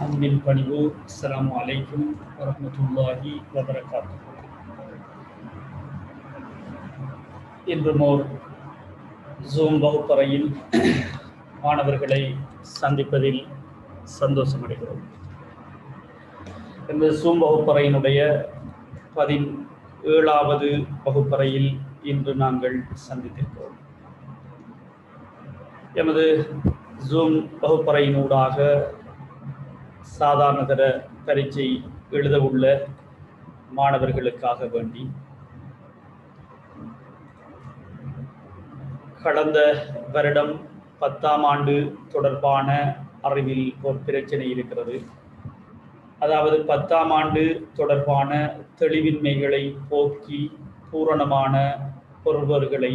அன்பின் பணிவு. அஸ்ஸலாமு அலைக்கும் வரஹ்மத்துல்லாஹி வபரகாத்துஹு. இன்றும் ஓர் ஜூம் வகுப்பறையில் மாணவர்களை சந்திப்பதில் சந்தோஷமடைகிறோம். இந்த ஜூம் வகுப்பறையினுடைய 17வது வகுப்பறையில் இன்று நாங்கள் சந்தித்திருக்கிறோம். எமது ஜூம் வகுப்பறையினூடாக சாதாரணதர பரீட்சை எழுதவுள்ள மாணவர்களுக்காக வேண்டி கடந்த வருடம் 10ஆம் ஆண்டு தொடர்பான அறிவில் ஒரு பிரச்சனை இருக்கிறது. அதாவது 10ஆம் ஆண்டு தொடர்பான தெளிவின்மைகளை போக்கி பூரணமான பெறுபவர்களை,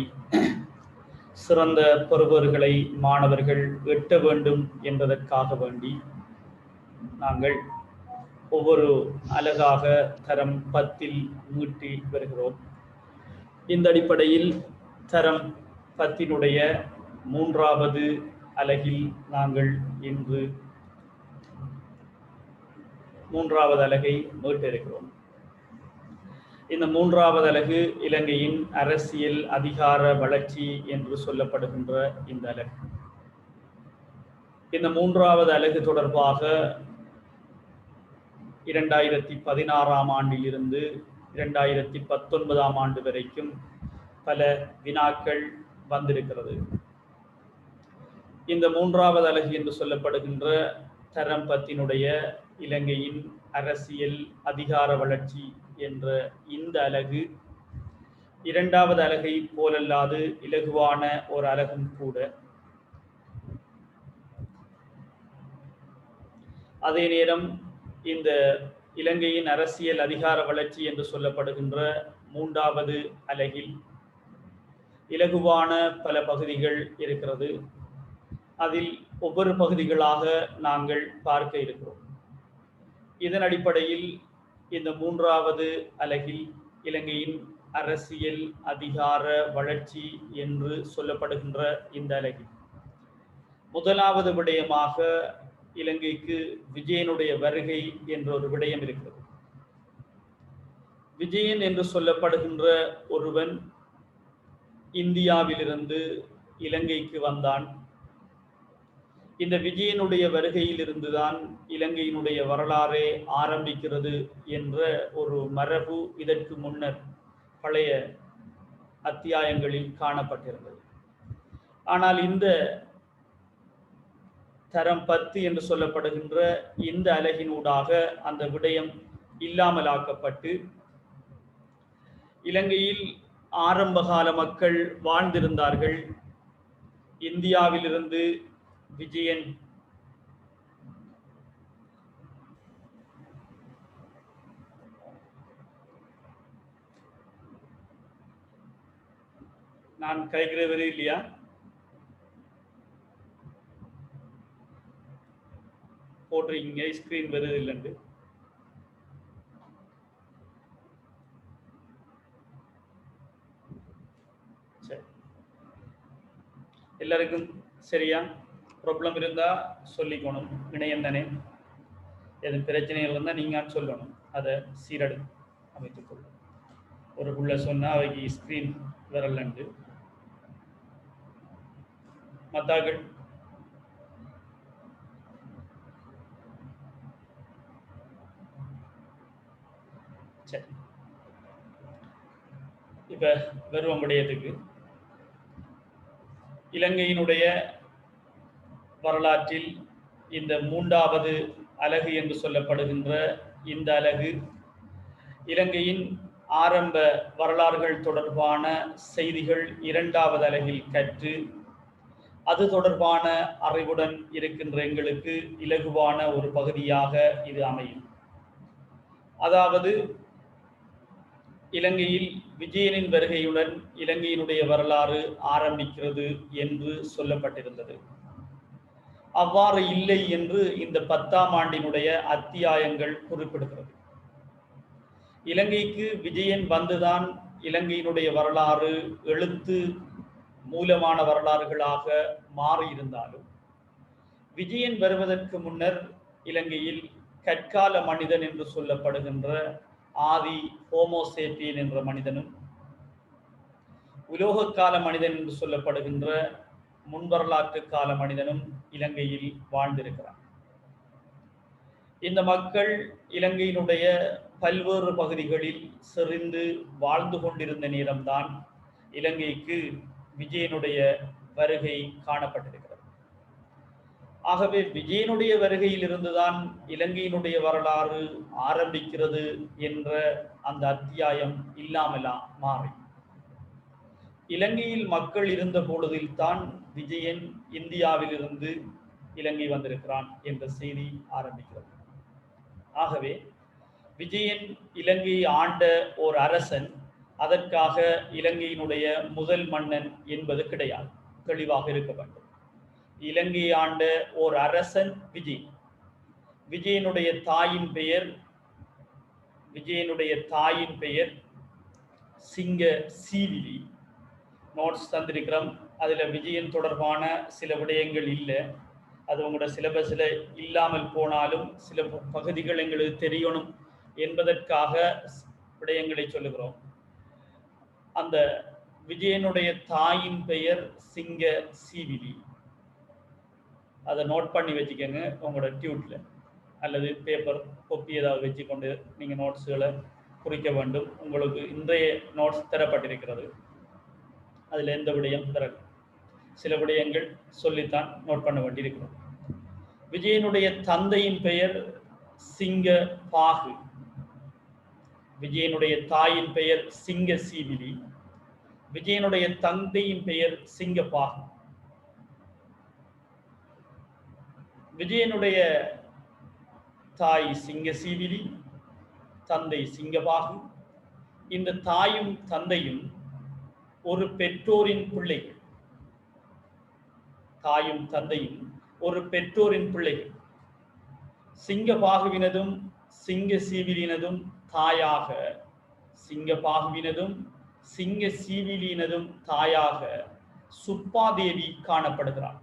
சிறந்த பெறுபவர்களை மாணவர்கள் எட்ட வேண்டும் என்பதற்காக வேண்டி நாங்கள் ஒவ்வொரு அலகாக தரம் 10இல் மீட்டி வருகிறோம். இந்த அடிப்படையில் தரம் 10னுடைய 3வது அலகில் நாங்கள் இன்று 3வது அலகை மீட்டிருக்கிறோம். இந்த 3வது அலகு இலங்கையின் அரசியல் அதிகார வளர்ச்சி என்று சொல்லப்படுகின்ற இந்த அலகு. இந்த 3வது அலகு தொடர்பாக 2016ஆம் ஆண்டிலிருந்து 2019ஆம் ஆண்டு வரைக்கும் பல வினாக்கள் வந்திருக்கிறது. இந்த 3வது அலகு என்று சொல்லப்படுகின்ற தரம் 10னுடைய இலங்கையின் அரசியல் அதிகார வளர்ச்சி என்ற இந்த அலகு 2வது அலகை போலல்லாது இலகுவான ஒரு அலகும் கூட. அதே நேரம் இந்த இலங்கையின் அரசியல் அதிகார வளர்ச்சி என்று சொல்லப்படுகின்ற 3வது அலகில் இலகுவான பல பகுதிகள் இருக்கிறது. அதில் ஒவ்வொரு பகுதிகளாக நாங்கள் பார்க்க இருக்கிறோம். இதன் அடிப்படையில் இந்த 3வது அலகில் இலங்கையின் அரசியல் அதிகார வளர்ச்சி என்று சொல்லப்படுகின்ற இந்த அலகில் முதலாவது விடயமாக இலங்கைக்கு விஜயனுடைய வருகை என்ற ஒரு விடயம் இருக்கிறது. விஜயன் என்று சொல்லப்படுகின்ற ஒருவன் இந்தியாவிலிருந்து இலங்கைக்கு வந்தான். இந்த விஜயனுடைய வருகையில் இருந்துதான் இலங்கையினுடைய வரலாறே ஆரம்பிக்கிறது என்ற ஒரு மரபு இதற்கு முன்னர் பழைய அத்தியாயங்களில் காணப்பட்டிருந்தது. ஆனால் இந்த தரம் 10 என்று சொல்லப்படுகின்ற இந்த அலகினூடாக அந்த விடயம் இல்லாமலாக்கப்பட்டு இலங்கையில் ஆரம்பகால மக்கள் வாழ்ந்திருந்தார்கள். இந்தியாவிலிருந்து விஜயன் நான் கைக்கிறவரே இல்லையா? போடுறீங்க, ஸ்கிரீன் வருது இல்லைண்டு. சரி, எல்லாருக்கும் சரியா? ப்ராப்ளம் இருந்தா சொல்லிக்கணும். இணையம் தானே, எதுவும் பிரச்சனைகள் இருந்தால் நீங்கள் சொல்லணும். அதை சீரடு அமைத்துக்கொள்ளும். ஒரு புள்ள சொன்னால் அவைக்கு ஸ்கிரீன் வரலண்டு மத்தாக்கள் சரி. இப்ப வருவோம் விடயத்துக்கு. இலங்கையினுடைய வரலாற்றில் இந்த 3வது அலகு என்று சொல்லப்படுகின்ற இந்த அலகு இலங்கையின் ஆரம்ப வரலாறுகள் தொடர்பான செய்திகள் 2வது அலகில் கற்று அது தொடர்பான அறிவுடன் இருக்கின்ற எங்களுக்கு இலகுவான ஒரு பகுதியாக இது அமையும். அதாவது இலங்கையில் விஜயனின் வருகையுடன் இலங்கையினுடைய வரலாறு ஆரம்பிக்கிறது என்று சொல்லப்பட்டிருந்தது. அவ்வாறு இல்லை என்று இந்த 10ஆம் ஆண்டினுடைய அத்தியாயங்கள் குறிப்பிடுகிறது. இலங்கைக்கு விஜயன் வந்துதான் இலங்கையினுடைய வரலாறு எழுத்து மூலமான வரலாறுகளாக மாறியிருந்தாலும் விஜயன் வருவதற்கு முன்னர் இலங்கையில் கற்கால மனிதன் என்று சொல்லப்படுகின்ற ஆதி ஹோமோசேப்பியன் என்ற மனிதனும், உலோகக்கால மனிதன் என்று சொல்லப்படுகின்ற முன்வரலாற்று கால மனிதனும் இலங்கையில் வாழ்ந்திருக்கிறார். இந்த மக்கள் இலங்கையினுடைய பல்வேறு பகுதிகளில் செறிந்து வாழ்ந்து கொண்டிருந்த நேரம்தான் இலங்கைக்கு விஜயனுடைய வருகை காணப்பட்டிருக்கிறது. ஆகவே விஜயனுடைய வருகையில் இருந்துதான் இலங்கையினுடைய வரலாறு ஆரம்பிக்கிறது என்ற அந்த அத்தியாயம் இல்லாமலா மாறி, இலங்கையில் மக்கள் இருந்த பொழுதில்தான் விஜயன் இந்தியாவிலிருந்து இலங்கை வந்திருக்கிறான் என்ற செய்தி ஆரம்பிக்கிறது. ஆகவே விஜயன் இலங்கையை ஆண்ட ஓர் அரசன், அதற்காக இலங்கையினுடைய முதல் மன்னன் என்பது கிடையாது, தெளிவாக இருக்க வேண்டும். இலங்கையை ஆண்ட ஓர் அரசன் விஜயன். விஜயனுடைய தாயின் பெயர் சிங்க சீவிலி. நோட்ஸ் தந்திருக்கிறோம், அதுல விஜயன் தொடர்பான சில விடயங்கள் இல்லை. அது உங்களோட சிலபஸ்ல இல்லாமல் போனாலும் சில பகுதிகள் எங்களுக்கு தெரியணும் என்பதற்காக விடயங்களை சொல்லுகிறோம். அந்த விஜயனுடைய தாயின் பெயர் சிங்க சீவிலி. அதை நோட் பண்ணி வச்சுக்கோங்க உங்களோட டியூட்ல, அல்லது பேப்பர் கொப்பி ஏதாவது வச்சுக்கொண்டு நீங்க நோட்ஸுகளை குறிக்க வேண்டும். உங்களுக்கு இன்றைய நோட்ஸ் தரப்பட்டிருக்கிறது, அதுல எந்த விடயம் தர, சில விடயங்கள் சொல்லித்தான் நோட் பண்ண வேண்டியிருக்கிறோம். விஜயனுடைய தந்தையின் பெயர் சிங்க பாகு. விஜயனுடைய தாயின் பெயர் சிங்க சீவிலி. விஜயனுடைய தந்தையின் பெயர் சிங்க பாகு. விஜயனுடைய தாய் சிங்க சீவிலி, தந்தை சிங்கபாகு. இந்த தாயும் தந்தையும் ஒரு பெற்றோரின் பிள்ளைகள். தாயும் தந்தையும் ஒரு பெற்றோரின் பிள்ளைகள். சிங்கபாகுவினதும் சிங்க சீவிலினதும் தாயாக, சிங்கபாகுவினதும் சிங்க சீவிலினதும் தாயாக சுப்பாதேவி காணப்படுகிறார்.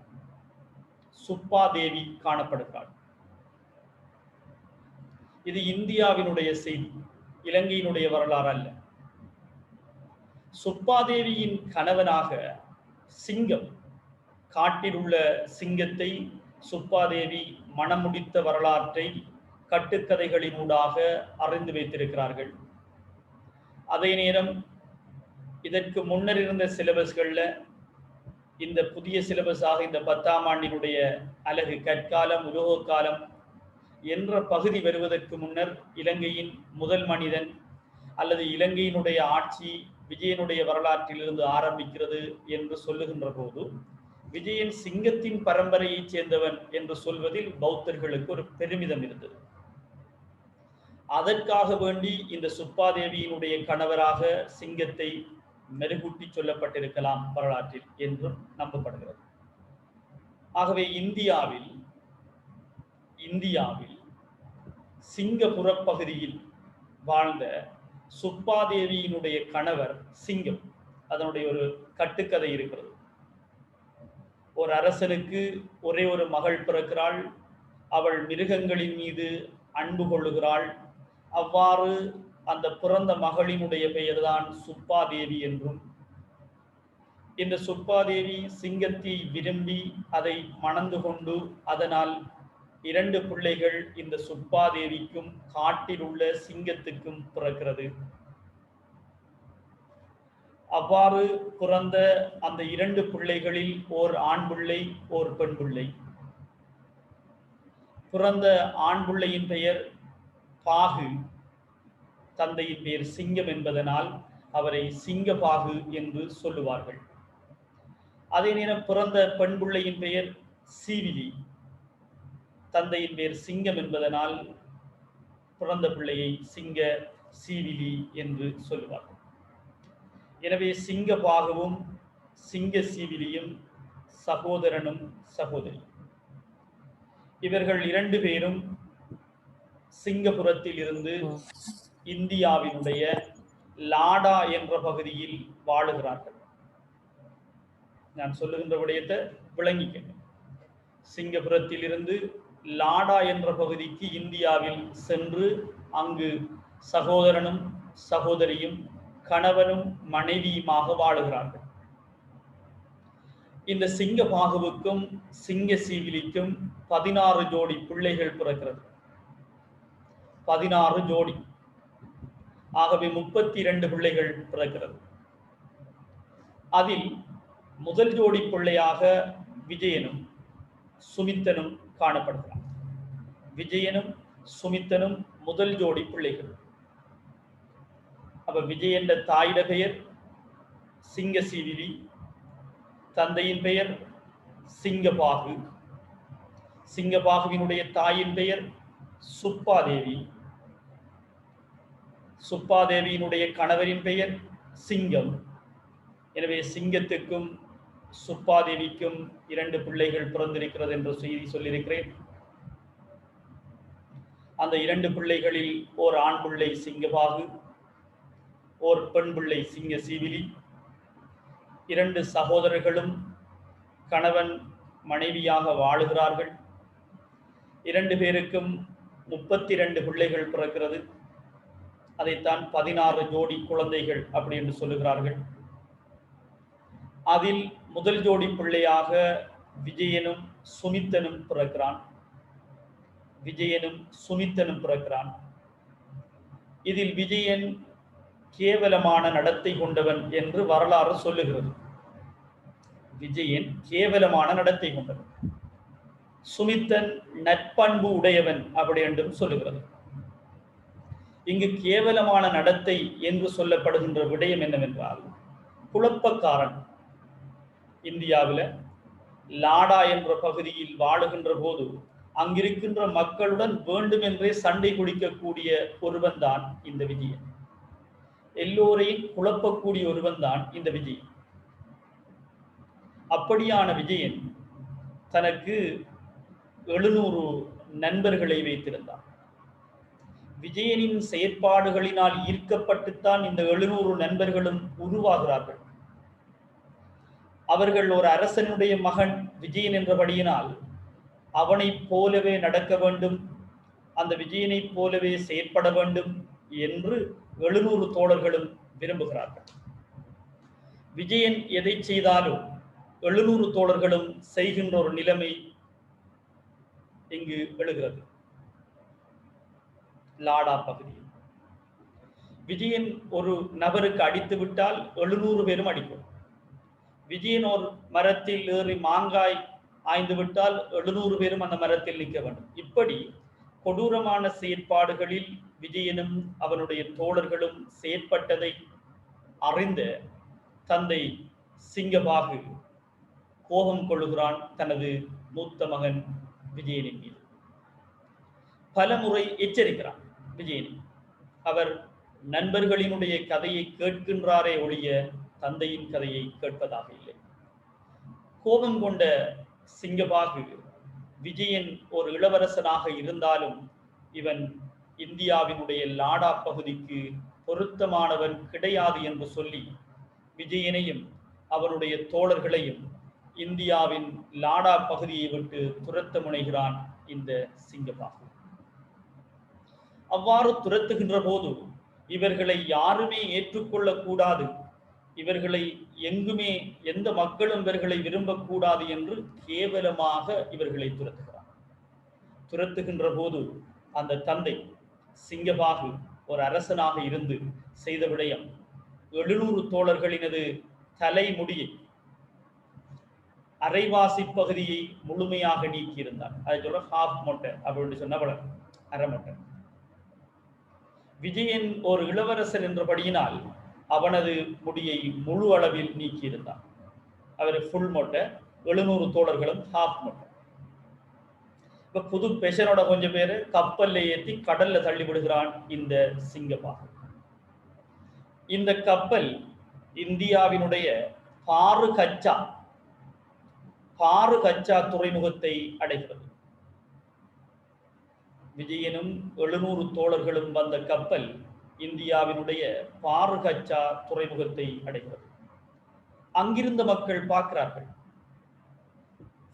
சுப்பாதேவி காணப்படுகிறார். இது இந்தியாவினுடைய செய்தி, இலங்கையினுடைய வரலாறு அல்ல. சுப்பாதேவியின் கணவனாக சிங்கம், காட்டில் உள்ள சிங்கத்தை சுப்பாதேவி மணமுடித்த வரலாற்றை கட்டுக்கதைகளினூடாக அறிந்து வைத்திருக்கிறார்கள். அதே நேரம் இதற்கு முன்னர் இருந்த சிலபஸ்கள்ல, இந்த புதிய சிலபஸாக இந்த 10ஆம் ஆண்டினுடைய அலகு கற்காலம் உலோக காலம் என்ற பகுதி வருவதற்கு முன்னர் இலங்கையின் முதல் மனிதன் அல்லது இலங்கையினுடைய ஆட்சி விஜயனுடைய வரலாற்றிலிருந்து ஆரம்பிக்கிறது என்று சொல்லுகின்ற போது, விஜயன் சிங்கத்தின் பரம்பரையைச் சேர்ந்தவன் என்று சொல்வதில் பௌத்தர்களுக்கு ஒரு பெருமிதம் இருந்தது. அதற்காக வேண்டி இந்த சுப்பாதேவியினுடைய கணவராக சிங்கத்தை மெருகூட்டி சொல்லப்பட்டிருக்கலாம் வரலாற்றில் என்றும் நம்பப்படுகிறது. ஆகவே இந்தியாவில் சிங்கப்புற பகுதியில் வாழ்ந்த சுப்பாதேவியினுடைய கணவர் சிங்கம், அதனுடைய ஒரு கட்டுக்கதை இருக்கிறது. ஒரு அரசனுக்கு ஒரே ஒரு மகள் பிறக்கிறாள். அவள் மிருகங்களின் மீது அன்பு கொள்ளுகிறாள். அவ்வாறு அந்த பிறந்த மகளினுடைய பெயர்தான் சுப்பாதேவி என்றும், இந்த சுப்பாதேவி சிங்கத்தை விரும்பி அதை மணந்து கொண்டு அதனால் 2 பிள்ளைகள் இந்த சுப்பாதேவிக்கும் காட்டில் உள்ள சிங்கத்துக்கும் பிறக்கிறது. அவ்வாறு பிறந்த அந்த 2 பிள்ளைகளில் ஓர் ஆண் பிள்ளை, ஓர் பெண் பிள்ளை. பிறந்த ஆண் பிள்ளையின் பெயர் பாகு, தந்தையின் பெயர் சிங்கம் என்பதனால் அவரை சிங்கபாகு என்று சொல்லுவார்கள். அதே நேரம் பிறந்த பெண் பிள்ளையின் பெயர் சீவிலி, தந்தையின் பெயர் சிங்கம் என்பதனால் பிறந்த பிள்ளையை சிங்க சீவிலி என்று சொல்லுவார்கள். எனவே சிங்கபாகுவும் சிங்க சீவிலியும் சகோதரனும் சகோதரி. இவர்கள் 2 பேரும் சிங்கப்புரத்தில் இருந்து இந்தியாவினுடைய லாடா என்ற பகுதியில் வாழுகிறார்கள். நான் சொல்லுகின்ற விடயத்தை விளங்கிக்கங்க. சிங்கப்புரத்தில் இருந்து லாடா என்ற பகுதிக்கு இந்தியாவில் சென்று அங்கு சகோதரனும் சகோதரியும் கணவனும் மனைவியுமாக வாழுகிறார்கள். இந்த சிங்கபாகுவுக்கும் சிங்க சீவிலிக்கும் 16 ஜோடி பிள்ளைகள் பிறக்கிறது. 16 ஜோடி, ஆகவே 32 பிள்ளைகள் பிறக்கிறது. அதில் முதல் ஜோடி பிள்ளையாக விஜயனும் சுமித்தனும் காணப்படுகிறார். விஜயனும் சுமித்தனும் முதல் ஜோடி பிள்ளைகள். அப்ப விஜயன் தாயிட பெயர் சிங்க சீவிலி, தந்தையின் பெயர் சிங்கபாகு. சிங்கபாகுவினுடைய தாயின் பெயர் சுப்பாதேவி. சுப்பாதேவியினுடைய கணவரின் பெயர் சிங்கம். எனவே சிங்கத்துக்கும் சுப்பாதேவிக்கும் 2 பிள்ளைகள் பிறந்திருக்கிறது என்ற செய்தி சொல்லியிருக்கிறேன். அந்த 2 பிள்ளைகளில் ஓர் ஆண் பிள்ளை சிங்கபாகு, ஓர் பெண் பிள்ளை சிங்க சீவிலி. 2 சகோதரர்களும் கணவன் மனைவியாக வாழுகிறார்கள். 2 பேருக்கும் 32 பிள்ளைகள் பிறக்கிறது. அதைத்தான் 16 ஜோடி குழந்தைகள் அப்படி என்று சொல்லுகிறார்கள். அதில் முதல் ஜோடி பிள்ளையாக விஜயனும் சுமித்தனும் பிறக்கிறான். விஜயனும் சுமித்தனும் பிறக்கிறான். இதில் விஜயன் கேவலமான நடத்தை கொண்டவன் என்று வரலாறு சொல்லுகிறது. விஜயன் கேவலமான நடத்தை கொண்டவன். சுமித்தன் நற்பண்பு உடையவன் அப்படி என்றும் சொல்லுகிறது. இங்கு கேவலமான நடத்தை என்று சொல்லப்படுகின்ற விடயம் என்னவென்றால், குழப்பக்காரன். இந்தியாவில் லாடா என்ற பகுதியில் வாழுகின்ற போது அங்கிருக்கின்ற மக்களுடன் வேண்டுமென்றே சண்டை குடிக்கக்கூடிய ஒருவன் தான் இந்த விஜயன். எல்லோரையும் குழப்பக்கூடிய ஒருவன் தான் இந்த விஜயன். அப்படியான விஜயன் தனக்கு 700 நண்பர்களை வைத்திருந்தார். விஜயனின் செயற்பாடுகளினால் ஈர்க்கப்பட்டுத்தான் இந்த 700 நண்பர்களும் உருவாகிறார்கள். அவர்கள் ஒரு அரசனுடைய மகன் விஜயன் என்றபடியினால் அவனை போலவே நடக்க வேண்டும், அந்த விஜயனை போலவே செயற்பட வேண்டும் என்று 700 தோழர்களும் விரும்புகிறார்கள். விஜயன் எதை செய்தாலும் 700 தோழர்களும் செய்கின்ற ஒரு நிலைமை இங்கு எழுகிறது. லாடா பகுதியில் விஜயன் ஒரு நபருக்கு அடித்து விட்டால் 700 பேரும் அடிக்கும். விஜயன் ஒரு மரத்தில் ஏறி மாங்காய் ஆய்ந்து விட்டால் 700 பேரும் அந்த மரத்தில் நிற்க வேண்டும். இப்படி கொடூரமான செயற்பாடுகளில் விஜயனும் அவனுடைய தோழர்களும் செயற்பட்டதை அறிந்த தந்தை சிங்கபாகு கோபம் கொள்ளுகிறான் தனது மூத்த மகன் விஜயனின் மீது. பலமுறை எச்சரிக்கிறான் விஜயனை. அவர் நண்பர்களினுடைய கதையை கேட்கின்றாரே ஒழிய தந்தையின் கதையை கேட்பதாக இல்லை. கோபம் கொண்ட சிங்கபாகு விஜயன் ஒரு இளவரசனாக இருந்தாலும் இவன் இந்தியாவினுடைய லாடா பகுதிக்கு பொருத்தமானவன் கிடையாது என்று சொல்லி விஜயனையும் அவருடைய தோழர்களையும் இந்தியாவின் லாடா பகுதியை விட்டு துரத்த முனைகிறான் இந்த சிங்கபாகு. அவ்வாறு துரத்துகின்ற போது இவர்களை யாருமே ஏற்றுக்கொள்ளக்கூடாது, இவர்களை எங்குமே எந்த மக்களும் இவர்களை விரும்பக்கூடாது என்று கேவலமாக இவர்களை துரத்துகிறார். துரத்துகின்ற போது அந்த தந்தை சிங்கபாகு ஒரு அரசனாக இருந்து செய்த விடயம் 700 தோழர்களினது தலைமுடியை அரைவாசி பகுதியை முழுமையாக நீக்கியிருந்தார். அதை சொல்ல ஹாஃப் மொட்டை அப்படின்னு சொன்ன அரை மொட்டை. விஜயன் ஒரு இளவரசன் என்றபடியினால் அவனது முடியை முழு அளவில் நீக்கியிருந்தார். அவர் ஃபுல் மொட்டை, 700 தோழர்களும் ஹாஃப் மொட்டை. இப்ப புது பெஷனோட கொஞ்சம் பேரு கப்பல்ல ஏற்றி கடல்ல தள்ளி விடுகிறான் இந்த சிங்கபாகு. இந்த கப்பல் இந்தியாவினுடைய பாரு கச்சா துறைமுகத்தை அடைகிறது. விஜயனும் 700 தோழர்களும் வந்த கப்பல் இந்தியாவினுடைய பாரு கச்சா துறைமுகத்தை அடைகிறது. அங்கிருந்த மக்கள் பார்க்கிறார்கள்,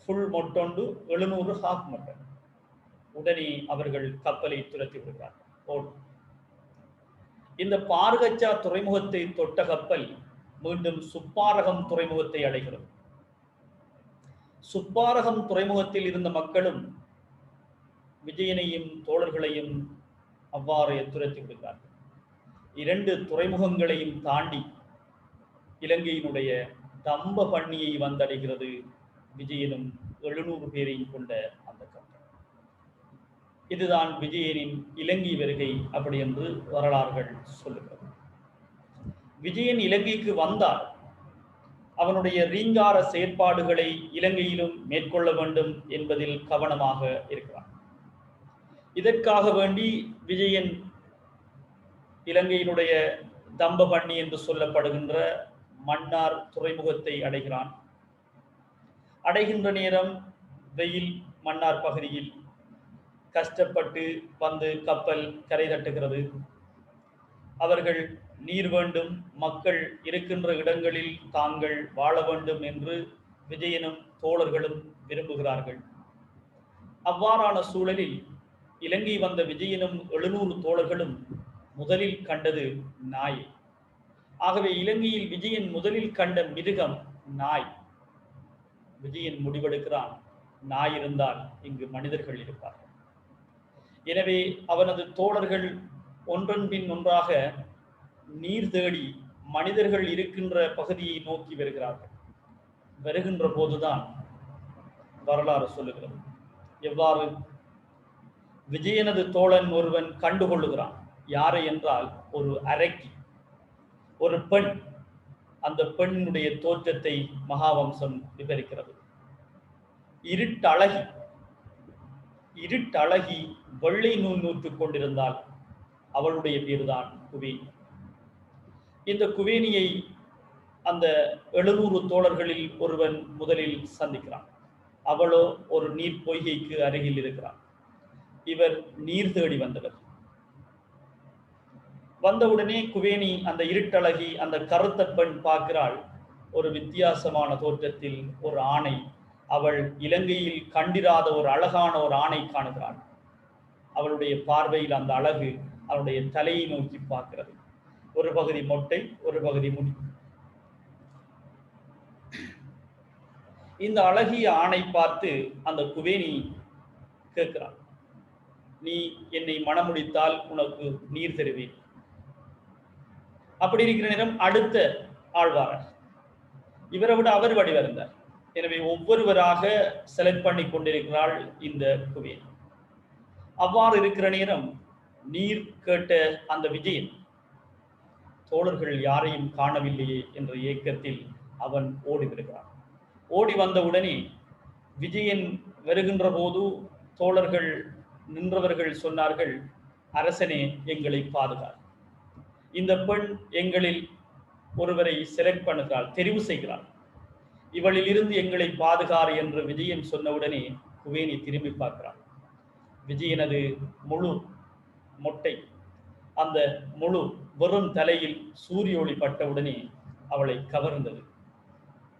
ஃபுல் மொட்டொண்டு 700 ஹாஃப் மொட்டை. உடனே அவர்கள் கப்பலை துரத்தி விடுகிறார்கள். இந்த பார்கச்சா துறைமுகத்தை தொட்ட கப்பல் மீண்டும் சுப்பாரகம் துறைமுகத்தை அடைகிறது. சுப்பாரகம் துறைமுகத்தில் இருந்த மக்களும் விஜயனையும் தோழர்களையும் அவ்வாறு துரத்தி விடுகிறார்கள். 2 துறைமுகங்களையும் தாண்டி இலங்கையினுடைய தம்ப பண்ணியை வந்தடைகிறது விஜயனும் 700 பேரையும் கொண்ட அந்த கப்பல். இதுதான் விஜயனின் இலங்கை வருகை அப்படி என்று வரலாறுகள் சொல்லுகிறது. விஜயன் இலங்கைக்கு வந்தால் அவனுடைய ரீங்கார செயற்பாடுகளை இலங்கையிலும் மேற்கொள்ள வேண்டும் என்பதில் கவனமாக இருக்கிறான். இதற்காக வேண்டி விஜயன் இலங்கையினுடைய தம்ப பண்ணி என்று சொல்லப்படுகின்ற மன்னார் துறைமுகத்தை அடைகிறான். அடைகின்ற நேரம் வெயில் மன்னார் பகுதியில் கஷ்டப்பட்டு வந்து கப்பல் கரை தட்டுகிறது. அவர்கள் நீர் வேண்டும், மக்கள் இருக்கின்ற இடங்களில் தாங்கள் வாழ வேண்டும் என்று விஜயனும் தோழர்களும் விரும்புகிறார்கள். அவ்வாறான சூழலில் இலங்கை வந்த விஜயனும் 700 தோழர்களும் முதலில் கண்டது நாய். ஆகவே இலங்கையில் விஜயன் முதலில் கண்ட மிருகம் நாய். விஜயன் முடிவெடுக்கிறான், நாய் இருந்தால் இங்கு மனிதர்கள் இருப்பார்கள். எனவே அவனது தோழர்கள் ஒன்றன் பின் ஒன்றாக நீர் தேடி மனிதர்கள் இருக்கின்ற பகுதியை நோக்கி வருகிறார்கள். வருகின்ற போதுதான் வரலாறு சொல்லுகிறது. எவ்வாறு விஜயனது தோழன் ஒருவன் கண்டுகொள்ளுகிறான். யாரை என்றால் ஒரு அரக்கி, ஒரு பெண். அந்த பெண்ணுடைய தோற்றத்தை மகாவம்சம் விவரிக்கிறது. இருட்டழகி வெள்ளை நூல் நூற்றுக் கொண்டிருந்தால் அவளுடைய பேர்தான் குவேணி. இந்த குவேணியை அந்த 700 தோழர்களில் ஒருவன் முதலில் சந்திக்கிறான். அவளோ ஒரு நீர் பொய்கைக்கு அருகில் இருக்கிறான். இவர் நீர் தேடி வந்தவர். வந்தவுடனே குவேணி அந்த இருட்டழகி அந்த கருத்த பெண் பார்க்கிறாள். ஒரு வித்தியாசமான தோற்றத்தில் ஒரு ஆணை, அவள் இலங்கையில் கண்டிராத ஒரு அழகான ஒரு ஆணை காணுகிறாள். அவளுடைய பார்வையில் அந்த அழகு அவளுடைய தலையை நோக்கி பார்க்கிறது. ஒரு பகுதி மொட்டை, ஒரு பகுதி முடி. இந்த அழகிய ஆணை பார்த்து அந்த குவேணி கேட்கிறாள், நீ என்னை மணமுடித்தால் உனக்கு நீர் தருவேன். அப்படி இருக்கிற நேரம் அடுத்த ஆழ்வாரர், இவரை விட அவர் வடிவந்தார். எனவே ஒவ்வொருவராக செலக்ட் பண்ணி கொண்டிருக்கிறாள் இந்த குவேணி. அவ்வாறு இருக்கிற நேரம் நீர் கேட்ட அந்த விஜயன் தோழர்கள் யாரையும் காணவில்லையே என்ற ஏக்கத்தில் அவன் ஓடி வருகிறான். ஓடி வந்தவுடனே விஜயன் வருகின்ற போது தோழர்கள் நின்றவர்கள் சொன்னார்கள், அரசனே எங்களை பாதுகார். இந்த பெண் எங்களில் ஒருவரை செலக்ட் பண்ணுகிறாள், தெரிவு செய்கிறாள். இவளில் இருந்து எங்களை பாதுகார் என்று விஜயன் சொன்னவுடனே குவேணி திரும்பி பார்க்கிறாள். விஜயனது முழு மொட்டை, அந்த முழு வெறும் தலையில் சூரிய ஒளி பட்டவுடனே அவளை கவர்ந்தது.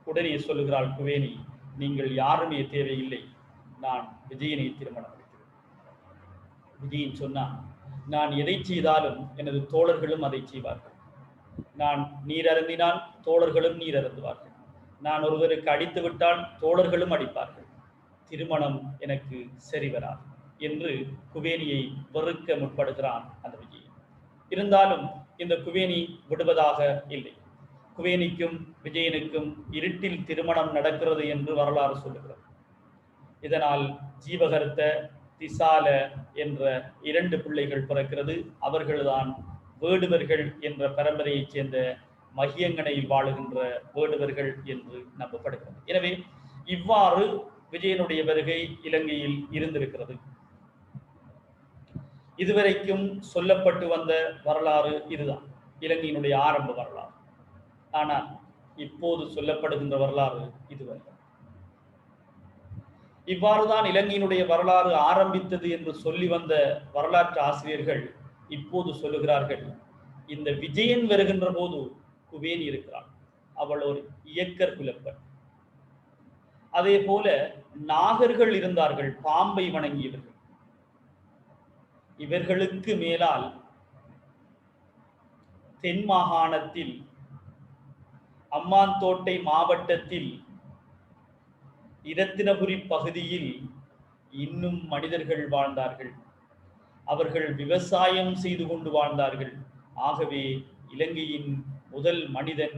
உடனே சொல்லுகிறாள் குவேணி, நீங்கள் யாருமே தேவையில்லை, நான் விஜயனை திருமணம் முடிக்கிறேன். விஜயன் சொன்னான், நான் எதை செய்தாலும் எனது தோழர்களும் அதை செய்வார்கள். நான் நீர் அருந்தினால் தோழர்களும் நீர் அருந்துவார்கள். நான் ஒருவருக்கு அடித்து விட்டால் தோழர்களும் அடிப்பார்கள். திருமணம் எனக்கு சரி வராது என்று குவேணியை வெறுக்க முற்படுகிறான் அந்த விஜயன். இருந்தாலும் இந்த குவேணி விடுவதாக இல்லை. குவேணிக்கும் விஜயனுக்கும் இருட்டில் திருமணம் நடக்கிறது என்று வரலாறு சொல்லுகிறது. இதனால் ஜீவகர்த்த, திசால என்ற 2 பிள்ளைகள் பிறக்கிறது. அவர்கள்தான் வேடுவர்கள் என்ற பரம்பரையைச் சேர்ந்த மகியங்கனையில் வாழுகின்ற வேடுவர்கள் என்று நம்பப்படுகிறது. எனவே இவ்வாறு விஜயனுடைய வருகை இலங்கையில் இருந்திருக்கிறது. இதுவரைக்கும் சொல்லப்பட்டு வந்த வரலாறு இதுதான், இலங்கையினுடைய ஆரம்ப வரலாறு. ஆனால் இப்போது சொல்லப்படுகின்ற வரலாறு இதுவல்ல. இவ்வாறுதான் இலங்கையினுடைய வரலாறு ஆரம்பித்தது என்று சொல்லி வந்த வரலாற்று ஆசிரியர்கள் இப்போது சொல்லுகிறார்கள், இந்த விஜயன் வருகின்ற போது குவேணி இருக்கிறாள், அவள் ஒரு இயக்கர் குலப்பெண். அதே போல நாகர்கள் இருந்தார்கள், பாம்பை வணங்கியவர்கள். இவர்களுக்கு மேலால் தென் மாகாணத்தில் அம்மாந்தோட்டை மாவட்டத்தில் இரத்தினபுரி பகுதியில் இன்னும் மனிதர்கள் வாழ்ந்தார்கள். அவர்கள் விவசாயம் செய்து கொண்டு வாழ்ந்தார்கள். ஆகவே இலங்கையின் முதல் மனிதன்,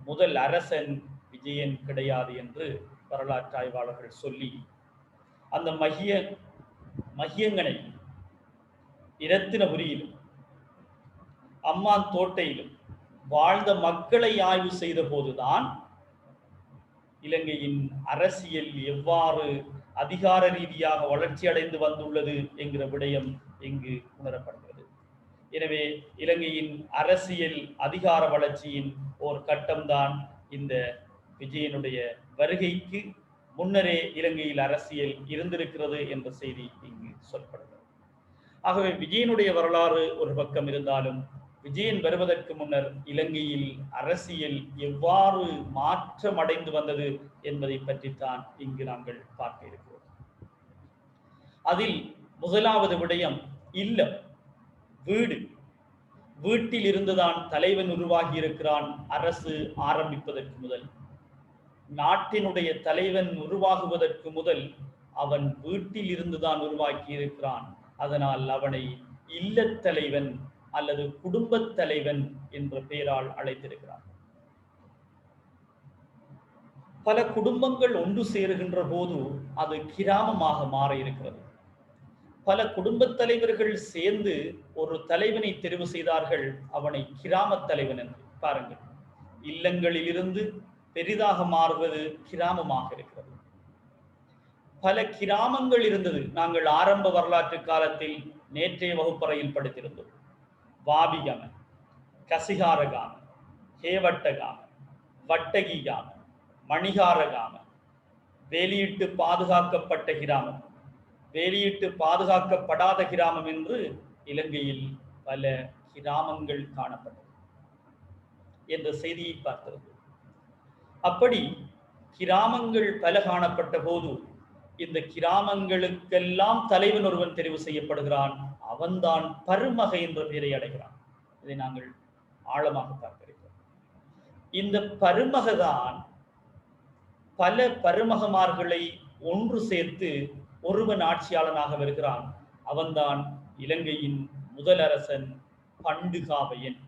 முதல் அரசன் விஜயன் கிடையாது என்று வரலாற்று ஆய்வாளர்கள் சொல்லி அந்த மகியங்கனை இரத்தினபுரியிலும் அம்மாந்தோட்டையிலும் வாழ்ந்த மக்களை ஆய்வு செய்த போதுதான் இலங்கையின் அரசியல் எவ்வாறு அதிகார ரீதியாக வளர்ச்சி அடைந்து வந்துள்ளது என்கிற விடயம் இங்கு உணரப்படுகிறது. எனவே இலங்கையின் அரசியல் அதிகார வளர்ச்சியின் ஒரு கட்டம்தான் இந்த விஜயனுடைய வருகைக்கு முன்னரே இலங்கையில் அரசியல் இருந்திருக்கிறது என்ற செய்தி இங்கு சொல்லப்படுகிறது. ஆகவே விஜயனுடைய வரலாறு ஒரு பக்கம் இருந்தாலும் விஜயன் வருவதற்கு முன்னர் இலங்கையில் அரசியல் எவ்வாறு மாற்றம் அடைந்து வந்தது என்பதை பற்றித்தான் இங்கு நாங்கள் பார்க்க இருக்கிறோம். அதில் முதலாவது விடயம் இல்லம், வீடு. வீட்டில் இருந்துதான் தலைவன் உருவாகி இருக்கிறான். அரசு ஆரம்பிப்பதற்கு முதல், நாட்டினுடைய தலைவன் உருவாகுவதற்கு முதல் அவன் வீட்டில் இருந்துதான் உருவாக்கி இருக்கிறான். அதனால் அவனை இல்லத்தலைவன் அல்லது குடும்பத் தலைவன் என்ற பெயரால் அழைத்திருக்கிறார். பல குடும்பங்கள் ஒன்று சேருகின்ற போது அது கிராமமாக மாற இருக்கிறது. பல குடும்பத் தலைவர்கள் சேர்ந்து ஒரு தலைவனை தெரிவு செய்தார்கள், அவனை கிராம தலைவன் என்று. பாருங்கள், இல்லங்களில் இருந்து பெரிதாக மாறுவது கிராமமாக இருக்கிறது. பல கிராமங்கள் இருந்தது. நாங்கள் ஆரம்ப வரலாற்று காலத்தில் நேற்றைய வகுப்பறையில் படித்திருந்தோம். வாபிகம, கசிகாரகாம, ஹேவட்டகாம, வட்டகிகாம, மணிகாரகாம, வேலியிட்டு பாதுகாக்கப்பட்ட கிராமம், வேலியிட்டு பாதுகாக்கப்படாத கிராமம் என்று இலங்கையில் பல கிராமங்கள் காணப்பட்டது என்ற செய்தியை பார்க்கிறது. அப்படி கிராமங்கள் பல காணப்பட்ட போது இந்த கிராமங்களுக்கெல்லாம் தலைவன் ஒருவன் தெரிவு செய்யப்படுகிறான். அவன்தான் பருமக என்ற பெயரை அடைகிறான். இதை நாங்கள் ஆழமாக பார்க்கிறோம். இந்த பருமகதான் பல பருமகமார்களை ஒன்று சேர்த்து ஒருவன் ஆட்சியாளனாக வருகிறான். அவன்தான் இலங்கையின் முதல் அரசன் பண்டுகாவையன்.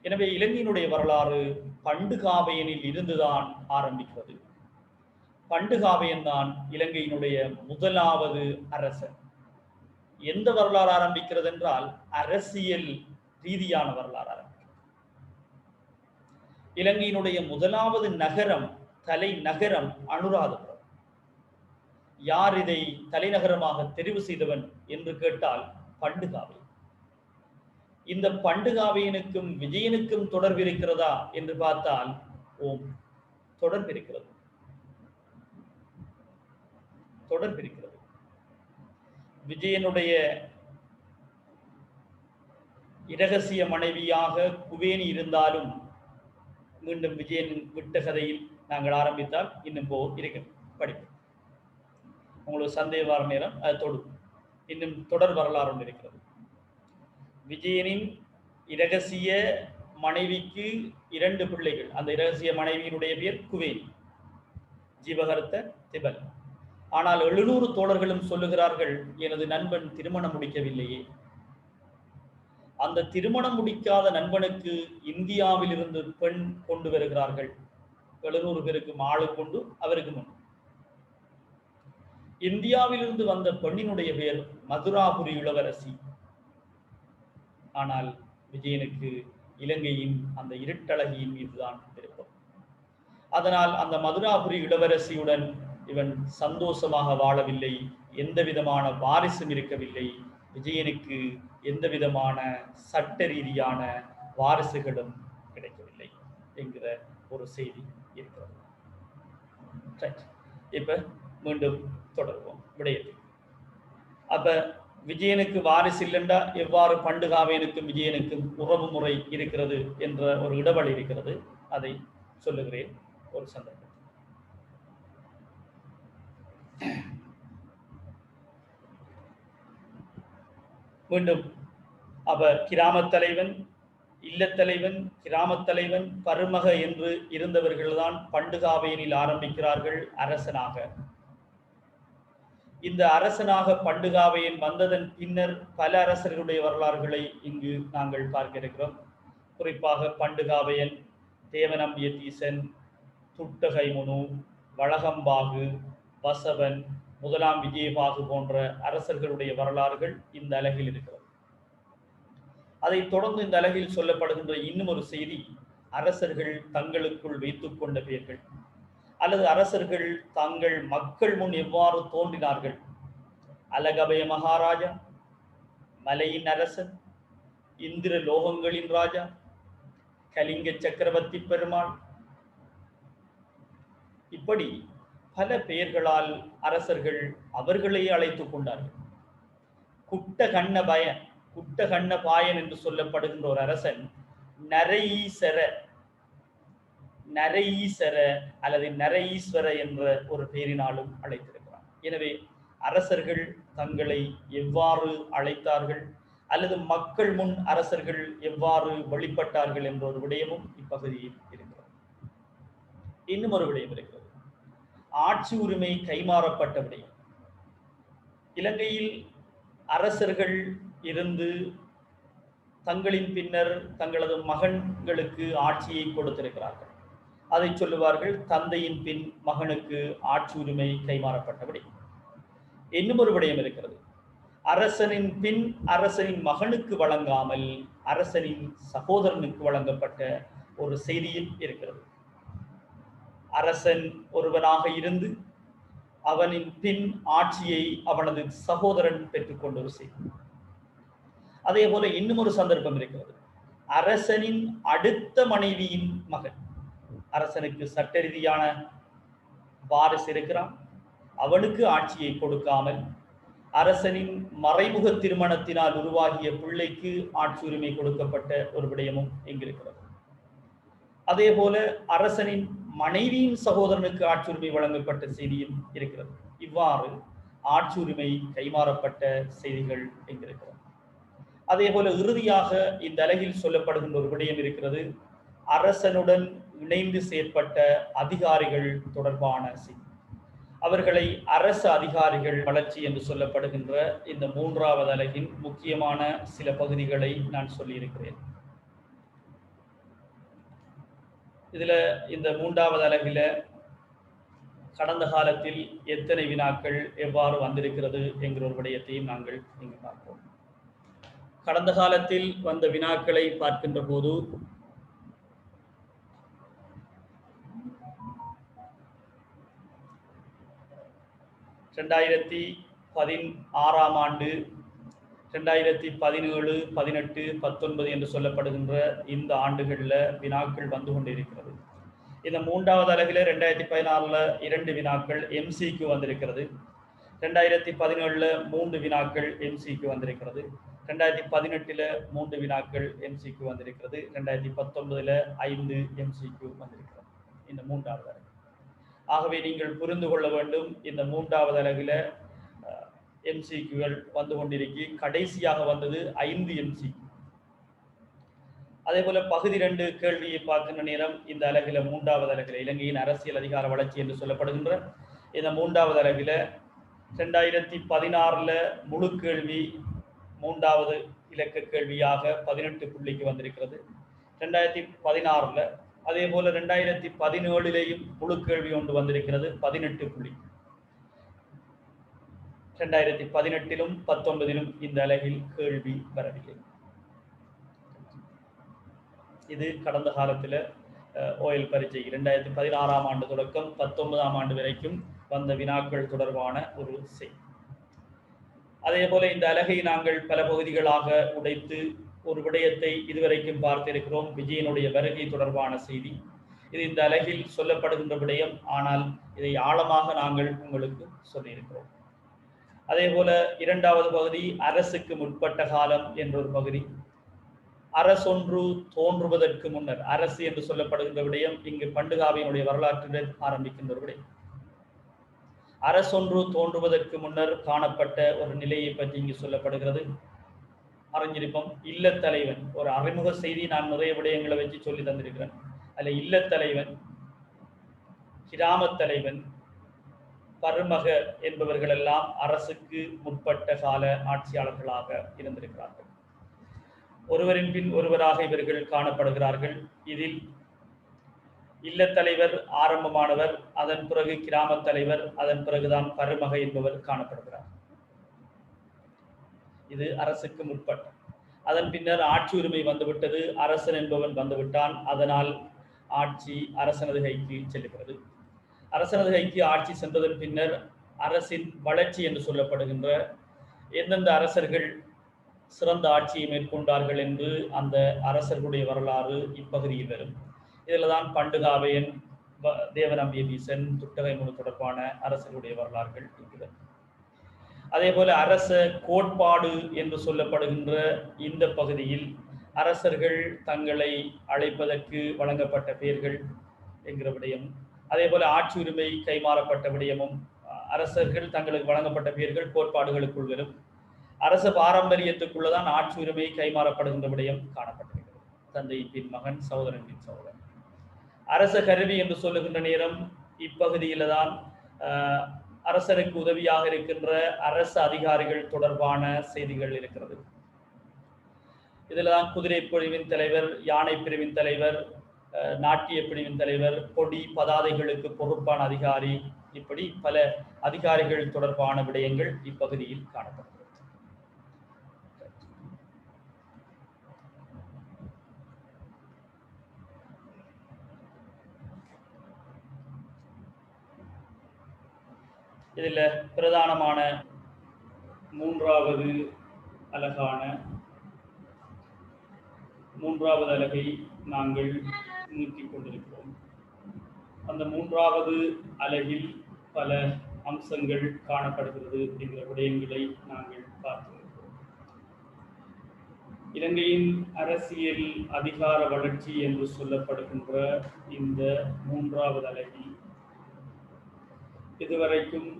எனவே இலங்கையினுடைய வரலாறு பண்டுகாவையனில் இருந்துதான் ஆரம்பிக்கிறது. பண்டுகாவையன் தான் இலங்கையினுடைய முதலாவது அரசன். எந்த வரலாறு ஆரம்பிக்கிறது என்றால் அரசியல் ரீதியான வரலாறு ஆரம்பிக்கிறது. இலங்கையினுடைய முதலாவது நகரம், தலைநகரம் அனுராதபுரம். யார் இதை தலைநகரமாக தெரிவு செய்தவன் என்று கேட்டால் பண்டுகாவை. இந்த பண்டுகாவையனுக்கும் விஜயனுக்கும் தொடர்பு இருக்கிறதா என்று பார்த்தால் ஓம், தொடர்பு இருக்கிறது. விஜயனுடைய இரகசிய மனைவியாக குவேணி இருந்தாலும் மீண்டும் விஜயன் விட்ட கதையில் நாங்கள் ஆரம்பித்தால் இன்னும் இருக்கிறது படிப்பு. உங்களுக்கு சந்தேக வர நேரம் அது தொடும். இன்னும் தொடர் வரலாறு ஒன்று இருக்கிறது. விஜயனின் இரகசிய மனைவிக்கு 2 பிள்ளைகள். அந்த இரகசிய மனைவியினுடைய பேர் குவேணி, ஜீவகர்த்த திபல். ஆனால் 700 தோழர்களும் சொல்லுகிறார்கள், எனது நண்பன் திருமணம் முடிக்கவில்லையே. அந்த திருமணம் முடிக்காத நண்பனுக்கு இந்தியாவில் இருந்து பெண் கொண்டு வருகிறார்கள். 700 பேருக்கு ஆளு கொண்டு அவருக்கு முன். இந்தியாவிலிருந்து வந்த பெண்ணினுடைய பெயர் மதுராபுரி இளவரசி. ஆனால் விஜயனுக்கு இலங்கையின் அந்த இருட்டழகியின் மீதுதான் விருப்பம். அதனால் அந்த மதுராபுரி இளவரசியுடன் இவன் சந்தோஷமாக வாழவில்லை. எந்த விதமான வாரிசும் இருக்கவில்லை. விஜயனுக்கு எந்த விதமான சட்ட ரீதியான வாரிசுகளும் கிடைக்கவில்லை என்கிற ஒரு செய்தி இருக்கிறது. இப்ப மீண்டும் தொடர்வோம் விடயத்தில். அப்ப விஜயனுக்கு வாரிசு இல்லைண்டா எவ்வாறு பண்டுகாவையனுக்கும் விஜயனுக்கும் உறவு முறை இருக்கிறது என்ற ஒரு இடவழி இருக்கிறது. அதை சொல்லுகிறேன் ஒரு சந்தர்ப்பம். மீண்டும் கிராமத் தலைவன், இல்லத்தலைவன், கிராமத் தலைவன், பருமக என்று இருந்தவர்கள்தான் பண்டுகாவையனில் ஆரம்பிக்கிறார்கள் அரசனாக. இந்த அரசனாக பண்டுகாவையன் வந்ததன் பின்னர் பல அரசர்களுடைய வரலாறுகளை இங்கு நாங்கள் பார்க்க இருக்கிறோம். குறிப்பாக பண்டுகாவையன், தேவநம்பியதீசன், துட்டகைமுனு, வளகம்பாகு, வசவன், முதலாம் விஜயபாகு போன்ற அரசர்களுடைய வரலாறுகள் இந்த அலகில் இருக்கிறது. அதை தொடர்ந்து இந்த அலகில் சொல்லப்படுகின்ற இன்னும் ஒரு செய்தி, அரசர்கள் தங்களுக்குள் வைத்துக் கொண்ட பெயர்கள் அல்லது அரசர்கள் தங்கள் மக்கள் முன் எவ்வாறு தோன்றினார்கள். அலகபய மகாராஜா, மலையின் அரசன், இந்திர லோகங்களின் ராஜா, கலிங்க சக்கரவர்த்தி பெருமாள், இப்படி பல பெயர்களால் அரசர்கள் அவர்களே அழைத்துக் கொண்டார்கள். குட்டகண்ண பாயன் என்று சொல்லப்படுகின்ற ஒரு அரசன் நரையீசர அல்லது நரையீஸ்வர என்ற ஒரு பெயரினாலும் அழைத்திருக்கிறார். எனவே அரசர்கள் தங்களை எவ்வாறு அழைத்தார்கள் அல்லது மக்கள் முன் அரசர்கள் எவ்வாறு வழிபட்டார்கள் என்ற ஒரு விடயமும் இப்பகுதியில் இருக்கிறது. இன்னும் ஒரு விடயம் இருக்கிறது, ஆட்சி உரிமை கைமாறப்பட்ட விடயம். இலங்கையில் அரசர்கள் இருந்து தங்களின் பின்னர் தங்களது மகன்களுக்கு ஆட்சியை கொடுத்திருக்கிறார்கள். அதை சொல்லுவார்கள் தந்தையின் பின் மகனுக்கு ஆட்சி உரிமை கைமாறப்பட்ட விடயம். இன்னும் ஒரு விடயம் இருக்கிறது, அரசனின் பின் அரசனின் மகனுக்கு வழங்காமல் அரசனின் சகோதரனுக்கு வழங்கப்பட்ட ஒரு செய்தியில் இருக்கிறது. அரசன் ஒருவனாக இருந்து அவனின் பின் ஆட்சியை அவனது சகோதரன் பெற்றுக்கொண்ட ஒரு செய்தி. அதே போல இன்னும் ஒரு சந்தர்ப்பம் இருக்கிறது, அரசனின் அடுத்த மனைவியின் மகன், அரசனுக்கு சட்ட ரீதியான வாரிசு இருக்கிறான், அவனுக்கு ஆட்சியை கொடுக்காமல் அரசனின் மறைமுக திருமணத்தினால் உருவாகிய பிள்ளைக்கு ஆட்சி உரிமை கொடுக்கப்பட்ட ஒரு விடயமும் இங்கிருக்கிறது. அதே போல அரசனின் மனைவியின் சகோதரனுக்கு ஆட்சி உரிமை வழங்கப்பட்ட செய்தியும் இருக்கிறது. இவ்வாறு ஆட்சி உரிமை கைமாறப்பட்ட செய்திகள் இங்கிருக்கிறது. அதே போல இறுதியாக இந்த அலகில் சொல்லப்படுகின்ற ஒரு விடயம் இருக்கிறது, அரசனுடன் இணைந்து செயற்பட்ட அதிகாரிகள் தொடர்பான செய்தி. அவர்களை அரசு அதிகாரிகள் வளர்ச்சி என்று சொல்லப்படுகின்ற இந்த மூன்றாவது அலகின் முக்கியமான சில பகுதிகளை நான் சொல்லியிருக்கிறேன். இதுல இந்த மூன்றாவது அலகில கடந்த காலத்தில் எத்தனை வினாக்கள் எவ்வாறு வந்திருக்கிறது என்கிற ஒரு விடயத்தையும் நாங்கள் இங்கு பார்ப்போம். கடந்த காலத்தில் வந்த வினாக்களை பார்க்கின்ற போது 2016 ஆண்டு, 2017, 18, 19 என்று சொல்லப்படுகின்ற இந்த ஆண்டுகளில் வினாக்கள் வந்து கொண்டிருக்கிறது. இந்த மூன்றாவது அலகில் 2016 2 வினாக்கள் எம்சிக்கு வந்திருக்கிறது. 2017 3 வினாக்கள் எம்சிக்கு வந்திருக்கிறது. 2018 3 வினாக்கள் எம்சிக்கு வந்திருக்கிறது. 2019 5 எம்சிக்கு வந்திருக்கிறது இந்த மூன்றாவது அலகு. ஆகவே நீங்கள் புரிந்து கொள்ள வேண்டும், இந்த மூன்றாவது அலகில் எம்சிக்யூகள் வந்து கொண்டிருக்கி கடைசியாக வந்தது 5 எம்சிக்யூ. அதே போல பகுதி 2 கேள்வியை பார்க்கின்ற நேரம் இந்த அலகில் மூன்றாவது அலகில் இலங்கையின் அரசியல் அதிகார வளர்ச்சி என்று சொல்லப்படுகின்ற இந்த மூன்றாவது அலகில் 2016 முழு கேள்வி மூன்றாவது இலக்க கேள்வியாக 18 புள்ளிக்கு வந்திருக்கிறது. 2016 அதே போல 2017 முழு கேள்வி ஒன்று வந்திருக்கிறது 18 புள்ளி. 2018 19 இந்த அலகில் கேள்வி வரவில்லை. இது கடந்த காலத்தில் ஓயல் பரீட்சை 2016 ஆண்டு தொடக்கம் 19 ஆண்டு வரைக்கும் வந்த வினாக்கள் தொடர்பான ஒரு செய்தி. அதே போல இந்த அலகை நாங்கள் பல பகுதிகளாக உடைத்து ஒரு விடயத்தை இதுவரைக்கும் பார்த்திருக்கிறோம், விஜயனுடைய வருகை தொடர்பான செய்தி. இது இந்த அலகில் சொல்லப்படுகின்ற விடயம், ஆனால் இதை ஆழமாக நாங்கள் உங்களுக்கு சொல்லியிருக்கிறோம். அதே போல இரண்டாவது பகுதி அரசுக்கு முற்பட்ட காலம் என்ற ஒரு பகுதி. அரசொன்று தோன்றுவதற்கு முன்னர், அரசு என்று சொல்லப்படுகின்ற விடயம் இங்கு பண்டுகாவினுடைய வரலாற்றுடன் ஆரம்பிக்கின்ற ஒரு விடயம். அரசொன்று தோன்றுவதற்கு முன்னர் காணப்பட்ட ஒரு நிலையை பற்றி இங்கு சொல்லப்படுகிறது. அறிஞ்சிருப்போம். இல்லத்தலைவன் ஒரு அறிமுக செய்தி நான் நிறைய விடயங்களை வச்சு சொல்லி தந்திருக்கிறேன். அதில் இல்லத்தலைவன், கிராமத் தலைவன், பருமக என்பவர்கள் எல்லாம் அரசுக்கு முற்பட்ட கால ஆட்சியாளர்களாக இருந்திருக்கிறார்கள். ஒருவரின் பின் ஒருவராக இவர்கள் காணப்படுகிறார்கள். இதில் இல்லத்தலைவர் ஆரம்பமானவர், அதன் பிறகு கிராமத் தலைவர், அதன் பிறகுதான் பருமக என்பவர் காணப்படுகிறார். இது அரசுக்கு முற்பட்ட. அதன் பின்னர் ஆட்சி உரிமை வந்துவிட்டது, அரசன் என்பவன் வந்துவிட்டான். அதனால் ஆட்சி அரசனது கைக்கு செல்லுகிறது. அரசனது கைக்கு ஆட்சி சென்றதன் பின்னர் அரசின் வளர்ச்சி என்று சொல்லப்படுகின்ற எந்தெந்த அரசர்கள் சிறந்த ஆட்சியை மேற்கொண்டார்கள் என்று அந்த அரசர்களுடைய வரலாறு இப்பகுதியில் வரும். இதில் தான் பண்டுகாவையன், தேவநம்பிய வீசன், துட்டகைமுனு தொடர்பான அரசர்களுடைய வரலாறுகள் இருக்கிறது. அதே போல அரச கோட்பாடு என்று சொல்லப்படுகின்ற இந்த பகுதியில் அரசர்கள் தங்களை அழைப்பதற்கு வழங்கப்பட்ட பெயர்கள் என்கிற விடயம், அதே போல ஆட்சி உரிமை கைமாறப்பட்ட விடயமும், அரசர்கள் தங்களுக்கு வழங்கப்பட்ட பெயர்கள் கோட்பாடுகளுக்குள் வரும். அரச பாரம்பரியத்துக்குள்ளதான் ஆட்சி உரிமை கைமாறப்படுகின்ற விடயம் காணப்பட்டிருக்கிறது. தந்தை பின் மகன், சகோதரன் பின் சகோதரன். அரச கருவி என்று சொல்லுகின்ற நேரம் இப்பகுதியில தான் அரசருக்கு உதவியாக இருக்கின்ற அரசு அதிகாரிகள் தொடர்பான செய்திகள் இருக்கிறது. இதில் தான் குதிரை பிரிவின் தலைவர், யானை பிரிவின் தலைவர், நாட்டிய பிரிவின் தலைவர், கொடி பதாதைகளுக்கு பொறுப்பான அதிகாரி, இப்படி பல அதிகாரிகள் தொடர்பான விடயங்கள் இப்பகுதியில் காணப்படுகிறது. இதில் பிரதானமான மூன்றாவது அலகை நாங்கள் நீக்கிக் கொண்டிருக்கிறோம். அந்த மூன்றாவது அலகில் பல அம்சங்கள் காணப்படுகிறது என்கிற விடயங்களை நாங்கள் பார்த்திருக்கிறோம். இலங்கையின் அரசியல் அதிகார வளர்ச்சி என்று சொல்லப்படுகின்ற இந்த மூன்றாவது அலகில் இதுவரைக்கும்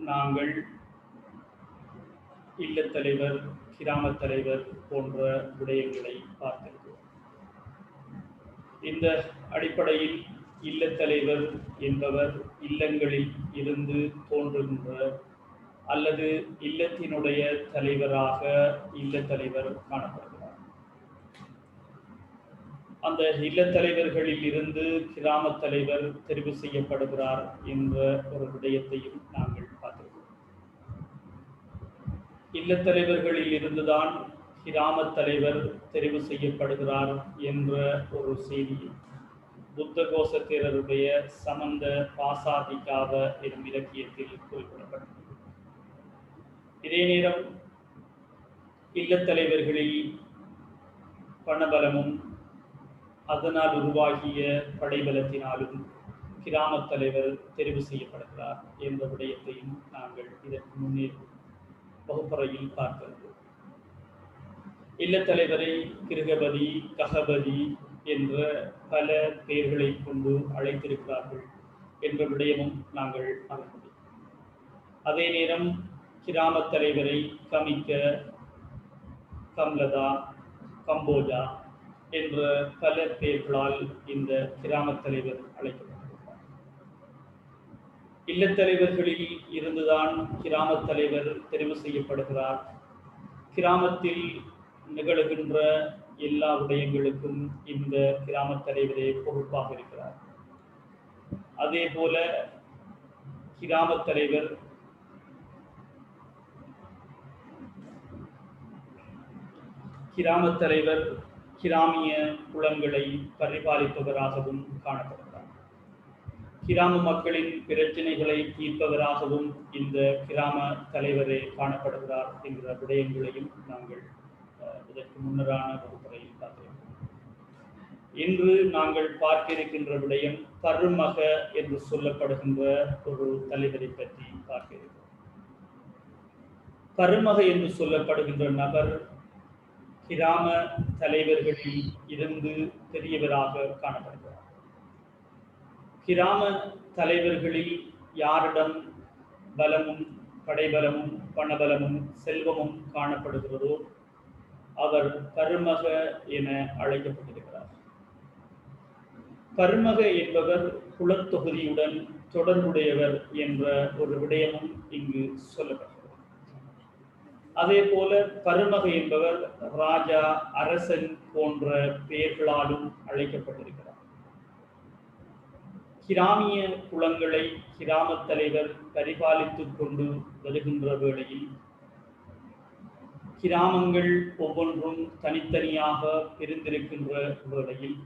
நாங்கள் இல்லத்தலைவர், கிராமத் தலைவர் போன்ற விடயங்களை பார்த்திருக்கிறோம். இந்த அடிப்படையில் இல்லத்தலைவர் என்பவர் இல்லங்களில் இருந்து தோன்றுகின்ற அல்லது இல்லத்தினுடைய தலைவராக இல்லத்தலைவர் காணப்படுகிறார். அந்த இல்லத்தலைவர்களில் இருந்து கிராமத் தலைவர் தெரிவு செய்யப்படுகிறார் என்ற ஒரு விடயத்தையும் நாங்கள் பார்த்திருக்கிறோம். இல்லத்தலைவர்களில் இருந்துதான் கிராமத் தலைவர் தெரிவு செய்யப்படுகிறார் என்ற ஒரு செய்தி புத்தகோச தேரருடைய சமந்த பாசாதிகாவ எனும் இலக்கியத்தில் குறிப்பிடப்பட்டது. இதே நேரம் இல்லத்தலைவர்களில் பணபலமும் அதனால் உருவாகிய படைபலத்தினாலும் கிராமத் தலைவர் தெரிவு செய்யப்படுகிறார் என்ற விடயத்தையும் நாங்கள் இதற்கு முன்னே வகுப்பறையில் பார்க்கிறோம். இல்லத்தலைவரை கிருகபதி, ககபதி என்ற பல பெயர்களை கொண்டு அழைத்திருக்கிறார்கள் என்ற விடயமும் நாங்கள் அறிந்தோம். அதே நேரம் கிராமத் தலைவரை கமிக்க, கம்லதா, கம்போஜா என்ற பல பெயர்களால் இந்த கிராமத் தலைவர் அழைக்கப்பட்டிருக்கிறார். இல்லத்தலைவர்களில் இருந்துதான் கிராமத் தலைவர் தெரிவு செய்யப்படுகிறார். கிராமத்தில் நிகழுகின்ற எல்லா விடயங்களுக்கும் இந்த கிராமத் தலைவரே பொறுப்பாக இருக்கிறார். அதே போல கிராமத் தலைவர் கிராமிய குளங்களை பரிபாலிப்பவராகவும் காணப்படுகிறார். கிராம மக்களின் பிரச்சனைகளை தீர்ப்பவராகவும் இந்த கிராம தலைவரே காணப்படுகிறார் என்கிற விடயங்களையும் நாங்கள் இதற்கு முன்னரான வகுப்பறையில் பார்க்கிறோம். இன்று நாங்கள் பார்க்க இருக்கின்ற விடயம் பருமக என்று சொல்லப்படுகின்ற ஒரு தலைவரை பற்றி பார்க்க இருக்கிறோம். பருமக என்று சொல்லப்படுகின்ற நபர் கிராம தலைவர்களில் இருந்து பெரியவராக காணப்படுகிறார். கிராம தலைவர்களில் யாரிடம் பலமும், படைபலமும், பணபலமும், செல்வமும் காணப்படுகிறதோ அவர் பருமக என அழைக்கப்பட்டிருக்கிறார். பருமக என்பவர் குலத்தொகுதியுடன் தொடர்புடையவர் என்ற ஒரு விடயமும் இங்கு சொல்லப்பட்டது. அதே போல பருமக என்பவர் ராஜா, அரசன் போன்ற பெயர்களாலும் அழைக்கப்பட்டிருக்கிறார். கிராமிய குலங்களை கிராம தலைவர் பரிபாலித்துக் கொண்டு வருகின்ற வேளையில் கிராமங்கள் ஒவ்வொன்றும் தனித்தனியாக பிரிந்திருக்கின்ற வேளையில்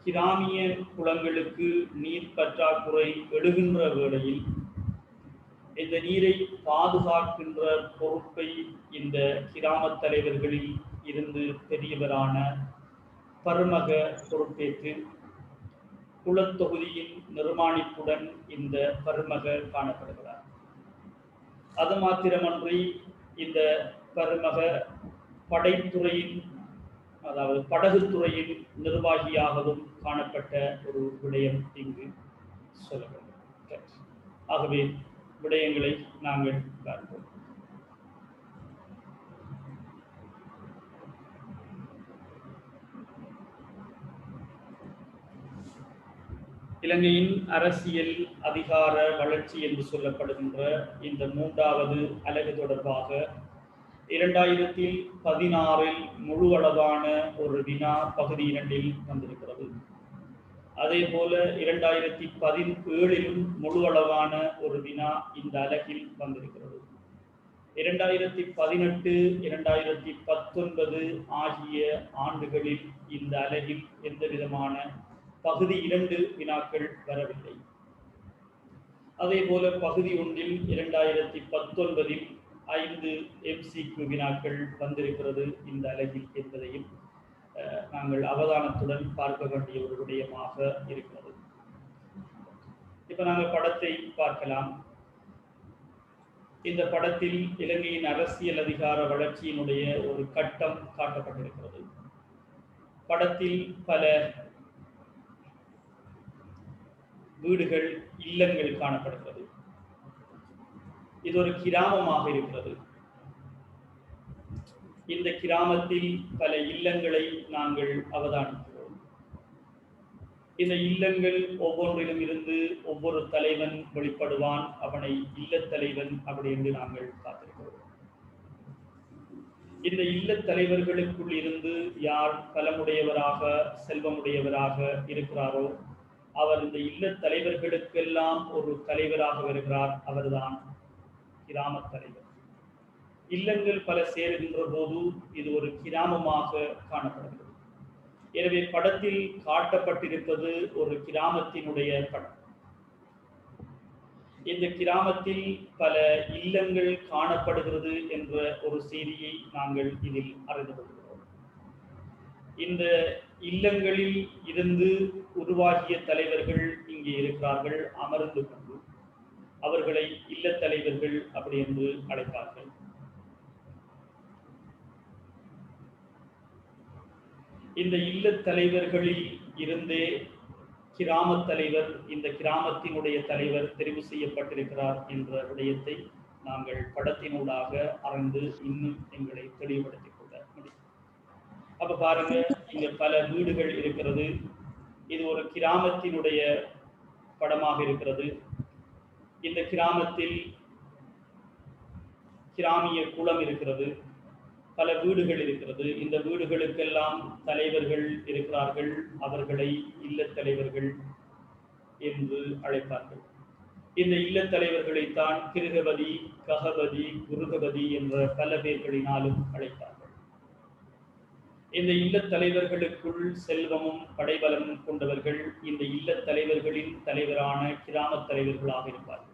கிராமிய குளங்களுக்கு நீர் பற்றாக்குறை எழுகின்ற வேளையில் இந்த நீரை பாதுகாக்கின்ற பொறுப்பை இந்த கிராம தலைவர்களில் இருந்து பெரியவரான பருமக பொறுப்பேற்று குலத்தொகுதியின் நிர்மாணிப்புடன் இந்த பருமக காணப்படுகிறார். அது மாத்திரமன்றி இந்த பருமக படைத்துறையின், அதாவது படகுத்துறையின் நிர்வாகியாகவும் காணப்பட்ட ஒரு விடயம் இங்கு சொல்லப்படுகிறது. ஆகவே விடயங்களை நாங்கள் பார்ப்போம். இலங்கையின் அரசியல் அதிகார வளர்ச்சி என்று சொல்லப்படுகின்ற இந்த 3வது அலகு தொடர்பாக 2016 முழு அளவான ஒரு வினா பகுதி 2 வந்திருக்கிறது. அதே போல 2017 முழு அளவான ஒரு வினா இந்த அலகில் வந்திருக்கிறது. 2018, 2019 ஆகிய ஆண்டுகளில் இந்த அலகில் எந்த விதமான பகுதி 2 வினாக்கள் வரவில்லை. அதே போல பகுதி 1 2019 5 MCQ வினாக்கள் வந்திருக்கிறது இந்த அலகில் என்பதையும் நாங்கள் அவதானத்துடன் பார்க்க வேண்டிய ஒரு விடயமாக இருக்கிறது. இப்ப நாங்கள் படத்தை பார்க்கலாம். இந்த படத்தில் இலங்கையின் அரசியல் அதிகார வளர்ச்சியினுடைய ஒரு கட்டம் காட்டப்பட்டிருக்கிறது. படத்தில் பல வீடுகள், இல்லங்கள் காணப்படுகிறது. இது ஒரு கிராமமாக இருக்கிறது. இந்த கிராமத்தில் பல இல்லங்களை நாங்கள் அவதானிக்கிறோம். இந்த இல்லங்கள் ஒவ்வொன்றிலும் இருந்து ஒவ்வொரு தலைவன் வெளிப்படுவான். அவனை இல்லத் தலைவன் அப்படி என்று நாங்கள் பார்த்திருக்கிறோம். இந்த இல்லத் தலைவர்களுக்குள் இருந்து யார் பலமுடையவராக, செல்வமுடையவராக இருக்கிறாரோ அவர் இந்த இல்லத் தலைவர்களுக்கெல்லாம் ஒரு தலைவராக வருகிறார். அவர்தான் கிராம தலைவர். இல்லங்கள் பல சேருகின்ற போது இது ஒரு கிராமமாக காணப்படுகிறது. எனவே படத்தில் காட்டப்பட்டிருப்பது ஒரு கிராமத்தினுடைய படம். இந்த கிராமத்தில் பல இல்லங்கள் காணப்படுகிறது என்ற ஒரு செய்தியை நாங்கள் இதில் அறிந்து கொள்கிறோம். இந்த இல்லங்களில் இருந்து உருவாகிய தலைவர்கள் இங்கே இருக்கிறார்கள், அமர்ந்து கொண்டு அவர்களை இல்லத் தலைவர்கள் அப்படி என்று அழைப்பார்கள். இந்த இல்லத் தலைவர்களில் இருந்தே கிராம தலைவர், இந்த கிராமத்தினுடைய தலைவர் தெரிவு செய்யப்பட்டிருக்கிறார் என்ற விடயத்தை நாங்கள் படத்தினூடாக அறிந்து இன்னும் எங்களை தெளிவுபடுத்திக் கொள்ள முடியும். அப்ப பாருங்க, இங்க பல வீடுகள் இருக்கிறது. இது ஒரு கிராமத்தினுடைய படமாக இருக்கிறது. இந்த கிராமத்தில் கிராமிய குளம் இருக்கிறது, பல வீடுகள் இருக்கிறது. இந்த வீடுகளுக்கெல்லாம் தலைவர்கள் இருக்கிறார்கள். அவர்களை இல்லத் தலைவர்கள் என்று அழைப்பார்கள். இந்த இல்லத் தலைவர்களைத்தான் கிருகபதி, ககபதி, குருகபதி என்ற பல பேர்களினாலும் அழைப்பார்கள். இந்த இல்லத் தலைவர்களுக்குள் செல்வமும் படைபலமும் கொண்டவர்கள் இந்த இல்லத் தலைவர்களின் தலைவரான கிராம தலைவர்களாக இருப்பார்கள்.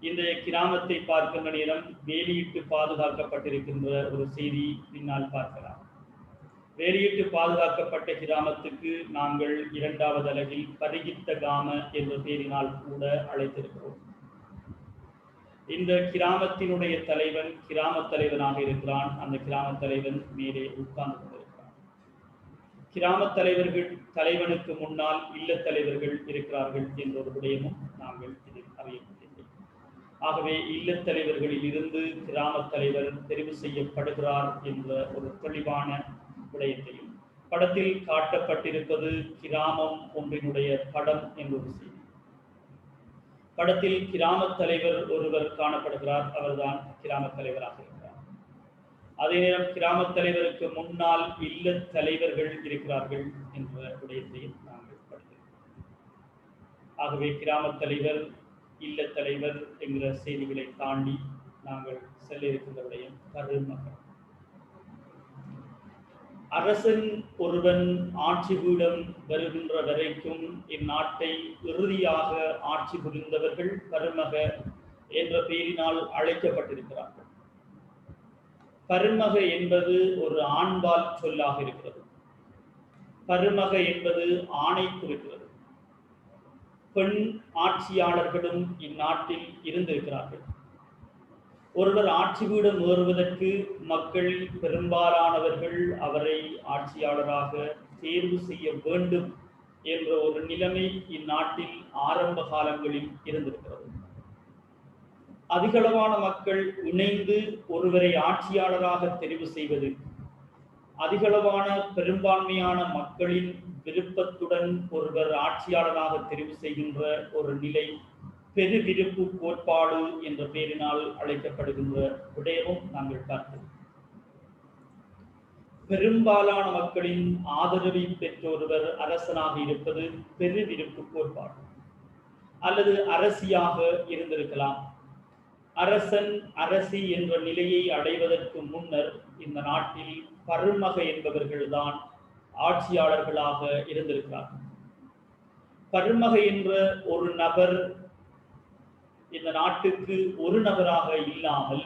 இந்த கிராமத்தை பார்க்கின்ற நேரம் வேலியிட்டு பாதுகாக்கப்பட்டிருக்கின்ற ஒரு செய்தி பின்னால் பார்க்கலாம். வேலியிட்டு பாதுகாக்கப்பட்ட கிராமத்துக்கு நாங்கள் 2வது அலகில் பரிகித்த காம என்ற பெயரினால் கூட அழைத்திருக்கிறோம். இந்த கிராமத்தினுடைய தலைவன் கிராம தலைவனாக இருக்கிறான். அந்த கிராம தலைவன் மேலே உட்கார்ந்து கொண்டிருக்கிறான். கிராம தலைவர்கள் தலைவனுக்கு முன்னால் இல்லத் தலைவர்கள் இருக்கிறார்கள் என்ற ஒரு விடயமும் நாங்கள் இதில் அறிய முடியும். ஆகவே இல்லத் தலைவர்களில் இருந்து கிராம தலைவர் தெரிவு செய்யப்படுகிறார் என்ற ஒரு தெளிவான விடயத்தையும் படத்தில் காட்டப்பட்டிருப்பது கிராமம் ஒன்றினுடைய படம் என்ற ஒரு செய்தி. படத்தில் கிராம தலைவர் ஒருவர் காணப்படுகிறார், அவர்தான் கிராம தலைவராக இருக்கிறார். அதே நேரம் கிராம தலைவருக்கு முன்னால் இல்ல தலைவர்கள் இருக்கிறார்கள் என்ற விடயத்தையும் நாங்கள் படிக்கிறோம். ஆகவே கிராம தலைவர் இல்ல தலைவர் என்கிற செய்திகளை தாண்டி நாங்கள் செல்ல இருக்கின்ற விடயம் பருமகன். அரசன் ஒருவன் ஆட்சி பீடம் வருகின்ற வரைக்கும் இந்நாட்டை இறுதியாக ஆட்சி புரிந்தவர்கள் பருமக என்ற பெயரினால் அழைக்கப்பட்டிருக்கிறார்கள். பருமக என்பது ஒரு ஆண்பால் சொல்லாக இருக்கிறது. பருமக என்பது ஆணை குறிக்கிறது. பெண் ஆட்சியாளர்களும் இந்நாட்டில் இருந்திருக்கிறார்கள். ஒருவர் ஆட்சி பீடம் ஏறுவதற்கு மக்கள் பெரும்பாலானவர்கள் அவரை ஆட்சியாளராக தேர்வு செய்ய வேண்டும் என்ற ஒரு நிலைமை இந்நாட்டில் ஆரம்ப காலங்களில் இருந்திருக்கிறது. அதிகளவான மக்கள் இணைந்து ஒருவரை ஆட்சியாளராக தெரிவு செய்வது, அதிகளவான பெரும்பான்மையான மக்களின் விருப்பத்துடன் ஒருவர் ஆட்சியாளராக தெரிவு செய்கின்ற ஒரு நிலை பெருவிருப்பு கோட்பாடு என்ற பெயரினால் அழைக்கப்படுகின்ற விடயமும் நாங்கள் பார்த்தோம். பெரும்பாலான மக்களின் ஆதரவை பெற்ற ஒருவர் அரசனாக இருப்பது பெருவிருப்பு கோட்பாடு அல்லது அரசியாக இருந்திருக்கலாம். அரசன் அரசி என்ற நிலையை அடைவதற்கு முன்னர் இந்த நாட்டில் பருமக என்பவர்கள்தான் ஆட்சியாளர்களாக இருந்திருக்கிறார்கள். பருமக என்ற ஒரு நபர் இந்த நாட்டுக்கு ஒரு நபராக இல்லாமல்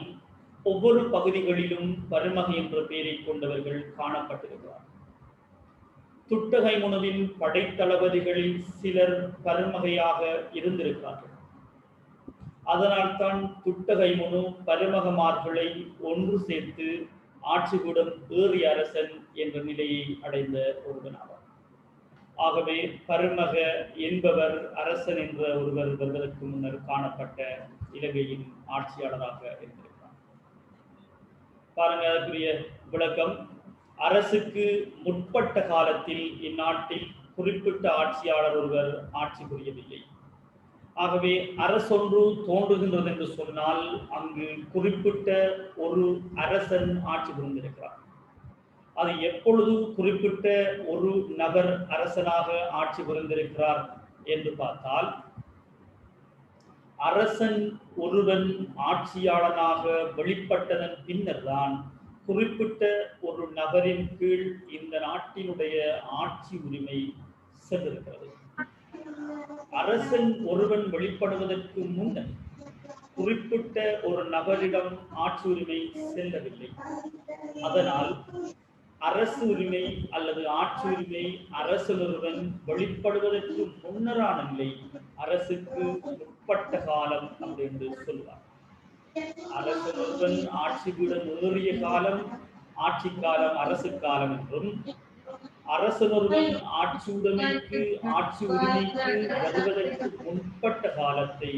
ஒவ்வொரு பகுதிகளிலும் பருமக என்ற பெயரை கொண்டவர்கள் காணப்பட்டிருக்கிறார். துட்டகை முனுவின் படைத்தளபதிகளில் சிலர் பருமகையாக இருந்திருக்கிறார்கள். அதனால்தான் துட்டகை முனு பருமகமார்களை ஒன்று சேர்த்து ஆட்சிகூடம் ஏறிய அரசன் என்ற நிலையை அடைந்த ஒருவனாவார். ஆகவே பருமக என்பவர் அரசன் என்ற ஒருவர் வருவதற்கு முன்னர் காணப்பட்ட இலங்கையின் ஆட்சியாளராக இருந்திருக்கிறார். பாருங்க, அதற்குரிய விளக்கம். அரசுக்கு முற்பட்ட காலத்தில் இந்நாட்டில் குறிப்பிட்ட ஆட்சியாளர் ஒருவர் ஆட்சி புரியவில்லை. ஆகவே அரசொன்று தோன்றுகின்றது என்று சொன்னால் அங்கு குறிப்பிட்ட ஒரு அரசன் ஆட்சி புரிந்திருக்கிறார். அது எப்பொழுது குறிப்பிட்ட ஒரு நபர் அரசனாக ஆட்சி புரிந்திருக்கிறார் என்று பார்த்தால், அரசன் ஒருவன் ஆட்சியாளனாக வெளிப்பட்டதன் பின்னர் தான் குறிப்பிட்ட ஒரு நபரின் கீழ் இந்த நாட்டினுடைய ஆட்சி உரிமை சென்றிருக்கிறது. அரசன் ஒருவன் வெளிப்படுவதற்கு முன்னர் குறிப்பிட்ட ஒரு நபரிடம் ஆட்சி உரிமை செல்லவில்லை. அதனால் அரசு உரிமை அல்லது ஆட்சி உரிமை அரசன் ஒருவன் வெளிப்படுவதற்கு முன்னரான நிலை அரசுக்கு முற்பட்ட காலம் என்று சொல்வார். அரசன் ஒருவன் ஆட்சி பீடம் ஏறிய காலம் ஆட்சி காலம் அரசு காலம் என்றும், அரசன் ஒருவன் ஆட்சி உடைமைக்கு ஆட்சி உரிமைக்கு வருவதற்கு முற்பட்ட காலத்தை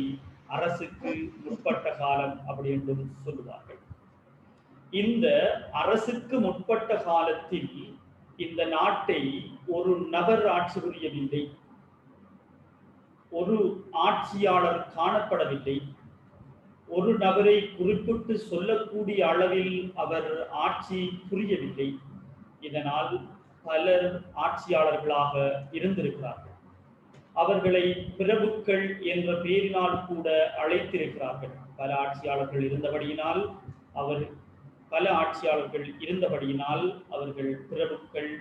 அரசுக்கு முற்பட்ட காலம் அப்படி என்றும் சொல்லுவார்கள். இந்த அரசுக்கு முற்பட்ட காலத்தில் இந்த நாட்டை ஒரு நபர் ஆட்சி புரியவில்லை, ஒரு ஆட்சியாளர் காணப்படவில்லை, ஒரு நபரை குறிப்பிட்டு சொல்லக்கூடிய அளவில் அவர் ஆட்சி புரியவில்லை. இதனால் பலர் ஆட்சியாளர்களாக இருந்திருக்கிறார்கள். அவர்களை பிரபுக்கள் என்ற பெயரினால் கூட அழைத்திருக்கிறார்கள். பல ஆட்சியாளர்கள் இருந்தபடியினால் அவர்கள் பிரபுக்கள்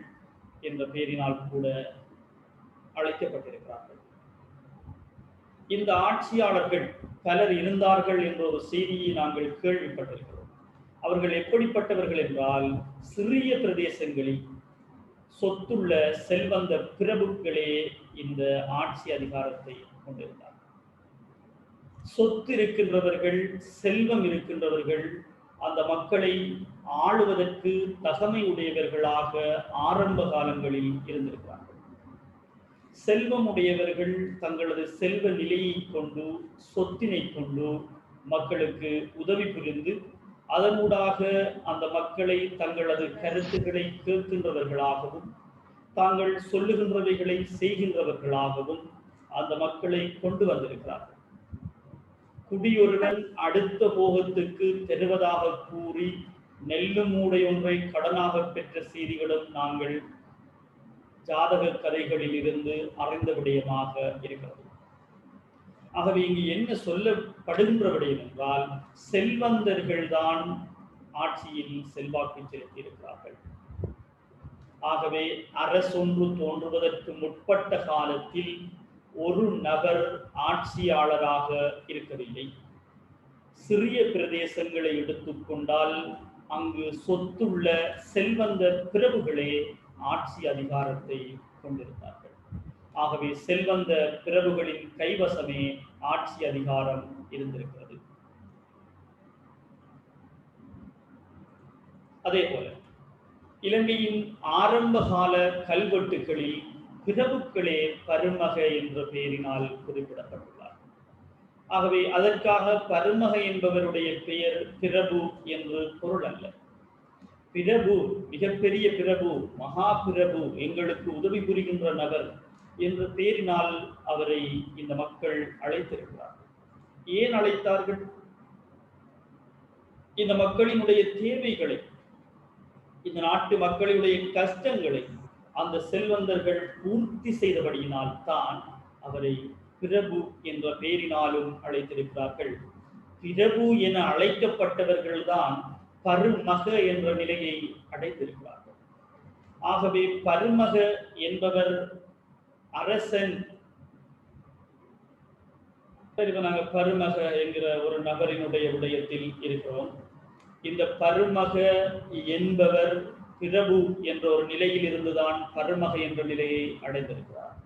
என்ற பெயரினால் கூட அழைக்கப்பட்டிருக்கிறார்கள். இந்த ஆட்சியாளர்கள் பலர் இருந்தார்கள் என்ற ஒரு செய்தியை நாங்கள் கேள்விப்பட்டிருக்கிறோம். அவர்கள் எப்படிப்பட்டவர்கள் என்றால், சிறிய பிரதேசங்களில் சொத்துள்ள செல்வந்த பிரபுக்களே இந்த ஆட்சி அதிகாரத்தை கொண்டிருந்தார்கள். சொத்து இருக்கின்றவர்கள், செல்வம் இருக்கின்றவர்கள் அந்த மக்களை ஆளுவதற்கு தகமை உடையவர்களாக ஆரம்ப காலங்களில் இருந்திருக்கிறார்கள். செல்வம் உடையவர்கள் தங்களது செல்வ நிலையை கொண்டு, சொத்தினை கொண்டு மக்களுக்கு உதவி புரிந்து அதனூடாக அந்த மக்களை தங்களது கருத்துக்களை கேட்கின்றவர்களாகவும் தாங்கள் சொல்லுகின்றவைகளை செய்கின்றவர்களாகவும் அந்த மக்களை கொண்டு வந்திருக்கிறார்கள். குடியொருவன் அடுத்த போகத்துக்கு தருவதாக கூறி நெல்லு மூடை ஒன்றை கடனாக பெற்ற செய்திகளும் நாங்கள் ஜாதக கதைகளில் இருந்து அறிந்த விடயமாக இருக்கிறது. ஆகவே இங்கு என்ன சொல்லப்படுகின்ற விடயம் என்றால், செல்வந்தர்கள் தான் ஆட்சியில் செல்வாக்கு செலுத்தி இருக்கிறார்கள். ஆகவே அரசொன்று தோன்றுவதற்கு முற்பட்ட காலத்தில் ஒரு நபர் ஆட்சியாளராக இருக்கவில்லை. சிறிய பிரதேசங்களை எடுத்துக்கொண்டால் அங்கு சொத்துள்ள செல்வந்த பிரபுகளே ஆட்சி அதிகாரத்தை கொண்டிருந்தார்கள். ஆகவே செல்வந்த பிரபுகளின் கைவசமே ஆட்சி அதிகாரம் இருந்திருக்கிறது. அதே போல இலங்கையின் ஆரம்பகால கல்வெட்டுகளில் பிரபுக்களே பருமக என்ற பெயரினால் குறிப்பிடப்பட்டுள்ளார். ஆகவே அதற்காக பருமக என்பவருடைய பெயர் பிரபு என்று பொருள் அல்ல. பிரபு, மிகப்பெரிய பிரபு, மகா பிரபு, எங்களுக்கு உதவி புரிகின்ற நபர் என்ற பெயரினால் அவரை இந்த மக்கள் அழைத்திருக்கிறார்கள். ஏன் அழைத்தார்கள்? இந்த மக்களினுடைய தேவைகளை, இந்த நாட்டு மக்களுடைய கஷ்டங்களை அந்த செல்வந்தர்கள் பூர்த்தி செய்தபடியினால் தான் அவரை பிரபு என்ற பெயரினாலும் அழைத்திருக்கிறார்கள். பிரபு என அழைக்கப்பட்டவர்கள் தான் பருமக என்ற நிலையை அடைத்திருக்கிறார்கள். ஆகவே பருமக என்பவர் அரசன். நாங்கள் பருமக என்கிற ஒரு நபரினுடைய விடயத்தில் இருக்கிறோம். இந்த பருமக என்பவர் பிரபு என்ற ஒரு நிலையில் இருந்துதான் பருமக என்ற நிலையை அடைந்திருக்கிறார்.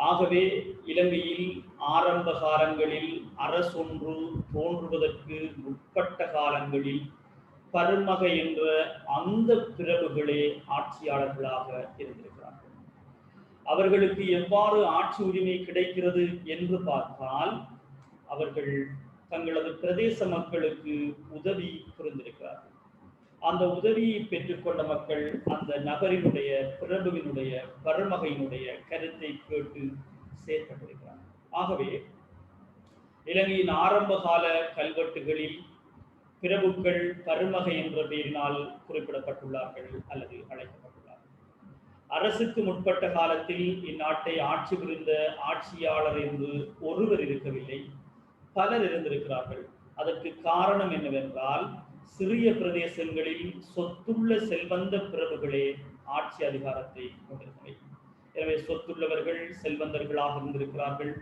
ஆகவே இலங்கையில் ஆரம்ப காலங்களில் அரசொன்று தோன்றுவதற்கு முற்பட்ட காலங்களில் பருமக என்ற அந்த பிரபுகளே ஆட்சியாளர்களாக இருந்திருக்கிறார்கள். அவர்களுக்கு எவ்வாறு ஆட்சி உரிமை கிடைக்கிறது என்று பார்த்தால், அவர்கள் தங்களது பிரதேச மக்களுக்கு உதவி புரிந்திருக்கிறார்கள். அந்த உதவியை பெற்றுக்கொண்ட மக்கள் அந்த நபரினுடைய பிரபுவினுடைய பருமகையினுடைய கருத்தை கேட்டு செயற்பட்டிருக்கிறார்கள். ஆகவே இலங்கையின் ஆரம்ப கால கல்வெட்டுகளில் பிரபுக்கள் பருமகை என்ற பெயரினால் குறிப்பிடப்பட்டுள்ளார்கள் அல்லது அழைக்கப்பட்டுள்ளார்கள். அரசுக்கு முற்பட்ட காலத்தில் இந்நாட்டை ஆட்சி புரிந்த ஆட்சியாளர் என்று ஒருவர் இருக்கவில்லை, பலர் இருந்திருக்கிறார்கள். அதற்கு காரணம் என்னவென்றால், சிறிய பிரதேசங்களில் சொத்துள்ள செல்வந்த பிரபுகளே ஆட்சி அதிகாரத்தை கொண்டிருந்தவை. எனவே சொத்துள்ளவர்கள் செல்வந்தர்களாக இருந்திருக்கிறார்கள்,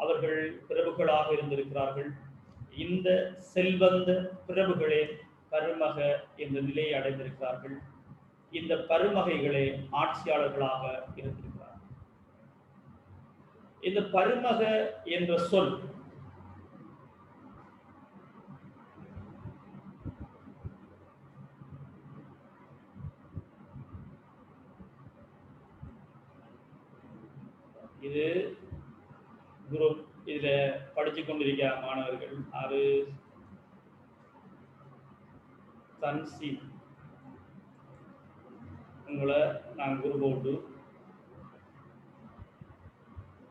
அவர்கள் பிரபுக்களாக இருந்திருக்கிறார்கள். இந்த செல்வந்த பிரபுகளே பருமக என்ற நிலையை அடைந்திருக்கிறார்கள். இந்த பருமகைகளே ஆட்சியாளர்களாக இருந்திருக்கிறார்கள். இந்த பருமக என்ற சொல் இது குரூப் இதுல படிச்சு கொண்டிருக்கிற மாணவர்கள் அது தன்சி உங்களை நான் குரு போட்டு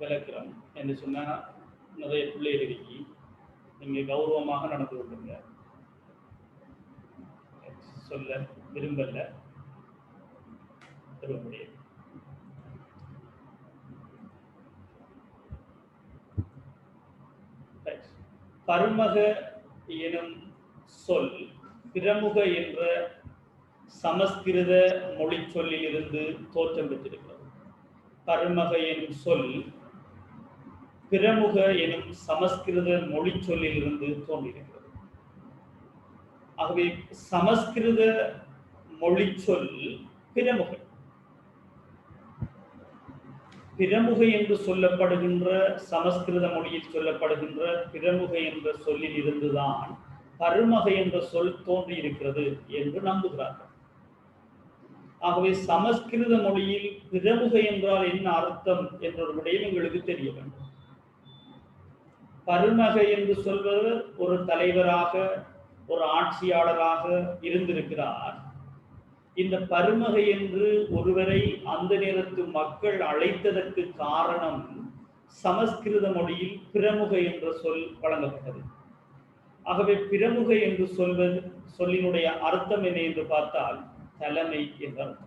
விளக்குறோம் என்று சொன்னா நிறைய பிள்ளைகள் இருக்கி நீங்க கௌரவமாக நடந்து கொள்ளுங்க. சொல்ல விரும்பல முடியும். பருமக எனும் சொல் பிரமுக என்ற சமஸ்கிருத மொழி சொல்லில் இருந்து தோற்றம் பெற்றிருக்கிறது. பருமக எனும் சொல் பிரமுக எனும் சமஸ்கிருத மொழி சொல்லில் இருந்து தோன்றியிருக்கிறது. ஆகவே சமஸ்கிருத மொழி சொல் பிரமுக. பிரமுக என்று சொல்லப்படுகின்ற சமஸ்கிருத மொழியில் சொல்லப்படுகின்ற பிரமுக என்ற சொல்லில் இருந்துதான் பருமக என்ற சொல் தோன்றியிருக்கிறது என்று நம்புகிறார்கள். ஆகவே சமஸ்கிருத மொழியில் பிரமுக என்றால் என்ன அர்த்தம் என்ற ஒரு விடயம் எங்களுக்கு தெரிய வேண்டும். பருமகை என்று சொல்வது ஒரு தலைவராக, ஒரு ஆட்சியாளராக இருந்திருக்கிறார். இந்த பருமகை என்று ஒருவரை அந்த நேரத்து மக்கள் அழைத்ததற்கு காரணம் சமஸ்கிருத மொழியில் பிரமுக என்ற சொல் வழங்கப்பட்டது. ஆகவே பிரமுக என்று சொல்லினுடைய அர்த்தம் என்ன என்று பார்த்தால் தலைமை என்ற அர்த்தம்.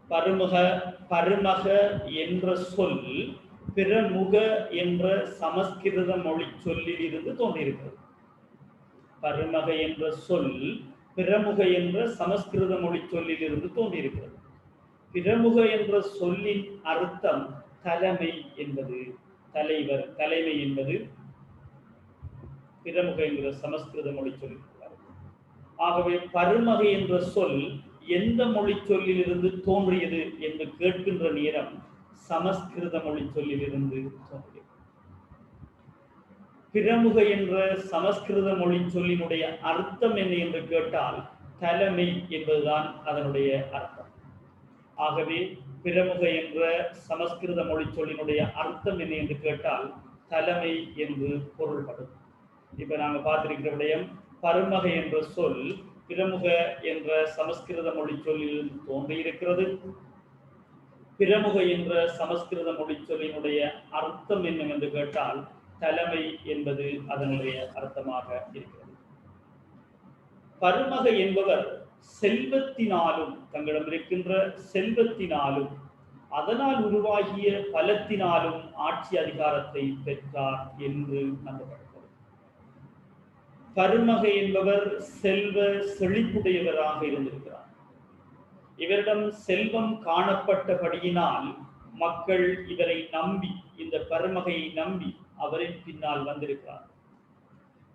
பருமக என்ற சொல் பிரமுக என்ற சமஸ்கிருத மொழி சொல்லில் இருந்து தோன்றியிருக்கிறது. பருமக என்ற சொல் பிரமுக என்ற சமஸ்கிருத மொழி சொல்லில் இருந்து தோன்றியிருக்கிறது. பிரமுக என்ற சொல்லின் அர்த்தம் தலைமை என்பது, தலைவர், தலைமை என்பது பிரமுக என்ற சமஸ்கிருத மொழி சொல்லி. ஆகவே பருமகை என்ற சொல் எந்த மொழி சொல்லில் இருந்து தோன்றியது என்று கேட்கின்ற நேரம் சமஸ்கிருத மொழி சொல்லில் இருந்து தோன்றியது. பிரமுக என்ற சமஸ்கிருத மொழி சொல்லினுடைய அர்த்தம் என்ன என்று கேட்டால் தலைமை என்பதுதான் அதனுடைய அர்த்தம். ஆகவே பிரமுக என்ற சமஸ்கிருத மொழி சொல்லினுடைய அர்த்தம் என்ன என்று கேட்டால் தலைமை என்று பொருள்படும். இப்ப நாங்க பார்த்திருக்கிற விடயம், பருமகை என்ற சொல் பிரமுக என்ற சமஸ்கிருத மொழி சொல்லில் தோன்றியிருக்கிறது. பிரமுக என்ற சமஸ்கிருத மொழி சொல்லினுடைய அர்த்தம் என்னவென்று கேட்டால் தலைமை என்பது அதனுடைய அர்த்தமாக இருக்கிறது. பருமகை என்பவர் செல்வத்தினாலும், தங்களிடம் இருக்கின்ற செல்வத்தினாலும் அதனால் உருவாகிய பலத்தினாலும் ஆட்சி அதிகாரத்தை பெற்றார் என்று நம்பப்படுகிறது. பருமகை என்பவர் செல்வ செழிப்புடையவராக இருந்திருக்கிறார். இவரிடம் செல்வம் காணப்பட்டபடியினால் மக்கள் இவரை நம்பி, இந்த பருமகையை நம்பி அவரின் பின்னால் வந்திருக்கிறார்.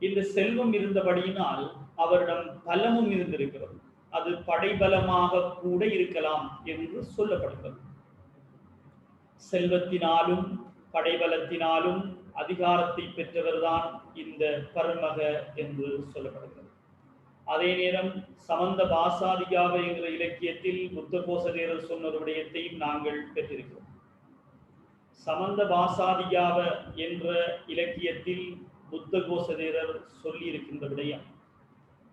இந்த செல்வம் இருந்தபடியினால் அவரிடம் பலமும் இருந்திருக்கிறது. அது படைபலமாக கூட இருக்கலாம் என்று சொல்லப்படுகிறது. செல்வத்தினாலும் படைபலத்தினாலும் அதிகாரத்தை பெற்றவர்தான் இந்த பருமக என்று சொல்லப்படுகிறது. அதே நேரம் சமந்த பாசாதிகாவ என்கிற இலக்கியத்தில் புத்தகோசதேரர் சொன்ன ஒரு விடயத்தையும் நாங்கள் பெற்றிருக்கிறோம். சமந்த பாசாதிகாவ என்ற இலக்கியத்தில் புத்தகோசதேரர் சொல்லி இருக்கின்ற விடயம்,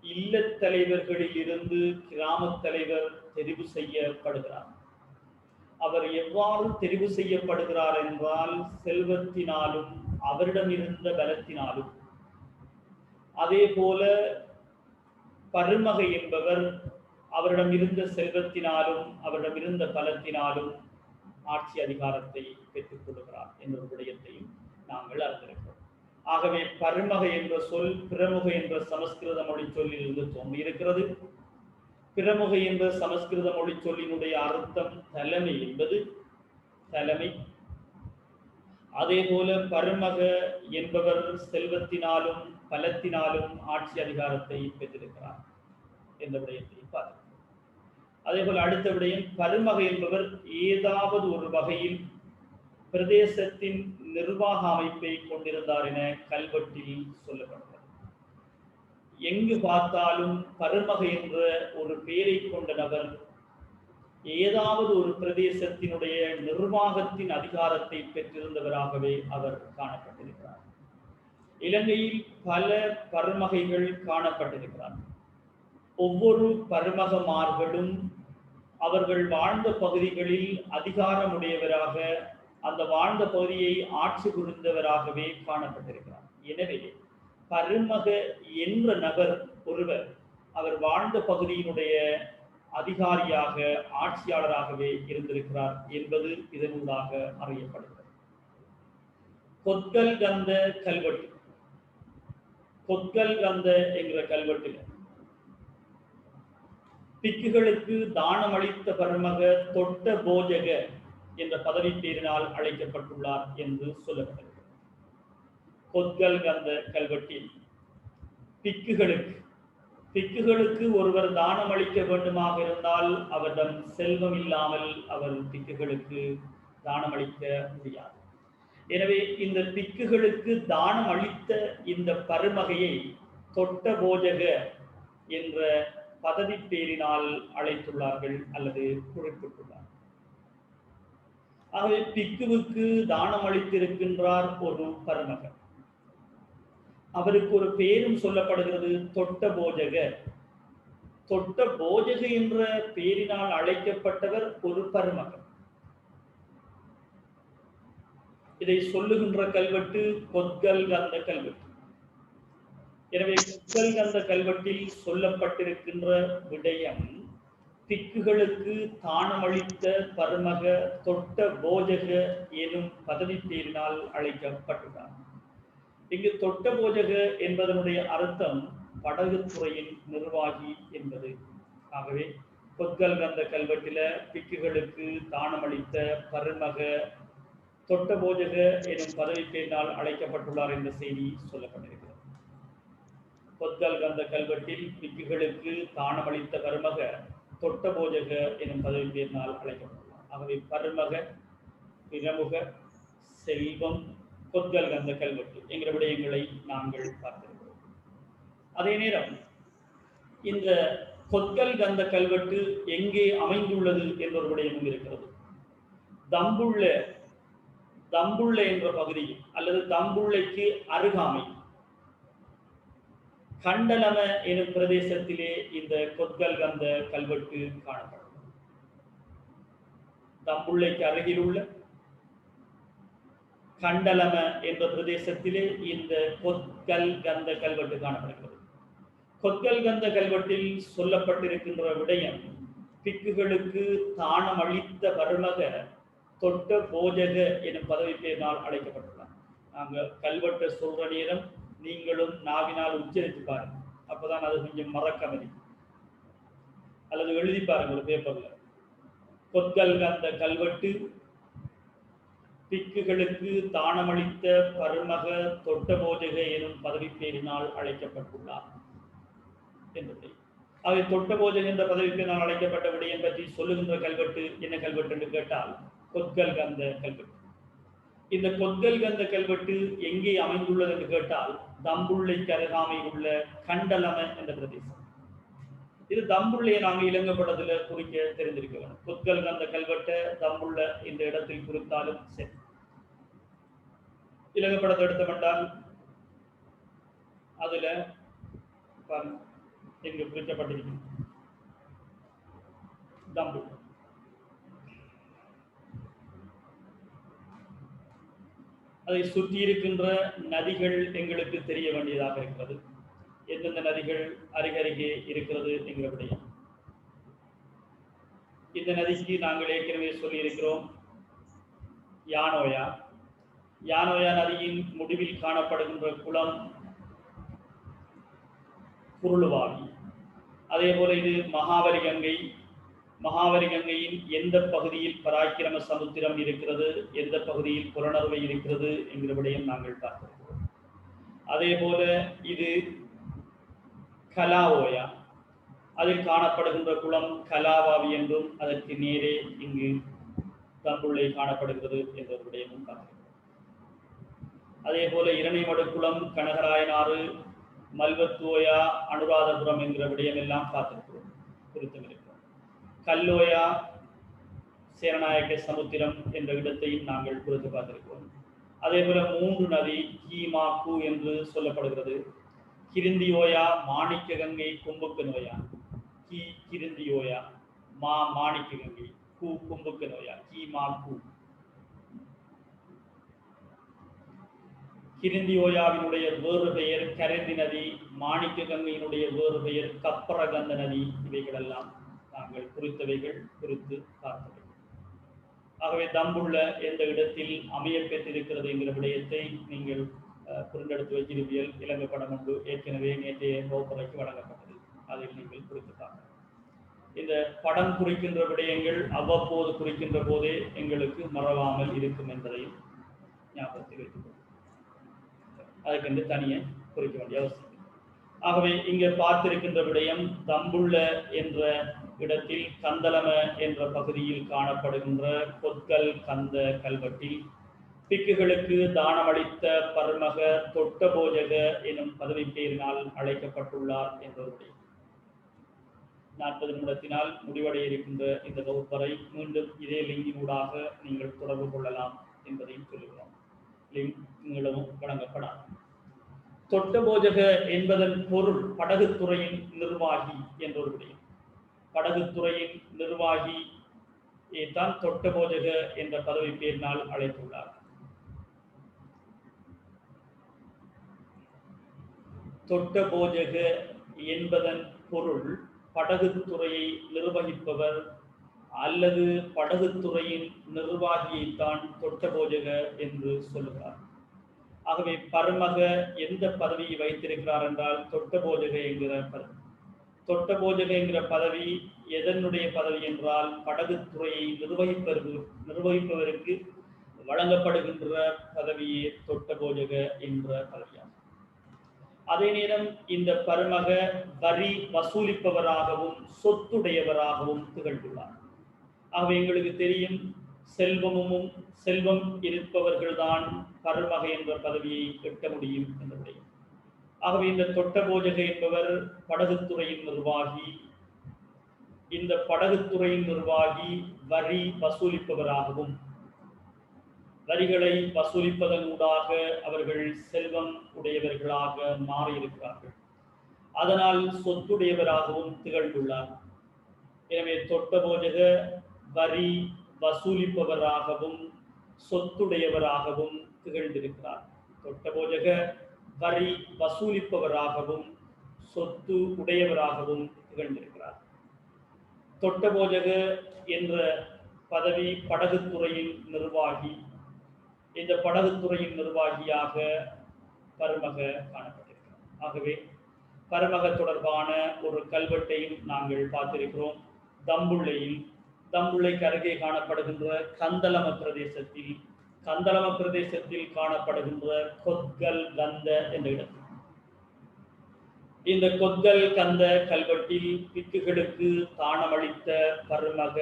இல்லத் தலைவர்களில் இருந்து கிராம தலைவர் தெரிவு செய்யப்படுகிறார். அவர் எவ்வாறு தெரிவு செய்யப்படுகிறார் என்றால் செல்வத்தினாலும் அவரிடம் இருந்த பலத்தினாலும். அதே போல பருமகை என்பவர் அவரிடம் இருந்த செல்வத்தினாலும் அவரிடம் இருந்த பலத்தினாலும் ஆட்சி அதிகாரத்தை பெற்றுக் கொள்கிறார் என்ற விடயத்தையும் நாங்கள் அறிந்திருக்கிறோம். ஆகவே பருமகை என்ற சொல் பிரமுக என்ற சமஸ்கிருத மொழி சொல்லில் இருந்து தோன்றியிருக்கிறது. பிரமுகை என்ற சமஸ்கிருத மொழி சொல்லினுடைய அர்த்தம் தலைமை என்பது, தலைமை. அதே போல பருமக என்பவர் செல்வத்தினாலும் பலத்தினாலும் ஆட்சி அதிகாரத்தை பெற்றிருக்கிறார் என்ற விடயத்தை பார்க்கிறோம். அதே போல அடுத்த விடயம், பருமகை என்பவர் ஏதாவது ஒரு வகையில் பிரதேசத்தின் நிர்வாக அமைப்பை கொண்டிருந்தார் என கல்வெட்டில் சொல்லப்படுகிறது. எங்கு பார்த்தாலும் பருமகை என்ற ஒரு பெயரை கொண்ட நபர் ஏதாவது ஒரு பிரதேசத்தினுடைய நிர்வாகத்தின் அதிகாரத்தை பெற்றிருந்தவராகவே அவர் காணப்பட்டிருக்கிறார். இலங்கையில் பல பருமகைகள் காணப்பட்டிருக்கிறார். ஒவ்வொரு பருமகமார்களும் அவர்கள் வாழ்ந்த பகுதிகளில் அதிகாரமுடையவராக, அந்த வாழ்ந்த பகுதியை ஆட்சி புரிந்தவராகவே காணப்பட்டிருக்கிறார். எனவே பருமக என்ற நபர் ஒருவர் அவர் வாழ்ந்த பகுதியினுடைய அதிகாரியாக, ஆட்சியாளராகவே இருந்திருக்கிறார் என்பது இதனூடாக அறியப்படுகிறது. கொத்கல் கந்த கல்வெட்டு, கொத்கல் கந்த என்கிற கல்வெட்டில் பிக்குகளுக்கு தானம் அளித்த பருமக தொட்ட போஜக என்ற பதவி பேரினால் அழைக்கப்பட்டுள்ளார் என்று சொல்லப்படுகிறது. கொத்கல் கந்த கல்வெட்டில் பிக்குகளுக்கு ஒருவர் தானம் அளிக்க வேண்டுமாக இருந்தால் அவரிடம் செல்வம் இல்லாமல் அவர் பிக்குகளுக்கு தானம் அளிக்க முடியாது. எனவே இந்த பிக்குகளுக்கு தானம் அளித்த இந்த பருமகையை தொட்ட போஜக என்ற பதவி பேரினால் அழைத்துள்ளார்கள் அல்லது குறிப்பிட்டுள்ளார்கள். ஆகவே பிக்குவுக்கு தானம் அளித்திருக்கின்றார் ஒரு பரமகர். அவருக்கு ஒரு பேரும் சொல்லப்படுகிறது, தொட்ட போஜக. தொட்ட போஜக என்ற பேரினால் அழைக்கப்பட்டவர் ஒரு பரமகர். இதை சொல்லுகின்ற கல்வெட்டு கொத்கல் கந்த கல்வெட்டு. எனவே கொத்கல் கந்த கல்வெட்டில் சொல்லப்பட்டிருக்கின்ற விடயம் பிக்குகளுக்கு தானமளித்த பரமக தொட்ட போஜக எனும் பதவி பேரினால் அழைக்கப்பட்டுள்ளார். இங்கு தொட்ட போஜக என்பதனுடைய அர்த்தம் படகுத்துறையின் நிர்வாகி என்பது. ஆகவே கொத்கல் கந்த கல்வெட்டில பிக்குகளுக்கு தானமளித்த பரமக தொட்ட போஜக எனும் பதவி பேரினால் அழைக்கப்பட்டுள்ளார் என்ற செய்தி சொல்லப்பட்டிருக்கிறது. கொத்கல் கந்த கல்வெட்டில் பிக்குகளுக்கு தானமளித்த பரமக தொட்ட போஜக எனும் பதவி பேரினால் அழைக்கப்பட்டுள்ளார். ஆகவே பரமக, பிரமுக, செல்வம், கொத்கல் கந்த கல்வெட்டு என்கிற விடயங்களை நாங்கள் பார்த்திருக்கிறோம். அதே நேரம் இந்த கொத்கல் கந்த கல்வெட்டு எங்கே அமைந்துள்ளது என்ற ஒரு விடயமும் இருக்கிறது. தம்புள்ள என்ற பகுதியில் அல்லது தம்புள்ளைக்கு அருகாமை கண்டலம எனும் பிரதேசத்திலே இந்த கொத்கல் கந்த கல்வெட்டு காணப்படும். தம்புள்ளைக்கு அருகில் உள்ள கண்டலம என்ற பிரதேசத்திலே இந்த கொத்கல் கந்த கல்வெட்டு காணப்படுகிறது. கொத்கல் கந்த கல்வெட்டில் சொல்லப்பட்டிருக்கின்ற விடயம் பிக்குகளுக்கு தானம் அளித்த பரமக தொட்ட போஜக எனும் பதவி பேரினால் அழைக்கப்பட்டுள்ளார். நாங்கள் கல்வெட்டை சொல்ற நேரம் நீங்களும் நாவினால் உச்சரித்து பாருங்க, அப்பதான் அது கொஞ்சம் மறக்கமதி, அல்லது எழுதி பாருங்க பேப்பர்ல. கொத்கல் கந்த கல்வெட்டு பிக்குகளுக்கு தானமளித்த பரமக தொட்ட போஜக எனும் பதவி பேரினால் அழைக்கப்பட்டுள்ளார் என்பதை. அவை தொட்ட போஜக என்ற பதவி பேரினால் அழைக்கப்பட்ட விடயம் பற்றி சொல்லுகின்ற கல்வெட்டு என்ன கல்வெட்டு என்று கேட்டால் கொத்கல் கந்த கல்வெட்டு. இந்த கொத்கல் கந்த கல்வெட்டு எங்கே அமைந்துள்ளது என்று கேட்டால் தம்புள்ளைக்கு அருகாமை உள்ள கண்டலம என்ற பிரதேசம். இது தம்புள்ளையை நாங்கள் இலங்கப்படத்துல குறிக்க தெரிந்திருக்க வேண்டும். கொத்கல் கந்த கல்வெட்டை தம்புள்ள இந்த இடத்தில் குறித்தாலும் சரி. இலங்கப்படத்தை எடுத்தமென்றால் அதுல இங்கு குறிக்கப்பட்டிருக்கும் தம்புள்ள. அதை சுற்றி இருக்கின்ற நதிகள் எங்களுக்கு தெரிய வேண்டியதாக இருக்கிறது. எந்தெந்த நதிகள் அருகருகே இருக்கிறது என்கிற விடயம். இந்த நதிக்கு நாங்கள் ஏற்கனவே சொல்லி இருக்கிறோம் யானோயா. யானோயா நதியின் முடிவில் காணப்படுகின்ற குளம் குருளுவாவி. அதே போல இது மகாவலி கங்கை. மகாவலி கங்கையின் எந்த பகுதியில் பராக்கிரம சமுத்திரம் இருக்கிறது, எந்த பகுதியில் புலனறுவை இருக்கிறது என்கிற விடயம் நாங்கள் பார்க்கிறோம். அதே போல இது கலாவோயா. அதில் காணப்படுகின்ற குளம் கலாவாவி என்றும் அதற்கு நேரே இங்கு தம்புள்ளை காணப்படுகிறது என்ற விடயமும் பார்க்கிறோம். அதே போல இரணைமடு குளம், கனகராயனாறு, மல்வத்தோயா, அனுராதபுரம் என்கிற விடயம் எல்லாம் பார்த்திருக்கிறோம், குறித்தும் இருக்கிறோம். கல்லோயா, சேரநாயக்க சமுத்திரம் என்ற இடத்தையும் நாங்கள் குறித்து பார்த்திருக்கிறோம். அதே போல 3 நதி கீமாக்கு என்று சொல்லப்படுகிறது. கிருந்தியோயா, மாணிக்க கங்கை, கும்புக்கு நோயா. கி கிருந்தியோயா, மாணிக்க கங்கை, கும்புக்கு நோயா, கீமாக்கு. கிருந்தியோயாவினுடைய வேறு பெயர் கரந்தி நதி, மாணிக்க கங்கையினுடைய வேறு பெயர் கப்பரகந்த நதி. இவைகளெல்லாம் நாங்கள் குறித்தவைகள், குறித்து பார்த்தவை. ஆகவே தம்புள்ள எந்த இடத்தில் அமைய பெற்றிருக்கிறது என்கிற விடயத்தை நீங்கள் புரிந்தெடுத்து வைத்திருப்பியல். இலங்கை படம் ஒன்று ஏற்கனவே நேற்றைய வகுப்பறைக்கு வழங்கப்பட்டது, அதில் நீங்கள் குறித்து பார்க்கலாம். இந்த படம் குறிக்கின்ற விடயங்கள் அவ்வப்போது குறிக்கின்ற போதே எங்களுக்கு மறவாமல் இருக்கும் என்பதையும் ஞாபகத்தில் வைத்துக் கொள்ளும். அதுக்கென்று தனியே குறிக்க வேண்டிய அவசியம். ஆகவே இங்கே பார்த்திருக்கின்ற விடயம் தம்புள்ள என்ற இடத்தில் கந்தலம என்ற பகுதியில் காணப்படுகின்ற கொத்கல் கந்த கல்வெட்டில் பிக்குகளுக்கு தானமளித்த பரமக தொட்ட போஜக எனும் பதவி பெயரினால் அழைக்கப்பட்டுள்ளார் என்ற விடயம். 40 நிமிடத்தினால் முடிவடைய இருக்கின்ற இந்த வகுப்பறை மீண்டும் இதே லிங்கினூடாக நீங்கள் தொடர்பு கொள்ளலாம் என்பதையும் சொல்லுகிறோம். லிங்க் நீளமும் வழங்கப்படாது. தொட்டபோஜக என்பதன் பொருள் படகுத்துறையின் நிர்வாகி என்ற ஒரு விடயம். படகுத்துறையின் நிர்வாகி தான் தொட்டபோஜக என்ற பதவி பேரினால் அழைத்துள்ளார். தொட்டபோஜக என்பதன் பொருள் படகுத்துறையை நிர்வகிப்பவர் அல்லது படகுத்துறையின் நிர்வாகியைத்தான் தொட்டபோஜக என்று சொல்லுகிறார். ஆகவே பரமக எந்த பதவியை வைத்திருக்கிறார் என்றால் தொட்டபோஜக என்கிற பதவி. தொட்டபோஜக என்கிற பதவி எதனுடைய பதவி என்றால் படகுத்துறையை நிர்வகிப்பவருக்கு வழங்கப்படுகின்ற பதவியே தொட்டபோஜக என்ற பதவியாகும். அதே நேரம் இந்த பரமக வரி வசூலிப்பவராகவும் சொத்துடையவராகவும் திகழ்ந்துள்ளார். ஆகவே எங்களுக்கு தெரியும், செல்வம் இருப்பவர்கள்தான் பரமக என்ற பதவியை எட்ட முடியும் என்பதை. ஆகவே இந்த தொட்டபோஜக என்பவர் படகுத்துறையின் நிர்வாகி. இந்த படகுத்துறையின் நிர்வாகி வரி வசூலிப்பவராகவும், வரிகளை வசூலிப்பதன் ஊடாக அவர்கள் செல்வம் உடையவர்களாக மாறியிருக்கிறார்கள். அதனால் சொத்துடையவராகவும் திகழ்ந்துள்ளார். எனவே தொட்டபோஜக வரி வசூலிப்பவராகவும் சொத்துடையவராகவும் திகழ்ந்திருக்கிறார். தொட்டபோஜக வரி வசூலிப்பவராகவும் சொத்து உடையவராகவும் திகழ்ந்திருக்கிறார். தொட்டபோஜக என்ற பதவி படகுத்துறையின் நிர்வாகி. இந்த படகுத்துறையின் நிர்வாகியாக பரமக காணப்பட்டிருக்கிறார். ஆகவே பரமக தொடர்பான ஒரு கல்வெட்டையும் நாங்கள் பார்த்திருக்கிறோம். தம்புள்ளைக்கு அருகே காணப்படுகின்ற கந்தளம பிரதேசத்தில் காணப்படுகின்ற கொத்கல் கந்த என்ற இடத்தில் இந்த கொத்கல் கந்த கல்வெட்டில் பிக்குகளுக்கு தானமளித்த பரமக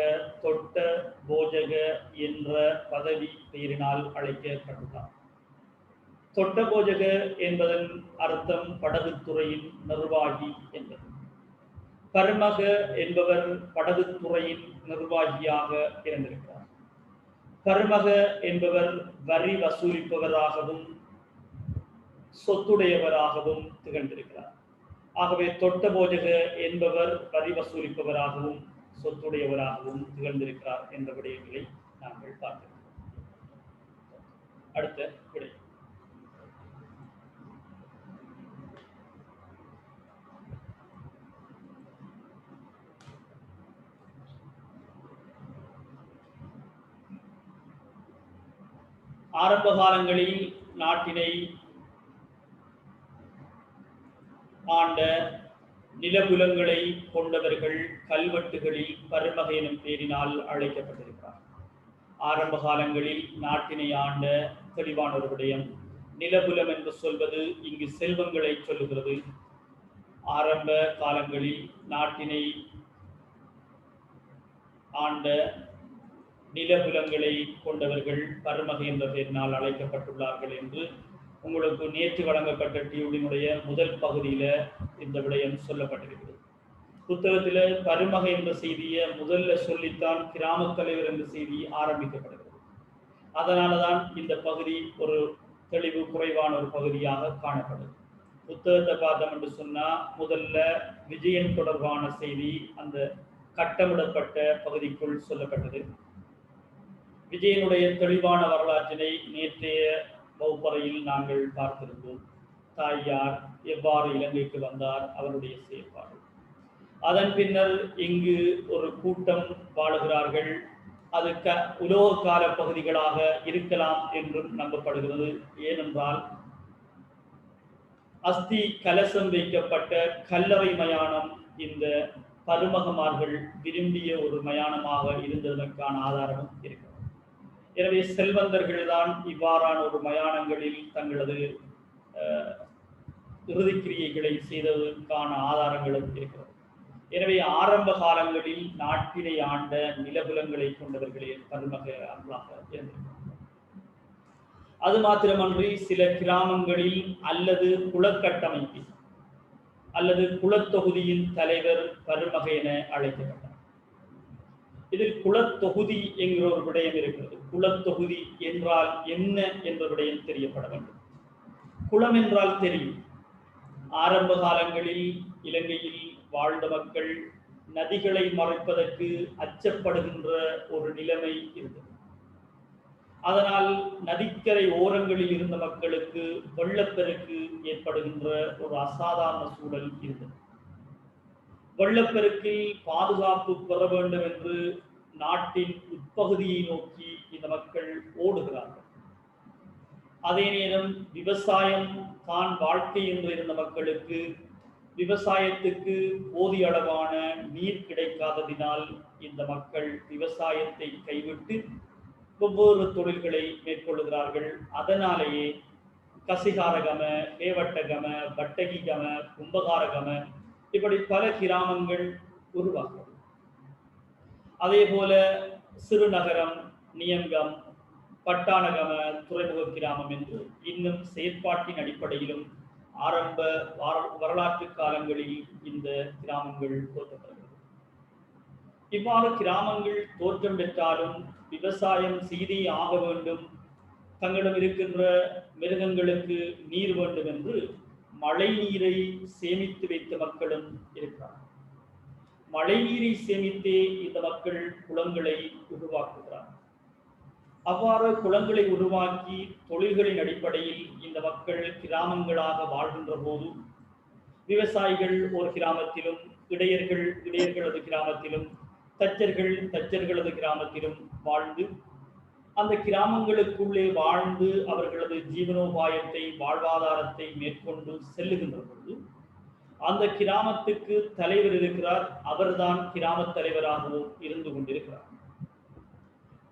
தொட்ட போஜக என்ற பதவி பெயரினால் அழைக்கப்பட்டுள்ளார். தொட்ட போஜக என்பதன் அர்த்தம் படகுத்துறையின் நிர்வாகி என்பது. பரமக என்பவர் படகுத்துறையின் நிர்வாகியாக இருந்திருக்கிறார். பரமக என்பவர் வரி வசூலிப்பவராகவும் சொத்துடையவராகவும் திகழ்ந்திருக்கிறார். ஆகவே தொட்டபோஜக என்பவர் வரி வசூலிப்பவராகவும் சொத்துடையவராகவும் திகழ்ந்திருக்கிறார் என்ற விடயங்களை நாங்கள் பார்க்கிறோம். அடுத்த விடயம், ஆரம்ப காலங்களில் நாட்டினை ஆண்ட நிலபுலங்களை கொண்டவர்கள் கல்வெட்டுகளில் பரமக எனும் பேரினால் அழைக்கப்பட்டிருக்கிறார். ஆரம்ப காலங்களில் நாட்டினை ஆண்ட தெளிவான ஒரு விடயம். நிலபுலம் என்று சொல்வது இங்கு செல்வங்களை சொல்லுகிறது. ஆரம்ப காலங்களில் நாட்டினை ஆண்ட நிலபுலங்களை கொண்டவர்கள் பரமக என்ற பெயரினால் அழைக்கப்பட்டுள்ளார்கள் என்று உங்களுக்கு நேற்று வழங்கப்பட்ட டியூடினுடைய முதல் பகுதியில இந்த விடயம் சொல்லப்பட்டிருக்கிறது. புத்தகத்தில் பரமக என்ற செய்தியை முதல்ல சொல்லித்தான் கிராம தலைவர் என்ற செய்தி ஆரம்பிக்கப்படுகிறது. அதனாலதான் இந்த பகுதி ஒரு தெளிவு குறைவான ஒரு பகுதியாக காணப்படுது. புத்தகத்தை பார்த்தோம் என்று சொன்னா முதல்ல விஜயன் தொடர்பான செய்தி அந்த கட்டமிடப்பட்ட பகுதிக்குள் சொல்லப்பட்டது. விஜயனுடைய தெளிவான வரலாற்றினை நேற்றைய வகுப்பறையில் நாங்கள் பார்த்திருந்தோம். தாயார் எவ்வாறு இலங்கைக்கு வந்தார், அவருடைய செயற்பாடு. அதன் பின்னர் இங்கு ஒரு கூட்டம் வாழுகிறார்கள். அது உலோக கால பகுதிகளாக இருக்கலாம் என்றும் நம்பப்படுகிறது. ஏனென்றால் அஸ்தி கலசம் வைக்கப்பட்ட கல்லறை மயானம் இந்த பருமகமார்கள் விரும்பிய ஒரு மயானமாக இருந்ததற்கான ஆதாரமும் இருக்கிறது. எனவே செல்வந்தர்கள் தான் இவ்வாறான ஒரு மயானங்களில் தங்களது இறுதிக்கிரியைகளை செய்ததற்கான ஆதாரங்களும் இருக்கிறது. எனவே ஆரம்ப காலங்களில் நாட்டினை ஆண்ட நிலபுலங்களை கொண்டவர்களே பருமக அருளாக இருந்திருக்கிறார். அது மாத்திரமன்றி சில கிராமங்களில் அல்லது குளக்கட்டமைப்பில் அல்லது குலத்தொகுதியின் தலைவர் பருமகை என அழைக்கப்பட்டார். இதில் குலத்தொகுதி என்கிற ஒரு விடயம் இருக்கிறது. குலத்தொகுதி என்றால் என்ன என்ற விடயம் தெரியப்பட வேண்டும். குலம் என்றால் தெரியும். ஆரம்ப காலங்களில் இலங்கையில் வாழ்ந்த மக்கள் நதிகளை மறைப்பதற்கு அச்சப்படுகின்ற ஒரு நிலைமை இருந்தது. அதனால் நதிக்கரை ஓரங்களில் இருந்த மக்களுக்கு வெள்ளப்பெருக்கு ஏற்படுகின்ற ஒரு அசாதாரண சூழல் இருந்தது. வெள்ளப்பெருக்கில் பாதுகாப்பு பெற வேண்டும் என்று நாட்டின் உட்பகுதியை நோக்கி இந்த மக்கள் ஓடுகிறார்கள். அதே நேரம் விவசாயம் தான் வாழ்க்கை என்று இருந்த மக்களுக்கு விவசாயத்துக்கு போதிய அளவான நீர் கிடைக்காததினால் இந்த மக்கள் விவசாயத்தை கைவிட்டு வெவ்வேறு தொழில்களை மேற்கொள்கிறார்கள். அதனாலேயே கசிகாரகம, கேவட்டகம, பட்டகிகம, கும்பகாரகம இப்படி பல கிராமங்கள் உருவாகும். அதே போல சிறுநகரம், நியங்கம், பட்டாணகம, துறைமுக கிராமம் என்று இன்னும் செயற்பாட்டின் அடிப்படையிலும் ஆரம்ப வரலாற்று காலங்களில் இந்த கிராமங்கள் தோற்றப்படுகிறது. இவ்வாறு கிராமங்கள் தோற்றம் பெற்றாலும் விவசாயம் செய்தே ஆக வேண்டும், தங்களிடம் இருக்கின்ற மிருகங்களுக்கு நீர் வேண்டும் என்று மழை நீரை சேமித்து வைத்த மக்களும் இருக்கிறார்கள். மழை நீரை சேமித்தே இந்த மக்கள் குளங்களை உருவாக்குகிறார்கள். அவ்வாறு குளங்களை உருவாக்கி தொழில்களின் அடிப்படையில் இந்த மக்கள் கிராமங்களாக வாழ்கின்ற போது விவசாயிகள் ஒரு கிராமத்திலும், இடையர்களது கிராமத்திலும், தச்சர்களது கிராமத்திலும் வாழ்ந்து அந்த கிராமங்களுக்குள்ளே வாழ்ந்து அவர்களது ஜீவனோபாயத்தை, வாழ்வாதாரத்தை மேற்கொண்டு செல்லுகின்ற பொழுது அந்த கிராமத்துக்கு தலைவர் இருக்கிறார். அவர்தான் கிராம தலைவராகவும் இருந்து கொண்டிருக்கிறார்.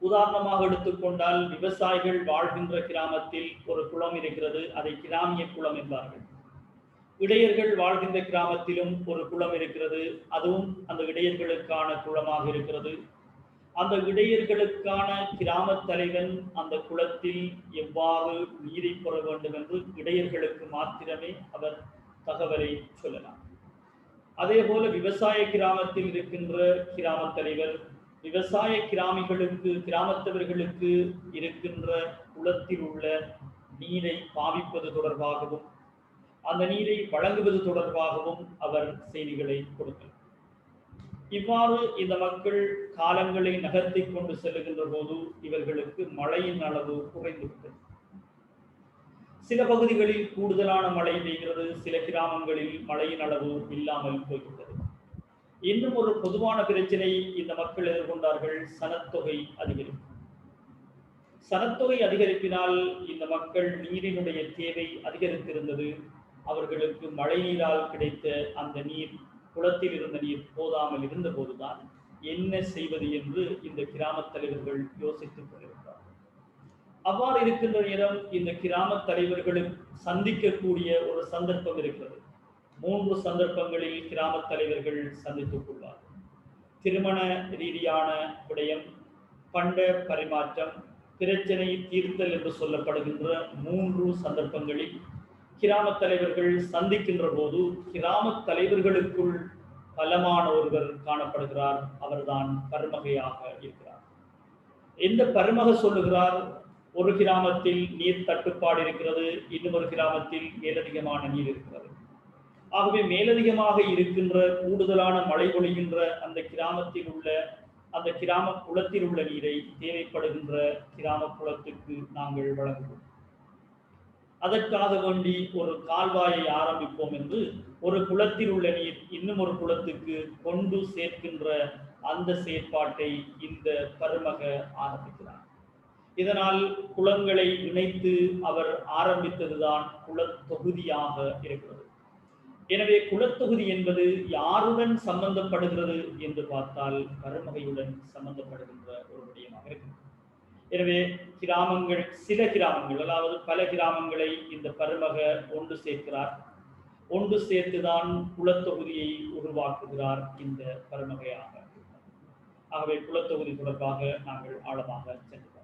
உதாரணமாக எடுத்துக்கொண்டால் விவசாயிகள் வாழ்கின்ற கிராமத்தில் ஒரு குளம் இருக்கிறது, அதை கிராமிய குளம் என்பார்கள். இடையர்கள் வாழ்கின்ற கிராமத்திலும் ஒரு குளம் இருக்கிறது, அதுவும் அந்த இடையர்களுக்கான குளமாக இருக்கிறது. அந்த இடையர்களுக்கான கிராம தலைவன் அந்த குளத்தில் எவ்வாறு நீரை பெற வேண்டும் என்று இடையர்களுக்கு மாத்திரமே அவர் தகவலை சொல்லலாம். அதே போல விவசாய கிராமத்தில் இருக்கின்ற கிராம தலைவர் விவசாய கிராமத்தவர்களுக்கு இருக்கின்ற குளத்தில் உள்ள நீரை பாவிப்பது தொடர்பாகவும் அந்த நீரை வழங்குவது தொடர்பாகவும் அவர் செய்திகளை கொடுத்தார். இவ்வாறு இந்த மக்கள் காலங்களை நகர்த்தி கொண்டு செல்லுகின்ற போது இவர்களுக்கு மழையின் அளவு குறைந்துவிட்டது. சில பகுதிகளில் கூடுதலான மழை பெய்கிறது, சில கிராமங்களில் மழையின் அளவு இல்லாமல் போய்விட்டது. இன்னும் ஒரு பொதுவான பிரச்சனை இந்த மக்கள் எதிர்கொண்டார்கள், சனத்தொகை அதிகரிப்பு. சனத்தொகை அதிகரிப்பினால் இந்த மக்கள் நீரினுடைய தேவை அதிகரித்திருந்தது. அவர்களுக்கு மழை நீரால் கிடைத்த அந்த நீர், குளத்தில் இருந்த நீர் போதாமல் இருந்த போதுதான் என்ன செய்வது என்று இந்த கிராம தலைவர்கள் யோசித்துக் கொண்டிருக்கிறார்கள். அவ்வாறு இருக்கின்ற நேரம் இந்த கிராம தலைவர்களுக்கு சந்திக்கக்கூடிய ஒரு சந்தர்ப்பம் இருக்கிறது. 3 சந்தர்ப்பங்களில் கிராம தலைவர்கள் சந்தித்துக் கொள்வார்கள். திருமண ரீதியான விடயம், பண்ட பரிமாற்றம், பிரச்சனை தீர்த்தல் என்று சொல்லப்படுகின்ற 3 சந்தர்ப்பங்களில் கிராம தலைவர்கள் சந்திக்கின்ற போது கிராம தலைவர்களுக்குள் பலமான ஒருவர் காணப்படுகிறார். அவர்தான் பருமகையாக இருக்கிறார். எந்த பருமக சொல்லுகிறார், ஒரு கிராமத்தில் நீர் தட்டுப்பாடு இருக்கிறது, இன்னொரு கிராமத்தில் மேலதிகமான நீர் இருக்கிறது. ஆகவே மேலதிகமாக இருக்கின்ற கூடுதலான மழை பொழிகின்ற அந்த கிராமத்தில் உள்ள அந்த கிராம குளத்தில் உள்ள நீரை தேவைப்படுகின்ற கிராம குளத்துக்கு நாங்கள் வழங்குவோம். அதற்காக வேண்டி ஒரு கால்வாயை ஆரம்பிப்போம் என்று ஒரு குளத்தில் உள்ள நீர் இன்னும் ஒரு குளத்துக்கு கொண்டு சேர்க்கின்ற அந்த செயற்பாட்டை இந்த பருமக ஆரம்பிக்கிறார். இதனால் குளங்களை இணைத்து அவர் ஆரம்பித்ததுதான் குளத்தொகுதியாக இருக்கிறது. எனவே குளத்தொகுதி என்பது யாருடன் சம்பந்தப்படுகிறது என்று பார்த்தால் பருமகையுடன் சம்பந்தப்படுகின்ற ஒரு விடயமாக இருக்கிறது. எனவே கிராமங்கள், சில கிராமங்கள், அதாவது பல கிராமங்களை இந்த பருமக ஒன்று சேர்க்கிறார். ஒன்று சேர்த்துதான் குளத்தொகுதியை உருவாக்குகிறார் இந்த பருமகையாக. ஆகவே குளத்தொகுதி தொடர்பாக நாங்கள் ஆழமாக சென்று பார்க்கிறோம்.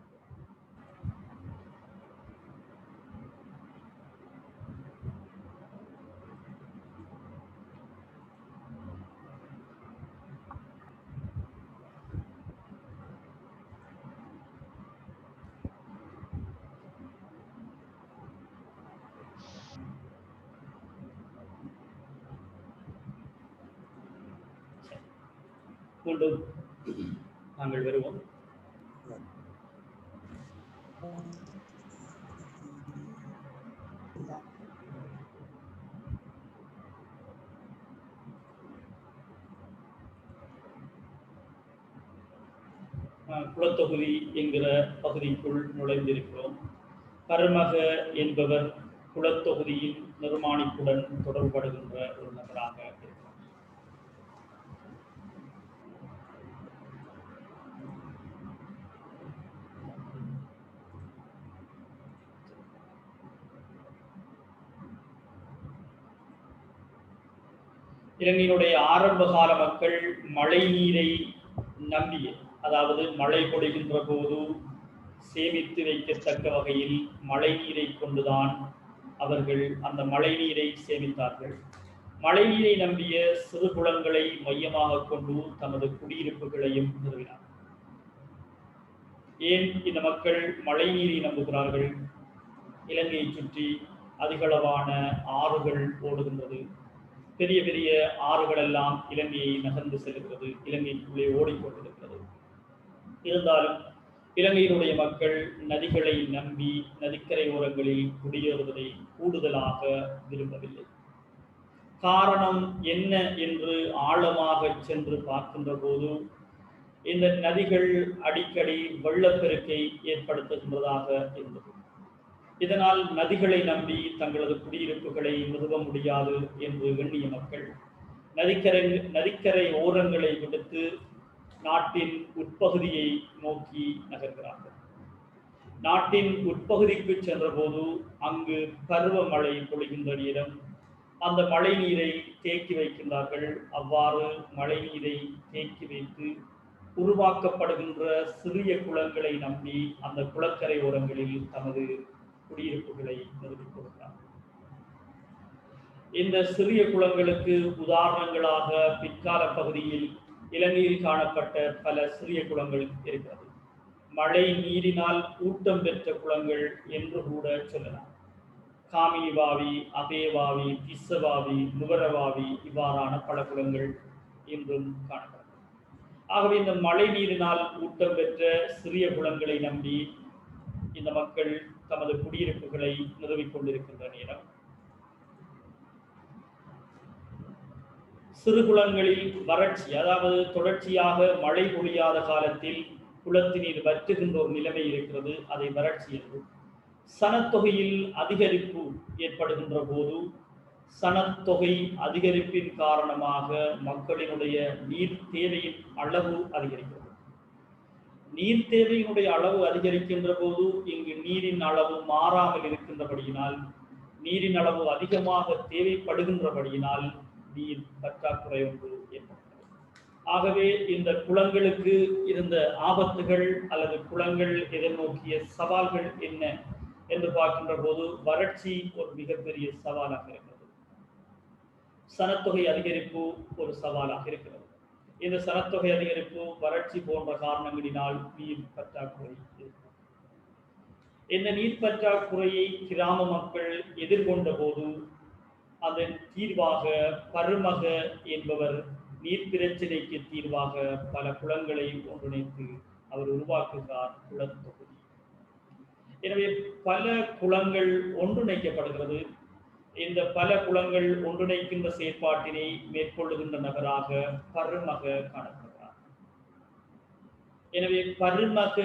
மீண்டும் நாங்கள் வருவோம். குலத்தொகுதி என்கிற பகுதிக்குள் நுழைந்திருக்கிறோம். பரமக என்பவர் குலத்தொகுதியின் நிர்மாணிப்புடன் தொடர்படுகின்ற ஒரு நபராக இருக்கிறார். இலங்கையினுடைய ஆரம்பகால மக்கள் மழை நீரை நம்பிய, அதாவது மழை பொழிகின்ற போது சேமித்து வைக்கத்தக்க வகையில் மழை நீரை கொண்டுதான் அவர்கள் அந்த மழை நீரை சேமித்தார்கள். மழை நீரை நம்பிய சிறு குளங்களை மையமாக கொண்டு தமது குடியிருப்புகளையும் நிறுவினார். ஏன் இந்த மக்கள் மழை நீரை நம்புகிறார்கள்? இலங்கையை சுற்றி அதிகளவான ஆறுகள் ஓடுகின்றது. பெரிய பெரிய ஆறுகள் எல்லாம் இலங்கையை நகர்ந்து செல்கிறது, இலங்கைக்குள்ளே ஓடிக்கொண்டிருக்கிறது. இருந்தாலும் இலங்கையினுடைய மக்கள் நதிகளை நம்பி நதிக்கரை ஓரங்களில் குடியேறுவதை கூடுதலாக விரும்பவில்லை. காரணம் என்ன என்று ஆழமாக சென்று பார்க்கின்ற போது இந்த நதிகள் அடிக்கடி வெள்ளப்பெருக்கை ஏற்படுத்துகின்றதாக இருந்தது. இதனால் நதிகளை நம்பி தங்களது குடியிருப்புகளை நிறுவ முடியாது என்று எண்ணிய மக்கள் நதிக்கரை ஓரங்களை விடுத்து நாட்டின் உட்பகுதியை நோக்கி நகர்கிறார்கள். நாட்டின் உட்பகுதிக்கு சென்ற போது அங்கு பருவமழை பொழிகின்ற நேரம் அந்த மழை நீரை தேக்கி வைக்கின்றார்கள். அவ்வாறு மழை நீரை தேக்கி வைத்து உருவாக்கப்படுகின்ற சிறிய குளங்களை நம்பி அந்த குளக்கரை ஓரங்களில் தமது குடியிருப்புகளை நிறுவிக் கொடுக்கிறார்கள். இந்த சிறிய குளங்களுக்கு உதாரணங்களாக பிற்கால பகுதியில் இலங்கையில் காணப்பட்ட பல சிறிய குளங்கள் இருக்கிறது. மழை நீரினால் ஊட்டம் பெற்ற குளங்கள் என்று கூட சொல்லலாம். காமினிவாவி, அபேவாவி, திஸ்ஸவாவி, நுவரவாவி இவ்வாறான பல குளங்கள் இன்றும் காணப்படும். ஆகவே இந்த மழை நீரினால் ஊட்டம் பெற்ற சிறிய குளங்களை நம்பி இந்த மக்கள் தமது குடியிருப்புகளை நிறுவிக் கொண்டிருக்கின்ற நேரம் சிறு குளங்களில் வறட்சி, அதாவது தொடர்ச்சியாக மழை பொழியாத காலத்தில் குளத்து நீர் வற்றுகின்ற ஒரு நிலைமை இருக்கிறது. அதை வறட்சி என்றும், சனத்தொகையில் அதிகரிப்பு ஏற்படுகின்ற போது சனத்தொகை அதிகரிப்பின் காரணமாக மக்களினுடைய நீர் தேவையின் அளவு அதிகரிக்கிறது. நீர் தேவையினுடைய அளவு அதிகரிக்கின்ற போது இங்கு நீரின் அளவு மாறாமல் இருக்கின்றபடியினால், நீரின் அளவு அதிகமாக தேவைப்படுகின்றபடியினால் நீர் பற்றாக்குறை ஒன்று ஏற்படுகிறது. ஆகவே இந்த குளங்களுக்கு இருந்த ஆபத்துகள் அல்லது குளங்கள் எதிர்நோக்கிய சவால்கள் என்ன என்று பார்க்கின்ற போது வறட்சி ஒரு மிகப்பெரிய சவாலாக இருக்கிறது. சனத்தொகை அதிகரிப்பு ஒரு சவாலாக இருக்கிறது. இந்த சனத்தொகை அதிகரிப்பு, வறட்சி போன்ற காரணங்களினால் நீர் பற்றாக்குறை இருக்கிறது. இந்த நீர் பற்றாக்குறையை கிராம மக்கள் எதிர்கொண்ட போது அதன் தீர்வாக பருமக என்பவர் நீர் பிரச்சினைக்கு தீர்வாக பல குளங்களை ஒன்றிணைத்து அவர் உருவாக்குகிறார் குளத்தொகுதி. எனவே பல குளங்கள் ஒன்றிணைக்கப்படுகிறது. இந்த பல குளங்கள் ஒன்றிணைக்கின்ற செயற்பாட்டினை மேற்கொள்ளுகின்ற நபராக பருமக காணப்படுகிறார். எனவே பருமக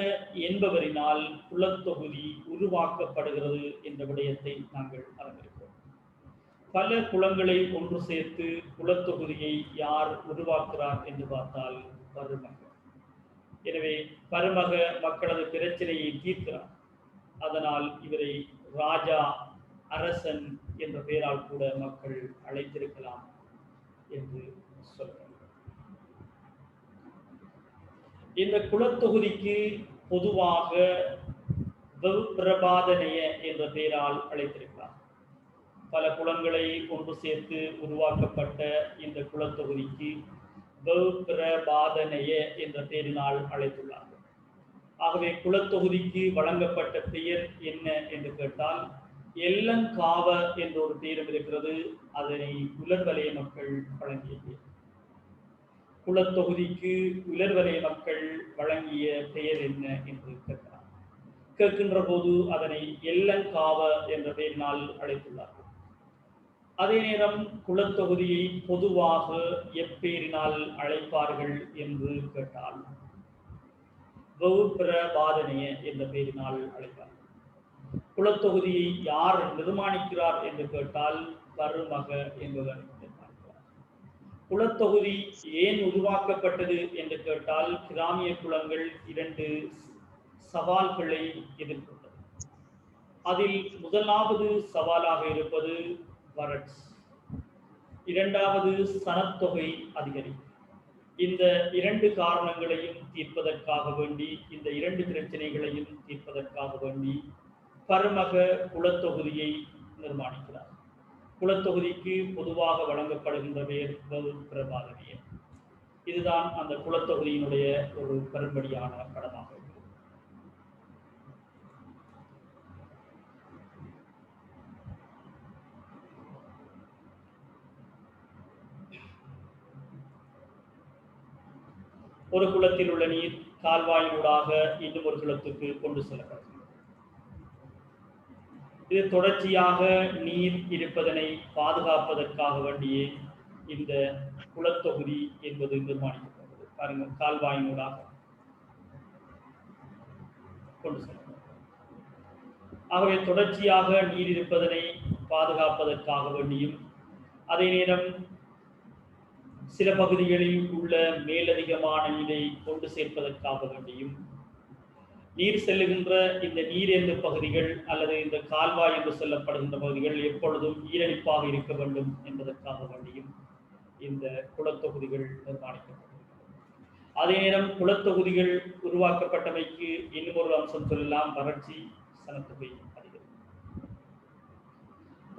என்பவரினால் குளத்தொகுதி உருவாக்கப்படுகிறது என்ற விடயத்தை நாங்கள் அறிந்திருக்கிறோம். பல குளங்களை ஒன்று சேர்த்து குளத்தொகுதியை யார் உருவாக்குகிறார் என்று பார்த்தால் பருமக. எனவே பருமக மக்களது பிரச்சனையை தீர்க்கிறார். அதனால் இவரை ராஜா, அரசன் என்ற பெயரால் கூட மக்கள் அழைத்திருக்கலாம் என்று சொல்றார். இந்த குளத்தொகுதிக்கு பொதுவாக பிரபாதனைய என்ற பெயரால் அழைத்திருக்கிறார். பல குளங்களை ஒன்று சேர்த்து உருவாக்கப்பட்ட இந்த குளத்தொகுதிக்கு பிரபாதனைய என்ற பெயரினால் அழைத்துள்ளார்கள். ஆகவே குளத்தொகுதிக்கு வழங்கப்பட்ட பெயர் என்ன என்று கேட்டால் எல்லங்காவ என்ற ஒரு பெயரும் இருக்கிறது. அதனை உலர்வலய மக்கள் வழங்கிய பெயர். குளத்தொகுதிக்கு உலர்வலய மக்கள் வழங்கிய பெயர் என்ன என்று கேட்கிறார். கேட்கின்ற போது அதனை எல்லங்காவ என்ற பெயரினால் அழைத்துள்ளார்கள். அதே நேரம் குளத்தொகுதியை பொதுவாக எப்பெயரினால் அழைப்பார்கள் என்று கேட்டால் வவுப்பிரபாதனைய என்ற பெயரினால் அழைப்பார்கள். குளத்தொகுதியை யார் நிர்மாணிக்கிறார் என்று கேட்டால் பருமக என்பவர் நிர்மாணிக்கிறார். குளத்தொகுதி ஏன் உருவாக்கப்பட்டது என்று கேட்டால் கிராமிய குளங்கள் 2 சவால்களை எதிர்கொண்டது. அதில் முதலாவது சவாலாக இருப்பது வறட்சி, இரண்டாவது சனத்தொகை அதிகரிப்பு. இந்த 2 காரணங்களையும் தீர்ப்பதற்காக வேண்டி, இந்த 2 பிரச்சனைகளையும் தீர்ப்பதற்காக வேண்டி பருமக குளத்தொகுதியை நிர்மாணிக்கிறார். குளத்தொகுதிக்கு பொதுவாக வழங்கப்படுகின்ற பெயர் வவுப்பிரபாதனைய. இதுதான் அந்த குளத்தொகுதியினுடைய ஒரு பெரும்படியான படமாக இருக்கிறது. ஒரு குளத்தில் உள்ள நீர் கால்வாயினூடாக இன்னும் ஒரு குளத்துக்கு கொண்டு செல்லப்படுகிறது. இது தொடர்ச்சியாக நீர் இருப்பதனை பாதுகாப்பதற்காக வேண்டியே இந்த குளத்தொகுதி என்பது நிர்மாணிக்கப்பட்டது. பாருங்கள், கால்வாயினூடாக கொண்டு செல்லப்படுகிறது. ஆகவே தொடர்ச்சியாக நீர் இருப்பதனை பாதுகாப்பதற்காக வேண்டியும், அதே நேரம் சில பகுதிகளில் உள்ள மேலதிகமான நீரை கொண்டு சேர்ப்பதற்காக வேண்டியும், நீர் செல்லுகின்ற இந்த நீரேந்து பகுதிகள் அல்லது இந்த கால்வாய் என்று சொல்லப்படுகின்ற பகுதிகள் எப்பொழுதும் ஈரடிப்பாக இருக்க வேண்டும் என்பதற்காக வேண்டியும் இந்த குளத்தொகுதிகள் நிர்மாணிக்கப்பட்டது. அதே நேரம் குளத்தொகுதிகள் உருவாக்கப்பட்டமைக்கு இன்னும் ஒரு அம்சம் சொல்லலாம், வறட்சி, சனத்தொகை அதிகரிப்பு.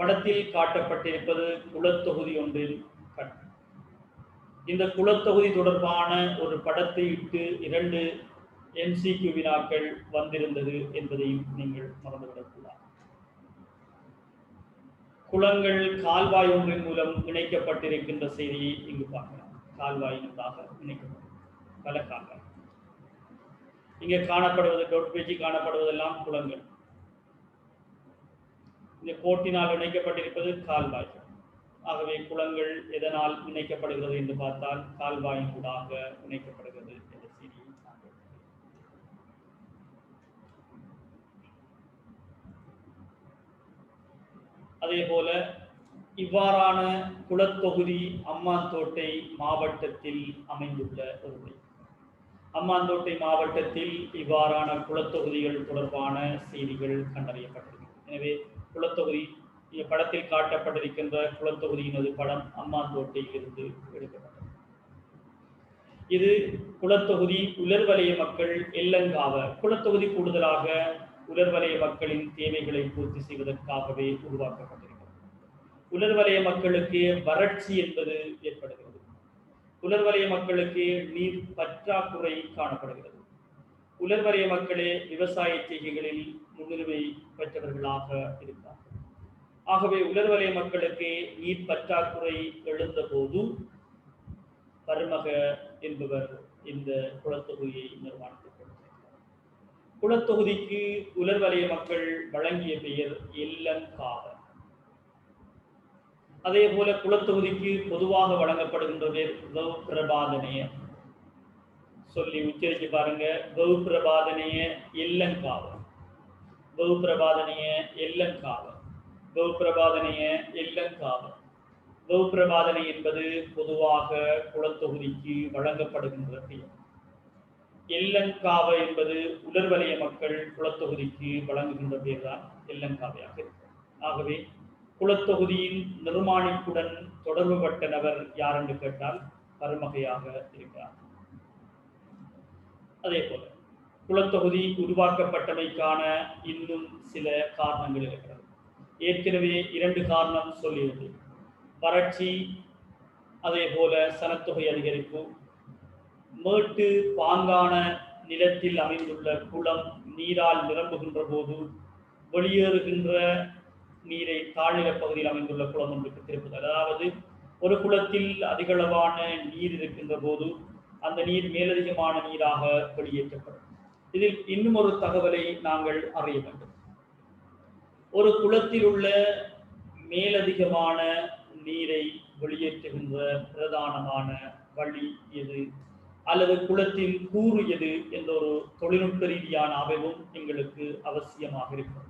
படத்தில் காட்டப்பட்டிருப்பது குளத்தொகுதி ஒன்றின் கண். இந்த குளத்தொகுதி தொடர்பான ஒரு படத்தை இட்டு 2 MCQ வினாக்கள் வந்திருந்தது என்பதையும் நீங்கள் மறந்துவிடக்கூடாது. குளங்கள் கால்வாய் ஒன்றின் மூலம் இணைக்கப்பட்டிருக்கின்ற செய்தியை இங்கு பார்க்கலாம். கால்வாயினூடாக இணைக்கப்படும் பல கால்வாய். இங்கே காணப்படுவது டொட்பேஜி காணப்படுவதெல்லாம் குளங்கள். இந்த கோட்டினால் இணைக்கப்பட்டிருப்பது கால்வாய்கள். ஆகவே குளங்கள் எதனால் இணைக்கப்படுகிறது என்று பார்த்தால் கால்வாயினூடாக இணைக்கப்படுகிறது என்ற செய்தியை காண்கிறோம். அதே போல இவ்வாறான குளத்தொகுதி அம்மாந்தோட்டை மாவட்டத்தில் அமைந்துள்ள ஒரு முறை. அம்மாந்தோட்டை மாவட்டத்தில் இவ்வாறான குளத்தொகுதிகள் தொடர்பான செய்திகள் கண்டறியப்பட்டது. எனவே குளத்தொகுதி படத்தில் காட்டப்பட்டிருக்கின்ற குளத்தொகுதியினது படம் அம்மாந்தோட்டையில் இருந்து எடுக்கப்பட்டது. இது குளத்தொகுதி உலர்வலய மக்கள் எல்லங்காவ. குளத்தொகுதி கூடுதலாக உலர்வலய மக்களின் தேவைகளை பூர்த்தி செய்வதற்காகவே உருவாக்கப்பட்டிருக்கிறது. உலர்வலய மக்களுக்கு வறட்சி என்பது ஏற்படுகிறது. உலர்வலய மக்களுக்கு நீர் பற்றாக்குறை காணப்படுகிறது. உலர்வலய மக்களே விவசாய செய்கைகளில் முன்னுரிமை பெற்றவர்களாக இருக்கிறார்கள். ஆகவே உலர்வலய மக்களுக்கு நீர் பற்றாக்குறை எழுந்த போது பருமக என்பவர் இந்த குளத்தொகுதியை நிர்மாணித்தார். குளத்தொகுதிக்கு உலர்வலய மக்கள் வழங்கிய பெயர் எல்லங்காவ. அதே போல குளத்தொகுதிக்கு பொதுவாக வழங்கப்படுகின்ற பெயர் வவுப்பிரபாதனைய. சொல்லி உச்சரிச்சு பாருங்க, வவுப்பிரபாதனைய எல்லங்காவ, வவுப்பிரபாதனைய எல்லங்காவ, வவுப்பிரபாதனைய எல்லங்காவ. வவுப்பிரபாதனை என்பது பொதுவாக குளத்தொகுதிக்கு வழங்கப்படுகின்ற பெயர். எல்லங்காவ என்பது உலர்வலய மக்கள் குளத்தொகுதிக்கு வழங்குகின்ற பெயர் தான் எல்லங்காவையாக இருக்கிறது. ஆகவே குளத்தொகுதியின் நிர்மாணிப்புடன் தொடர்பு பட்ட நபர் யார் என்று கேட்டால் பருமகையாக இருக்கிறார். அதே போல குளத்தொகுதி உருவாக்கப்பட்டமைக்கான இன்னும் சில காரணங்கள் இருக்கிறது. ஏற்கனவே 2 காரணம் சொல்லியது, வறட்சி, அதே போல சனத்தொகை அதிகரிப்பு. மேட்டு பாங்கான நிலத்தில் அமைந்துள்ள குளம் நீரால் நிரம்புகின்ற போது வெளியேறுகின்ற நீரை தாழ்நில பகுதியில் அமைந்துள்ள குளம் ஒன்றுக்கு திருப்புதல். அதாவது ஒரு குளத்தில் அதிகளவான நீர் இருக்கின்ற போது அந்த நீர் மேலதிகமான நீராக வெளியேற்றப்படும். இதில் இன்னும் ஒரு தகவலை நாங்கள் அறிய வேண்டும். ஒரு குளத்தில் உள்ள மேலதிகமான நீரை வெளியேற்றுகின்ற பிரதானமான வழி எது, அல்லது குளத்தில் கூறு எது என்ற ஒரு தொழில்நுட்ப ரீதியான ஆய்வும் எங்களுக்கு அவசியமாக இருக்கும்.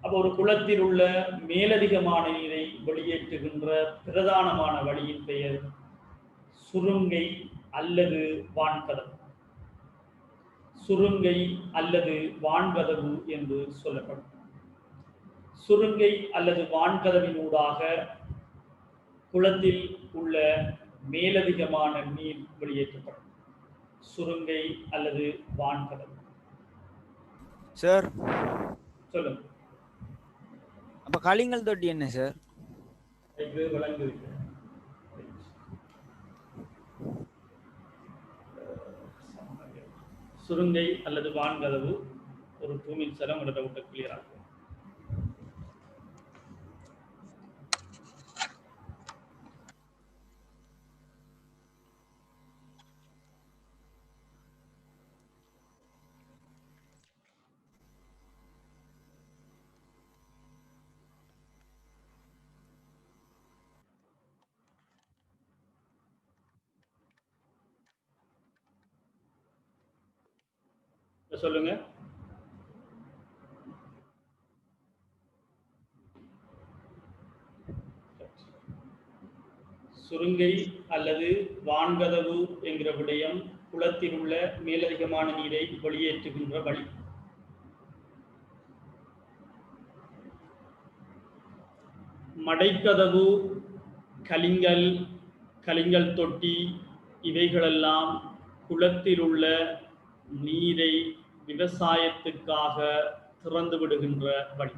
அப்போ ஒரு குளத்தில் உள்ள மேலதிகமான நீரை வெளியேற்றுகின்ற பிரதானமான வழியின் பெயர் சுருங்கை அல்லது வான்கதவு. சுருங்கை அல்லது வான்கதவு என்று சொல்லப்படும். சுருங்கை அல்லது வான்கதவின் ஊடாக குளத்தில் உள்ள மேலதிகமான நீர் வெளியேற்றப்படும். சுருங்கை அல்லது வான்கதவு. சார் சொல்லுங்க. அப்ப கலிங்கல் தொட்டி என்ன சார்? இது விளங்குது. சுருங்கை அல்லது வான்கதவு ஒரு 2 minutes உங்களோட டவுட்டை கிளியர் ஆகும். சொல்லுங்க. சுருங்கை அல்லது வான்கதவு என்கிற விடயம் குளத்தில் உள்ள மேலதிகமான நீரை வெளியேற்றுகின்ற வழி. மடைக்கதவு, கலிங்கல் தொட்டி இவைகளெல்லாம் குளத்தில் உள்ள நீரை விவசாயத்துக்காக திறந்து விடுகின்ற வழி.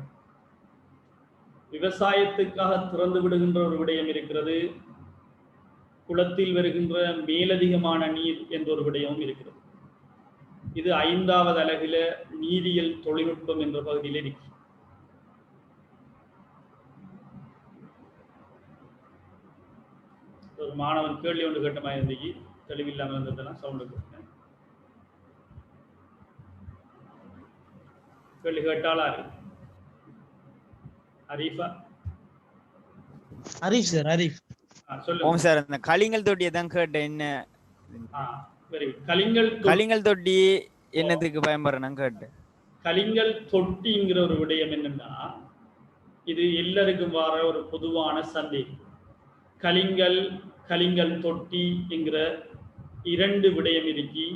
விவசாயத்துக்காக திறந்து விடுகின்ற ஒரு விடயம் இருக்கிறது. குளத்தில் வருகின்ற மேலதிகமான நீர் என்ற ஒரு விடயமும் இருக்கிறது. இது 5வது அலகில நீரியல் தொழில்நுட்பம் என்ற பகுதியில் இருக்கு. ஒரு மாணவன் கேள்வி ஒன்று கேட்ட மாதிரி இருந்துச்சு, தெளிவில்லாமல் இருந்ததெல்லாம் சவுண்டு கேட்டேன். கேள்வி கேட்டாளா? அரீஃபா? அரீஃப் சார், அரீஃப். ஓம் சார், அந்த கலிங்கல் தொட்டியை தான் கேட்டேன். என்ன கலிங்கல் தொட்டி என்னத்துக்கு பயன்படுறேன்னு கேட்டேன். கலிங்கல் தொட்டிங்கிற ஒரு விடயம் என்னன்னா, இது எல்லாருக்கும் வர ஒரு பொதுவான சந்தேகம். கலிங்கல் தொட்டி என்கிற 2 விடயம் இருக்கி,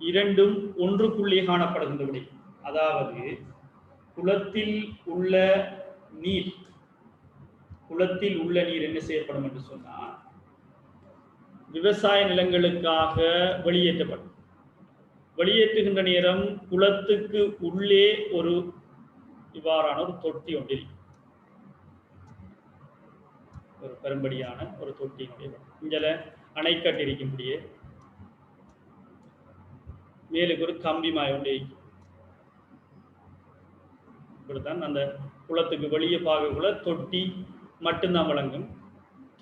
2ம் ஒன்றுக்குள்ளே காணப்படுகின்ற விடயம். அதாவது குளத்தில் உள்ள நீர் என்ன செய்யப்படும் என்று சொன்னால், விவசாய நிலங்களுக்காக வெளியேற்றப்படும். வெளியேற்றுகின்ற நேரம் குளத்துக்கு உள்ளே ஒரு இவ்வாறான ஒரு தொட்டி ஒன்று, ஒரு பெரும்படியான ஒரு தொட்டி. இங்கல அணைக்கட்டு இருக்கும்படியே மேலுக்கு ஒரு கம்பி மாய் ஒன்று இருக்கும். இப்படித்தான் அந்த குளத்துக்கு வெளியே பார்க்கக்குள்ள தொட்டி மட்டும்தான் வழங்கும்.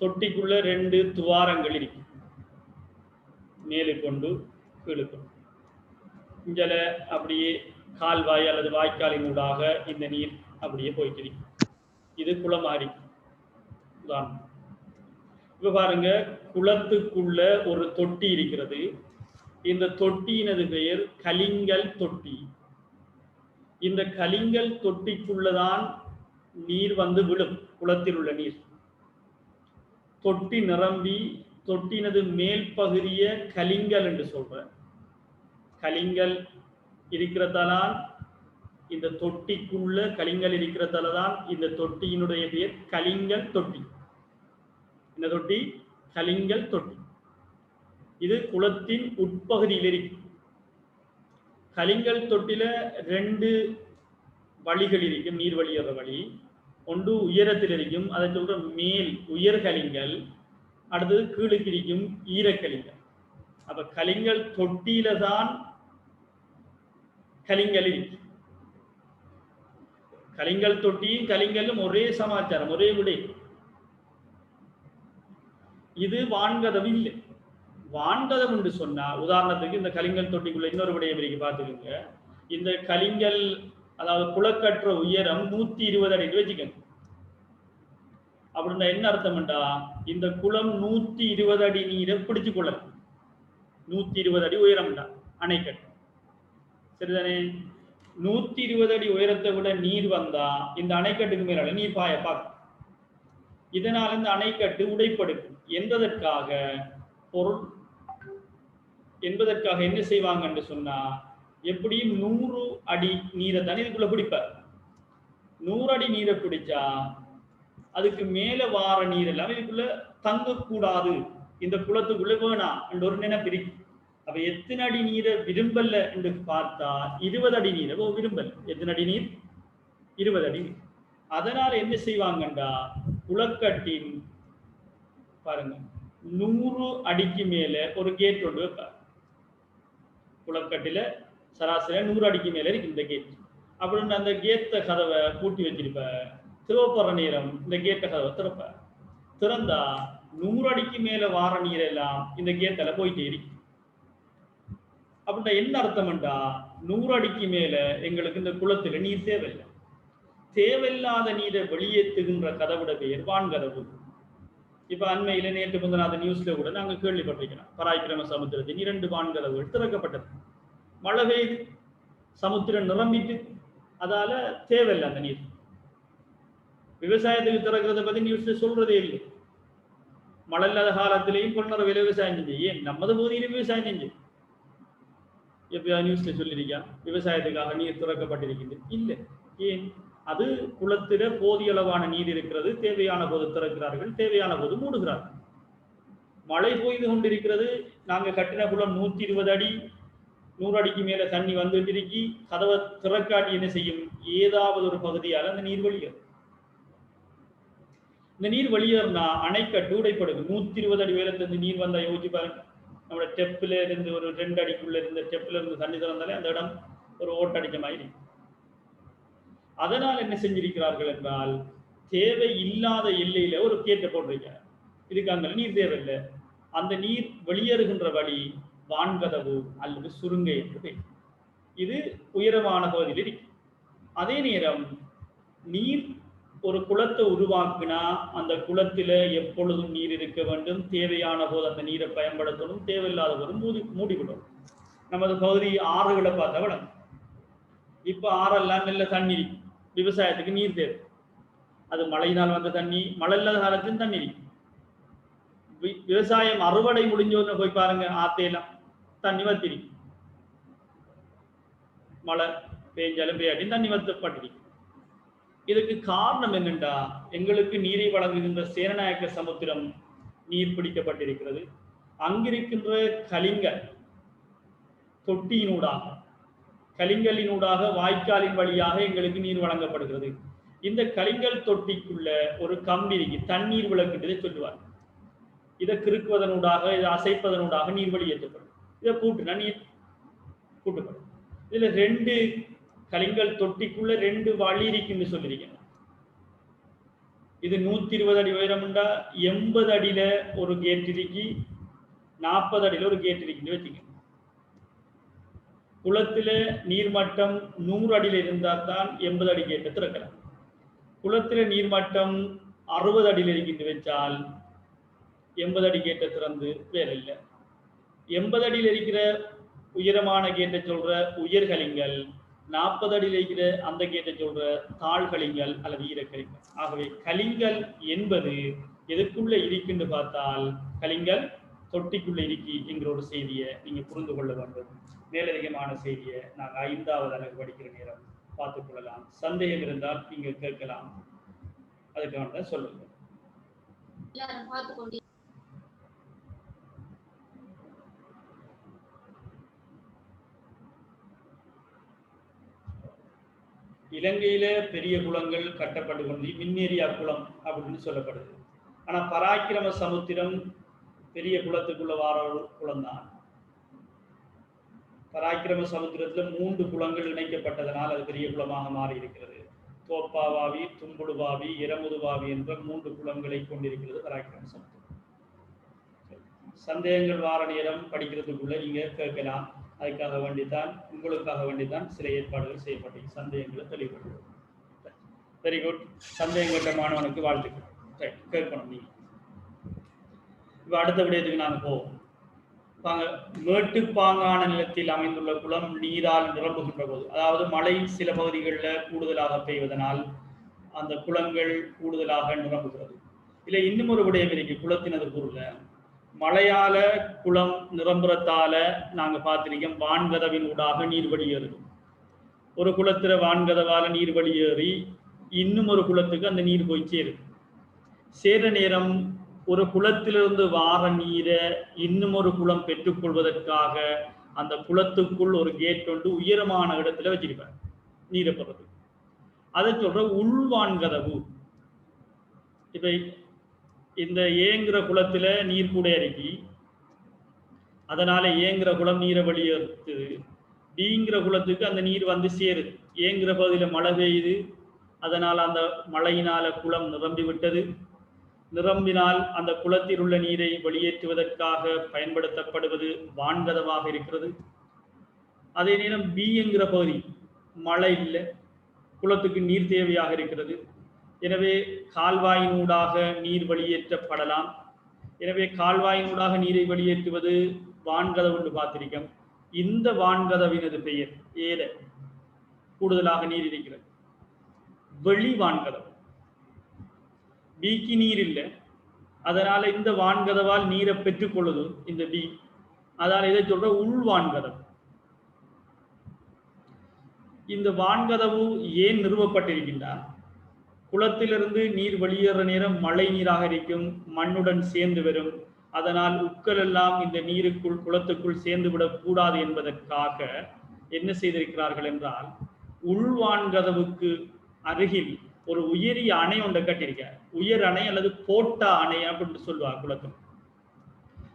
தொட்டிக்குள்ள 2 துவாரங்கள் இருக்கும், மேலுக்கொண்டு கீழுக்கொண்டு. இங்கல அப்படியே கால்வாய் அல்லது வாய்க்காலின் ஊடாக இந்த நீர் அப்படியே போயிட்டு இருக்கும். இது குளமாரி தான். இப்ப பாருங்க, குளத்துக்குள்ள ஒரு தொட்டி இருக்கிறது. இந்த தொட்டியினது பெயர் கலிங்கல் தொட்டி. இந்த கலிங்கல் தொட்டிக்குள்ளதான் நீர் வந்து விடும். குளத்தில் உள்ள நீர் தொட்டி நிரம்பி தொட்டினது மேல் பகுதிய கலிங்கல் என்று சொல்ற. கலிங்கல் இருக்கிறதால்தான் இந்த தொட்டிக்குள்ள கலிங்கல் இருக்கிறதால்தான் இந்த தொட்டியினுடைய பெயர் கலிங்கல் தொட்டி. இந்த தொட்டி கலிங்கல் தொட்டி. இது குளத்தின் உட்பகுதியில் இருக்கு. கலிங்கல் தொட்டில 2 வழிகள் இருக்கும், நீர் வெளியேற வழி. ஒன்று உயரத்தில் இருக்கும், அதை சொல்ற மேல் உயர் கலிங்கல். அடுத்தது கீழுக்கு இருக்கும் ஈரக்கலிங்கல். அப்ப கலிங்கல் தொட்டியில தான் கலிங்கல் இருக்கு. கலிங்கல் தொட்டியும் கலிங்கலும் ஒரே சமாச்சாரம், ஒரே விடை. இது வான்கதவு இல்லை. வான்கதவு என்று சொன்னா உதாரணத்துக்கு இந்த கலிங்கல் தொட்டிக்குள்ள இன்னொரு விடயம் இருக்கு பார்த்துக்கோங்க. இந்த கலிங்கல் அதாவது குளக்கற்ற உயரம் 120 அடி வச்சுக்கோங்க. அப்படின்னா என்ன அர்த்தம்டா, இந்த குளம் 120 அடி நீரை பிடிச்சு கொள்ளலாம். 120 அடி உயரம்டா அணைக்கட்டு, சரிதானே? 120 அடி உயரத்தை விட நீர் வந்தா இந்த அணைக்கட்டுக்கு மேலால நீர் பாய பார்க்கும். இதனால் இந்த அணைக்கட்டு உடைப்படுக்கும் என்பதற்காக என்ன செய்வாங்கன்னு சொன்னா, எப்படியும் 100 அடி நீரை தானே இதுக்குள்ள பிடிப்பார். 100 அடி நீரை பிடிச்சா அதுக்கு மேல வார நீர் எல்லாம் இதுக்குள்ள தங்கக்கூடாது, இந்த குளத்துக்குள்ள வேணாம் என்ற ஒரு நினைப்பு இருக்கு. அப்ப எத்தனை அடி நீரை விரும்பல என்று பார்த்தா 20 அடி நீரை விரும்பல. எத்தனை அடி நீர்? 20 அடி நீர். அதனால என்ன செய்வாங்கண்டா, குளக்கட்டின் பாருங்க 100 அடிக்கு மேல ஒரு கேட் கொண்டு வைப்பார். குளக்கட்டில சராசரி 100 அடிக்கு மேல இருக்கு இந்த கேட். அப்படின்னு அந்த கேட்ட கதவை பூட்டி வச்சிருப்ப, திறப்புற நேரம் இந்த கேட்ட கதவை திறப்ப, திறந்தா 100 அடிக்கு மேல வார நீர் எல்லாம் இந்த கேட்டால போயிட்டே இருக்கு. அப்படின்னா என்ன அர்த்தம்டா, 100 அடிக்கு மேல எங்களுக்கு இந்த குளத்துல நீர் தேவையில்லை. தேவையில்லாத நீரை வெளியேற்றுகின்ற கதவுட பெயர் வான்கதவு. இப்ப அண்மையில நேற்று முந்தநாத நியூஸ்ல கூட நாங்க கேள்விப்பட்டிருக்கிறோம், பராக்கிரம சமுத்திரத்தின் 2 வான்கதவுகள் திறக்கப்பட்டது. மழை பெய்து சமுத்திரம் நிரம்பிட்டு, அதால தேவையில்லை அந்த நீர். விவசாயத்துக்கு திறக்கிறத பத்தி நியூஸ்ல சொல்றதே இல்லை. மழை இல்லாத காலத்திலையும் கொள்ளற விவசாயம் செஞ்சு, ஏன் நமது பகுதியிலும் விவசாயம் செஞ்சு எப்பயாவது நியூஸ்ல சொல்லியிருக்கா விவசாயத்துக்காக நீர் திறக்கப்பட்டிருக்கின்றது? இல்லை. ஏன்? அது குளத்தில போதிய அளவான நீர் இருக்கிறது, தேவையான போது திறக்கிறார்கள், தேவையான போது மூடுகிறார்கள். மழை பெய்து கொண்டிருக்கிறது, நாங்க கட்டின குளம் 120 அடி 100 அடிக்கு மேல தண்ணி வந்துட்டு இருக்கி, கதவை திறக்காட்டி என்ன செய்யும், ஏதாவது ஒரு பகுதியால் அந்த நீர் வெளியேறும். இந்த நீர் வெளியேறினா அணைக்கட்டு உடைப்படுது. 120 அடி உயரத்திலிருந்து நீர் வந்தா யோசிச்சு பாருங்க. நம்ம டெப்பில இருந்து ஒரு 2 அடிக்குள்ள இருந்த டெப்பில இருந்து தண்ணி திறந்தாலே அந்த இடம் ஒரு ஓட்டடிச்ச மாதிரி. அதனால் என்ன செஞ்சிருக்கிறார்கள் என்றால், தேவை இல்லாத எல்லையில ஒரு கேட்டை போட்டிருக்காங்க. இதுக்கு அங்க நீர் தேவையில்லை. அந்த நீர் வெளியேறுகின்ற வழி வான்கதவு அல்லது சுருங்கை என்று பெயர். இது உயரமான பகுதியில் இருக்கு. அதே நேரம் நீர் ஒரு குளத்தை உருவாக்கினா அந்த குளத்தில எப்பொழுதும் நீர் இருக்க வேண்டும். தேவையான போது அந்த நீரை பயன்படுத்தணும், தேவையில்லாத போது மூடிவிடும். நமது பகுதி ஆறுகளை பார்த்தா விட, இப்ப ஆறெல்லாம் நல்ல தண்ணி இருக்கு, விவசாயத்துக்கு நீர் தேவை. அது மழையினால் வந்த தண்ணி, மழை இல்லாத காலத்திலும் தண்ணி இருக்கு. விவசாயம் அறுவடை முடிஞ்சோன்னு போய் பாருங்க, ஆத்தையெல்லாம் தண்ணி வத்திருக்கு. மழை பெய்ஞ்சாலும் பெய்யாட்டியும் தண்ணி வத்தப்பட்டிருக்கு. இதுக்கு காரணம் என்னென்றா, எங்களுக்கு நீரை வழங்குகின்ற சேனநாயக்க சமுத்திரம் நீர் பிடிக்கப்பட்டிருக்கிறது. அங்கிருக்கின்ற கலிங்கல் தொட்டியினூடாக, கலிங்கலினூடாக வாய்க்காலின் வழியாக எங்களுக்கு நீர் வழங்கப்படுகிறது. இந்த கலிங்கல் தொட்டிக்குள்ள ஒரு கம்பி இருக்கு, தண்ணீர் விளக்குன்றதை சொல்லுவார். இதை கிறுக்குவதனூடாக, இதை அசைப்பதனூடாக நீர் வெளியேற்றப்படும். இதை கூட்டுனா நீர் கூட்டப்படும். இதுல 2 கலிங்கல் தொட்டிக்குள்ள 2 வழி இருக்குன்னு சொல்லியிருக்கேன். இது 120 அடி உயரம்டா, 80 அடியில ஒரு கேட் இருக்கு, 40 அடியில ஒரு கேட் இருக்குன்னு வச்சுக்க. குளத்தில நீர்மட்டம் 100 அடியில இருந்தா தான் 80 அடி கேட்டை திறக்கலாம். குளத்தில நீர்மட்டம் 60 அடியில இருக்குன்னு வச்சால் 80 அடி கேட்டை திறந்து வேற இல்லை. 80 அடியில் இருக்கிற உயரமான கேட்டை சொல்ற உயர்கலிங்கல், 40 அடியில் இருக்கிற அந்த கேட்டை சொல்ற தாழ்கலிங்கல் அல்லது ஈரக்கலிங்கல். ஆகவே கலிங்கல் என்பது எதுக்குள்ள இருக்குன்னு பார்த்தால், கலிங்கல் தொட்டிக்குள்ள இருக்கி என்கிற ஒரு செய்தியை நீங்க புரிந்து கொள்ள வேண்டும். மேலதிகமான செய்தியை நாங்கள் 5வது அலகு படிக்கிற நேரம் பார்த்துக் கொள்ளலாம். சந்தேகம் இருந்தால் நீங்க கேட்கலாம், அதுக்கான சொல்லுங்க. இலங்கையில பெரிய குளங்கள் கட்டப்பட்டு கொண்டு மின்னேரியா குளம் அப்படின்னு சொல்லப்படுது. ஆனா பராக்கிரம சமுத்திரம் பெரிய குளத்துக்குள்ள வார குளம் தான். பராக்கிரம சமுத்திரத்துல 3 குளங்கள் இணைக்கப்பட்டதனால் அது பெரிய குளமாக மாறி இருக்கிறது. தோப்பாவாவி, தும்புடுவாவி, இரமுதுவாவி என்ற 3 குளங்களை கொண்டிருக்கிறது பராக்கிரம சமுத்திரம். சந்தேகங்கள் வார நேரம் படிக்கிறதுக்குள்ள நீங்க கேட்கலாம். அதுக்காக வேண்டித்தான் உங்களுக்காக வேண்டித்தான் சில ஏற்பாடுகள் செய்யப்பட்டது. சந்தேகங்களை தெளிவுபடுத்தும். Very good. சந்தேகம் கேட்ட மாணவனுக்கு வாழ்த்துக்கள். ரைட், கேட்கணும் நீங்க. இப்போ அடுத்த விடயத்துக்கு நாங்கள் போவோம். மேட்டுப்பாங்கான நிலத்தில் அமைந்துள்ள குளம் நீரால் நிரம்புகின்ற போது, அதாவது மழை சில பகுதிகளில் கூடுதலாக பெய்வதனால் அந்த குளங்கள் கூடுதலாக நிரம்புகிறது. இல்லை, இன்னும் ஒரு விடயம் இருக்கு குளத்தினது பொருள்ல. மழையால குளம் நிரம்புறத்தால நாங்க பார்த்திருக்கோம் வான்கதவின் ஊடாக நீர் வெளியேறுது. ஒரு குளத்துல வான்கதவால நீர் வெளியேறி இன்னும் ஒரு குளத்துக்கு அந்த நீர் போய் சேர நேரம் ஒரு குளத்திலிருந்து வார நீரை இன்னும் ஒரு குளம் பெற்றுக்கொள்வதற்காக அந்த குளத்துக்குள் ஒரு கேட் கொண்டு உயரமான இடத்துல வச்சிருப்பாங்க நீரை போடுறது. அதை சொல்ற உள்வான்கதவு. இப்ப இந்த ஏங்குற குளத்துல நீர் கூட இறக்கி அதனால ஏங்குற குளம் நீரை வெளியேறுது. பிங்கிற குளத்துக்கு அந்த நீர் வந்து சேருது. ஏங்குற பகுதியில மழை பெய்யுது, அதனால அந்த மழையினால குளம் நிரம்பி விட்டது. நிரம்பினால் அந்த குளத்தில் உள்ள நீரை வெளியேற்றுவதற்காக பயன்படுத்தப்படுவது வான்கதவாக இருக்கிறது. அதே நேரம் பி என்கிற பகுதி மழை இல்லை, குளத்துக்கு நீர் தேவையாக இருக்கிறது. எனவே கால்வாயினூடாக நீர் வெளியேற்றப்படலாம். எனவே கால்வாயினூடாக நீரை வெளியேற்றுவது வான்கதவு என்று பார்த்திருக்கோம். இந்த வான்கதவினது பெயர் ஏல கூடுதலாக நீர் இருக்கிறது வெளி வான்கதவு. பிக்கு நீர் இல்லை, அதனால இந்த வான்கதவால் நீரை பெற்றுக்கொள்ளுது இந்த பி. அதனால இதை சொல்ற உள்வான்கதவு. இந்த வான்கதவு ஏன் நிறுவப்பட்டிருக்கின்றார்? குளத்திலிருந்து நீர் வெளியேற நேரம் மழை நீராக இருக்கும், மண்ணுடன் சேர்ந்து வரும். அதனால் உட்கள் எல்லாம் இந்த நீருக்குள் குளத்துக்குள் சேர்ந்து விடக்கூடாது என்பதற்காக என்ன செய்திருக்கிறார்கள் என்றால், உள்வான்கதவுக்கு அருகில் ஒரு உயரிய அணை ஒன்றை கட்டியிருக்கார். உயர் அணை அல்லது போட்டா அணை அப்படின்னு சொல்லுவார் குளத்தில்.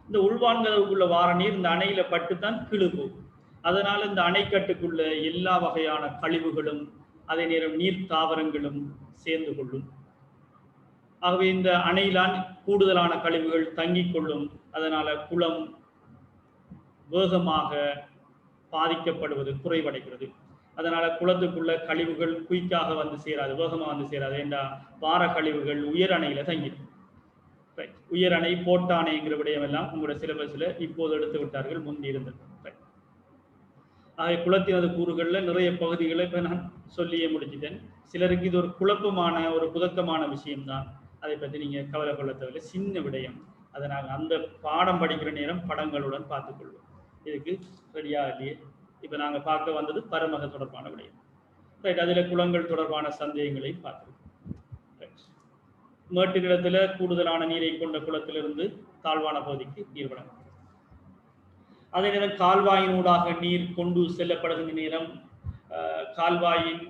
இந்த உள்வான்கதவுக்குள்ள வார நீர் இந்த அணையில பட்டுத்தான் கிழுப்பு. அதனால இந்த அணைக்கட்டுக்குள்ள எல்லா வகையான கழிவுகளும் அதே நேரம் நீர் தாவரங்களும் சேர்ந்து கொள்ளும். ஆகவே இந்த அணையிலான் கூடுதலான கழிவுகள் தங்கிக் கொள்ளும். அதனால குளம் வேகமாக பாதிக்கப்படுவது குறைவடைகிறது. அதனால குளத்துக்குள்ள கழிவுகள் குயிக்காக வந்து சேராது, வேகமாக வந்து சேராது. ஏண்டா வார கழிவுகள் உயர் அணையில தங்கிடும். உயர் அணை போட்ட அணைங்கிற விடயம் எல்லாம் உங்களோட சிலபஸ்ல இப்போது எடுத்து விட்டார்கள், முந்தி இருந்தது. ஆக குளத்தினது கூறுகள்ல நிறைய பகுதிகளை இப்ப நான் சொல்லியே முடிச்சிட்டேன். சிலருக்கு இது ஒரு குழப்பமான ஒரு புதக்கமான விஷயம்தான். அதை பற்றி நீங்க கவலை கொள்ள தேவையில்லை, சின்ன விடயம். அதை நாங்கள் அந்த பாடம் படிக்கிற நேரம் படங்களுடன் பார்த்துக்கொள்வோம். இதுக்கு ரெடியா இல்லையே. இப்ப நாங்க பார்க்க வந்தது பரமக தொடர்பான விடயம். ரைட், அதுல குளங்கள் தொடர்பான சந்தேகங்களை பார்த்துருக்கோம். மேட்டு நிலத்துல கூடுதலான நீரை கொண்ட குளத்திலிருந்து தாழ்வான பகுதிக்கு நீர் வழங்கும். அதே நேரம் கால்வாயினூடாக நீர் கொண்டு செல்லப்படுகின்ற நேரம் கால்வாயின்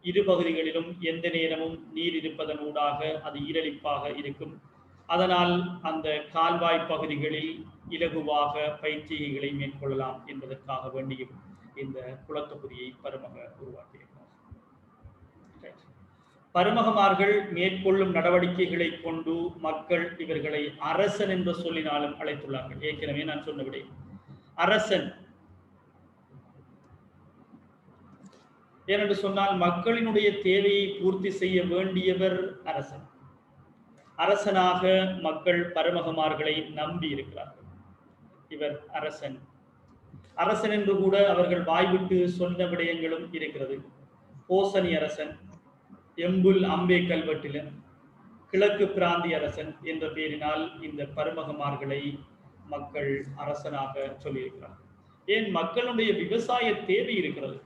இரு பகுதிகளிலும் எந்த நேரமும் நீர் இருப்பதன் ஊடாக அது ஈரலிப்பாக இருக்கும். அதனால் அந்த கால்வாய் பகுதிகளில் இலகுவாக பயிற்சிகளை மேற்கொள்ளலாம் என்பதற்காக வேண்டியும் இந்த குளத்தொகுதியை பருமக உருவாக்கியிருக்கிறார். பருமகமார்கள் மேற்கொள்ளும் நடவடிக்கைகளை கொண்டு மக்கள் இவர்களை அரசன் என்ற சொல்லினாலும் அழைத்துள்ளார்கள். ஏற்கனவே நான் சொன்னபடி அரசன் ஏனென்று சொன்னால் மக்களினுடைய தேவையை பூர்த்தி செய்ய வேண்டியவர் அரசன். அரசனாக மக்கள் பரமகமார்களை நம்பி இருக்கிறார்கள். இவர் அரசன். அரசன் என்று கூட அவர்கள் வாய்விட்டு சொன்ன விடயங்களும் இருக்கிறது. போசனி அரசன், எம்புல் அம்பே கல்வெட்டில கிழக்கு பிராந்திய அரசன் என்ற பெயரினால் இந்த பரமகமார்களை மக்கள் அரசனாக சொல்லியிருக்கிறார். ஏன்? மக்களுடைய விவசாய தேவை இருக்கிறது.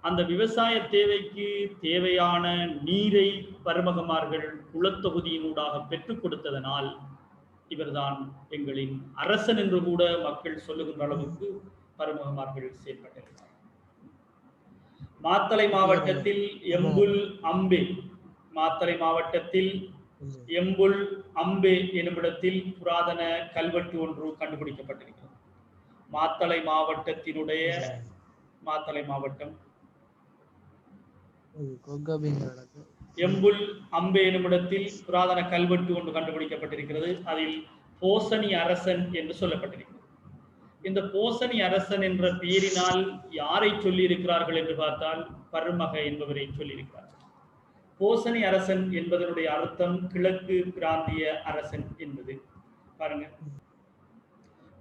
அந்த விவசாய தேவைக்கு தேவையான நீரை பரமகமார்கள் குளத்தொகுதியினூடாக பெற்றுக் கொடுத்ததனால் இவர்தான் எங்களின் அரசன் என்று கூட மக்கள் சொல்லுகின்ற அளவுக்கு பரமகமார்கள் செயல்பட்டிருக்கிறார். மாத்தளை மாவட்டத்தில் எம்புல் அம்பே, மாத்தளை மாவட்டத்தில் எம்புல் அம்பே என்னுமிடத்தில் புராதன கல்வெட்டு ஒன்று கண்டுபிடிக்கப்பட்டிருக்கிறது. மாத்தளை மாவட்டத்தினுடைய மாத்தளை மாவட்டம் எம்புல் அம்பே என்னுமிடத்தில் புராதன கல்வெட்டு ஒன்று கண்டுபிடிக்கப்பட்டிருக்கிறது. அதில் போசனி அரசன் என்று சொல்லப்பட்டிருக்கிறது. இந்த போசனி அரசன் என்ற பெயரினால் யாரை சொல்லி இருக்கிறார்கள் என்று பார்த்தால் பருமக என்பவரை சொல்லியிருக்கிறார்கள். போசனி அரசன் என்பதனுடைய அர்த்தம் கிழக்கு பிராந்திய அரசன் என்பது. பாருங்க,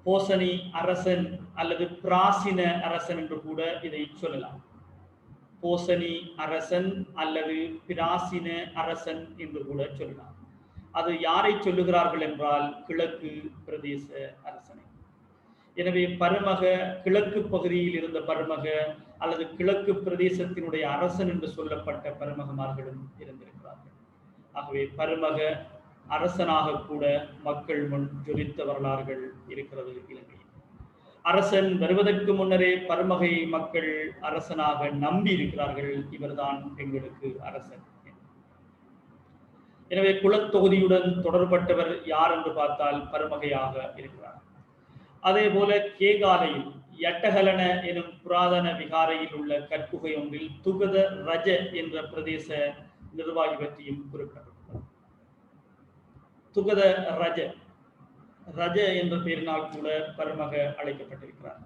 போசனி அரசன் அல்லது பிராசின அரசன் என்று கூட இதை சொல்லலாம். போசனி அரசன் அல்லது பிராசின அரசன் என்று கூட சொல்லலாம். அது யாரை சொல்லுகிறார்கள் என்றால் கிழக்கு பிரதேச அரசனை. எனவே பருமக கிழக்கு பகுதியில் இருந்த பருமக அல்லது கிழக்கு பிரதேசத்தினுடைய அரசன் என்று சொல்லப்பட்ட பருமகமார்களும் இருந்திருக்கிறார்கள். ஆகவே பருமக அரசனாக கூட மக்கள் முன் ஜொலித்த வரலாறுகள் இருக்கிறது இலங்கையில். அரசன் வருவதற்கு முன்னரே பருமகை மக்கள் அரசனாக நம்பி இருக்கிறார்கள். இவர்தான் எங்களுக்கு அரசன். எனவே குலத்தொகுதியுடன் தொடர்பட்டவர் யார் என்று பார்த்தால் பருமகையாக இருக்கிறார். அதே போல கேகாலையில் யட்டகலன எனும் புராதன விகாரையில் உள்ள கற்குகை ஒன்றில் துகத ரஜ என்ற பிரதேச நிர்வாகி பற்றியும் குறிப்பிடப்பட்டுள்ளது. துகத ரஜ ரஜ என்ற பெயரினால் கூட பருமக அழைக்கப்பட்டிருக்கிறார்.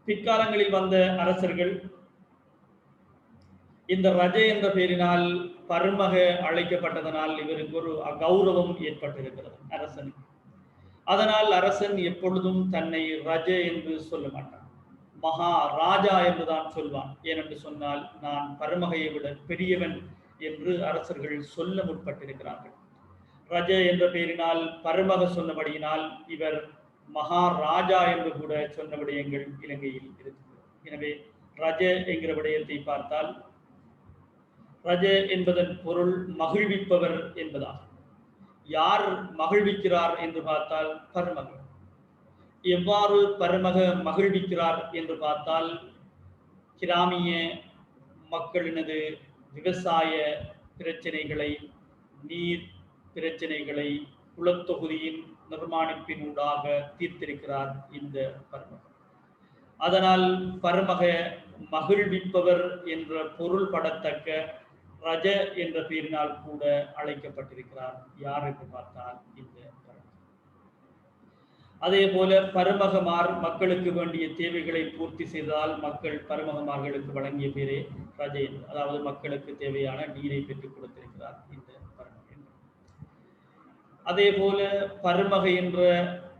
பிற்காலங்களில் வந்த அரசர்கள் இந்த ரஜ என்ற பெயரினால் பருமக அழைக்கப்பட்டதனால் இவருக்கு ஒரு அகௌரவம் ஏற்பட்டிருக்கிறது அரசனுக்கு. அதனால் அரசன் எப்பொழுதும் தன்னை ரஜ என்று சொல்ல மாட்டான், மகா ராஜா என்றுதான் சொல்வான். ஏனென்று சொன்னால் நான் பருமகையை விட பெரியவன் என்று அரசர்கள் சொல்ல முற்பட்டிருக்கிறார்கள். ரஜ என்ற பெயரினால் பருமக சொன்னபடியினால் இவர் மகாராஜா என்று கூட சொன்ன விடயங்கள் இலங்கையில் இருக்கிறது. எனவே ரஜ என்கிற விடயத்தை பார்த்தால் ரஜ என்பதன் பொருள் மகிழ்விப்பவர் என்பதாகும். யார் மகிழ்விக்கிறார் என்று பார்த்தால் பருமக. எவ்வாறு பருமக மகிழ்விக்கிறார் என்று பார்த்தால் கிராமிய மக்களினது விவசாய பிரச்சனைகளை, நீர் பிரச்சனைகளை குலத்தொகுதியின் நிர்மாணிப்பினூடாக தீர்த்திருக்கிறார் இந்த பருமக. அதனால் பருமக மகிழ்விப்பவர் என்ற பொருள் படத்தக்க ரஜ என்ற பெயரினால் கூட அழைக்கப்பட்டிருக்கிறார். யார் என்று பார்த்தால் இந்த பருமக. அதே போல பருமகமார் மக்களுக்கு வேண்டிய தேவைகளை பூர்த்தி செய்தால் மக்கள் பருமகமார்களுக்கு வழங்கிய பேரே ரஜ என்று, அதாவது மக்களுக்கு தேவையான நீரை பெற்றுக் கொடுத்திருக்கிறார் இந்த பருமக. அதே போல பருமக என்ற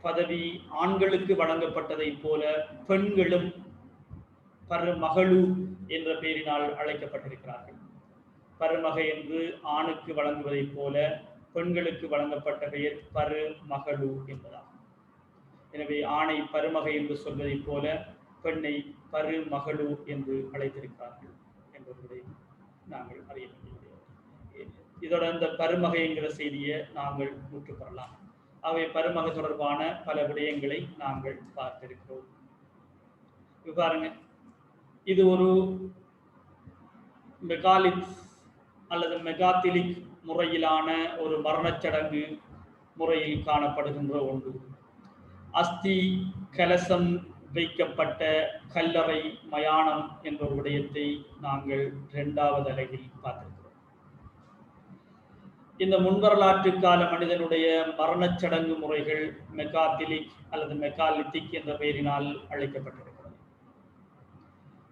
பதவி ஆண்களுக்கு வழங்கப்பட்டதை போல பெண்களும் பருமகளு என்ற பெயரினால் அழைக்கப்பட்டிருக்கிறார்கள். பருமக என்று ஆணுக்கு வழங்குவதை போல பெண்களுக்கு வழங்கப்பட்ட பெயர் பருமகளு என்பதாகும். எனவே ஆணை பருமக என்று சொல்வதை போல பெண்ணை பருமகளு என்று அழைத்திருக்கிறார்கள் என்பதை நாங்கள் அறிய வேண்டியது. இதோட இந்த பருமகை என்கிற செய்தியை நாங்கள் முற்றுப்பெறலாம். அவை பருமக தொடர்பான பல விடயங்களை நாங்கள் பார்த்திருக்கிறோம். பாருங்க, இது ஒரு மெகாலித் அல்லது மெகாத்திலிக் முறையிலான ஒரு மரணச்சடங்கு முறையில் காணப்படுகின்ற ஒன்று. அஸ்தி கலசம் வைக்கப்பட்ட கல்லறை மயானம் என்ற ஒரு விடயத்தை நாங்கள் 2வது அலகில் பார்த்திருக்கிறோம். இந்த முன்வரலாற்று கால மனிதனுடைய மரணச்சடங்கு முறைகள் மெகாத்திலிக் அல்லது மெகாலித்திக் என்ற பெயரினால் அழைக்கப்பட்டிருக்கிறது.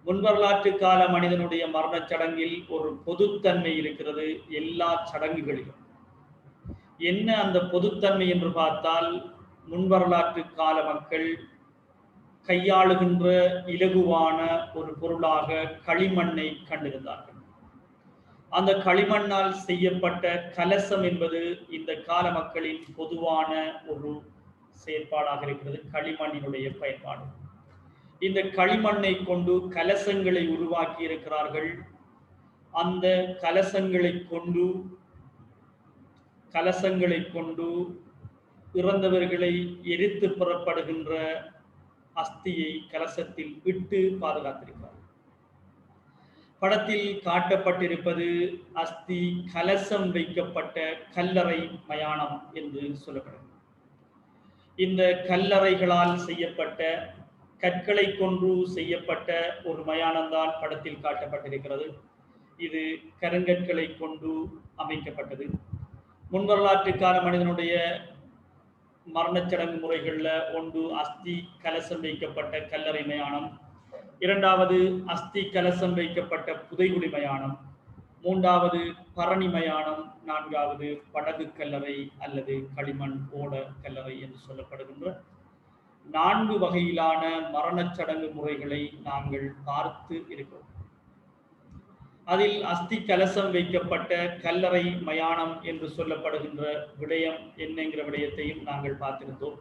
முன்வரலாற்று கால மனிதனுடைய மரணச்சடங்கில் ஒரு பொதுத்தன்மை இருக்கிறது எல்லா சடங்குகளிலும். என்ன அந்த பொதுத்தன்மை என்று பார்த்தால், முன்வரலாற்று கால மக்கள் கையாளுகின்ற இலகுவான ஒரு பொருளாக களிமண்ணை கண்டிருந்தார்கள். அந்த களிமண்ணால் செய்யப்பட்ட கலசம் என்பது இந்த கால மக்களின் பொதுவான ஒரு செயற்பாடாக இருக்கிறது, களிமண்ணினுடைய பயன்பாடு. இந்த களிமண்ணை கொண்டு கலசங்களை உருவாக்கி இருக்கிறார்கள். அந்த கலசங்களை கொண்டு இறந்தவர்களை எரித்து புறப்படுகின்ற அஸ்தியை கலசத்தில் இட்டு பாதுகாத்திருக்கிறார்கள். படத்தில் காட்டப்பட்டிருப்பது அஸ்தி கலசம் வைக்கப்பட்ட கல்லறை மயானம் என்று சொல்லப்படுகிறது. இந்த கல்லறைகளால் செய்யப்பட்ட கற்களை கொண்டு செய்யப்பட்ட ஒரு மயானம்தான் படத்தில் காட்டப்பட்டிருக்கிறது. இது கருங்கற்களை கொண்டு அமைக்கப்பட்டது. முன்வரலாற்றுக்கான மனிதனுடைய மரணச்சடங்கு முறைகள்ல ஒன்று அஸ்தி கலசம் வைக்கப்பட்ட கல்லறை மயானம், இரண்டாவது அஸ்தி கலசம் வைக்கப்பட்ட புதைகுழி மயானம், மூன்றாவது பரணி மயானம், நான்காவது படகு கல்லறை அல்லது களிமண் ஓட கல்லறை என்று சொல்லப்படுகின்ற 4 வகையிலான மரணச்சடங்கு முறைகளை நாங்கள் பார்த்து இருக்கிறோம். அதில் அஸ்தி கலசம் வைக்கப்பட்ட கல்லறை மயானம் என்று சொல்லப்படுகின்ற விடயம் என்னங்கிற விடயத்தையும் நாங்கள் பார்த்திருந்தோம்.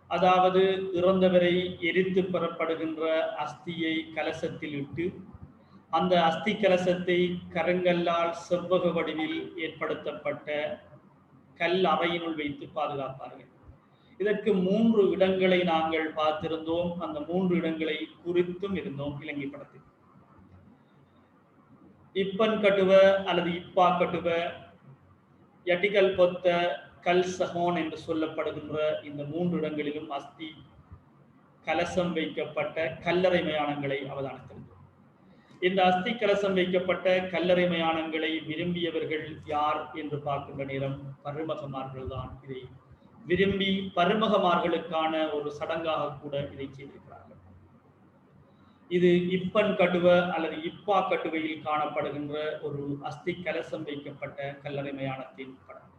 அதாவது இறந்தவரை எரித்து பெறப்படுகின்ற அஸ்தியை கலசத்தில் இட்டு அந்த அஸ்தி கலசத்தை கருங்கல்லால் செவ்வக வடிவில் ஏற்படுத்தப்பட்ட கல் அறையினுள் வைத்து பாதுகாப்பார்கள். இதற்கு 3 இடங்களை நாங்கள் பார்த்திருந்தோம். அந்த 3 இடங்களை குறித்தும் இருந்தோம் இலங்கை படத்தில். இப்பன் கட்டுவ அல்லது இப்பா கட்டுவ, யட்டிகல் பொத்த, கல் சஹோன் என்று சொல்லப்படுகின்ற இந்த 3 இடங்களிலும் அஸ்தி கலசம் வைக்கப்பட்ட கல்லறை மயானங்களை அவதானித்திருந்தோம். இந்த அஸ்தி கலசம் வைக்கப்பட்ட கல்லறை மயானங்களை விரும்பியவர்கள் யார் என்று பார்க்கின்ற நேரம் பருமகமார்கள் தான் இதை விரும்பி பருமகமார்களுக்கான ஒரு சடங்காக கூட இதை செய்திருக்கிறார்கள். இது இப்பன் கட்டுவ அல்லது இப்பா கட்டுவையில் காணப்படுகின்ற ஒரு அஸ்தி கலசம் வைக்கப்பட்ட கல்லறை மயானத்தின் படம்.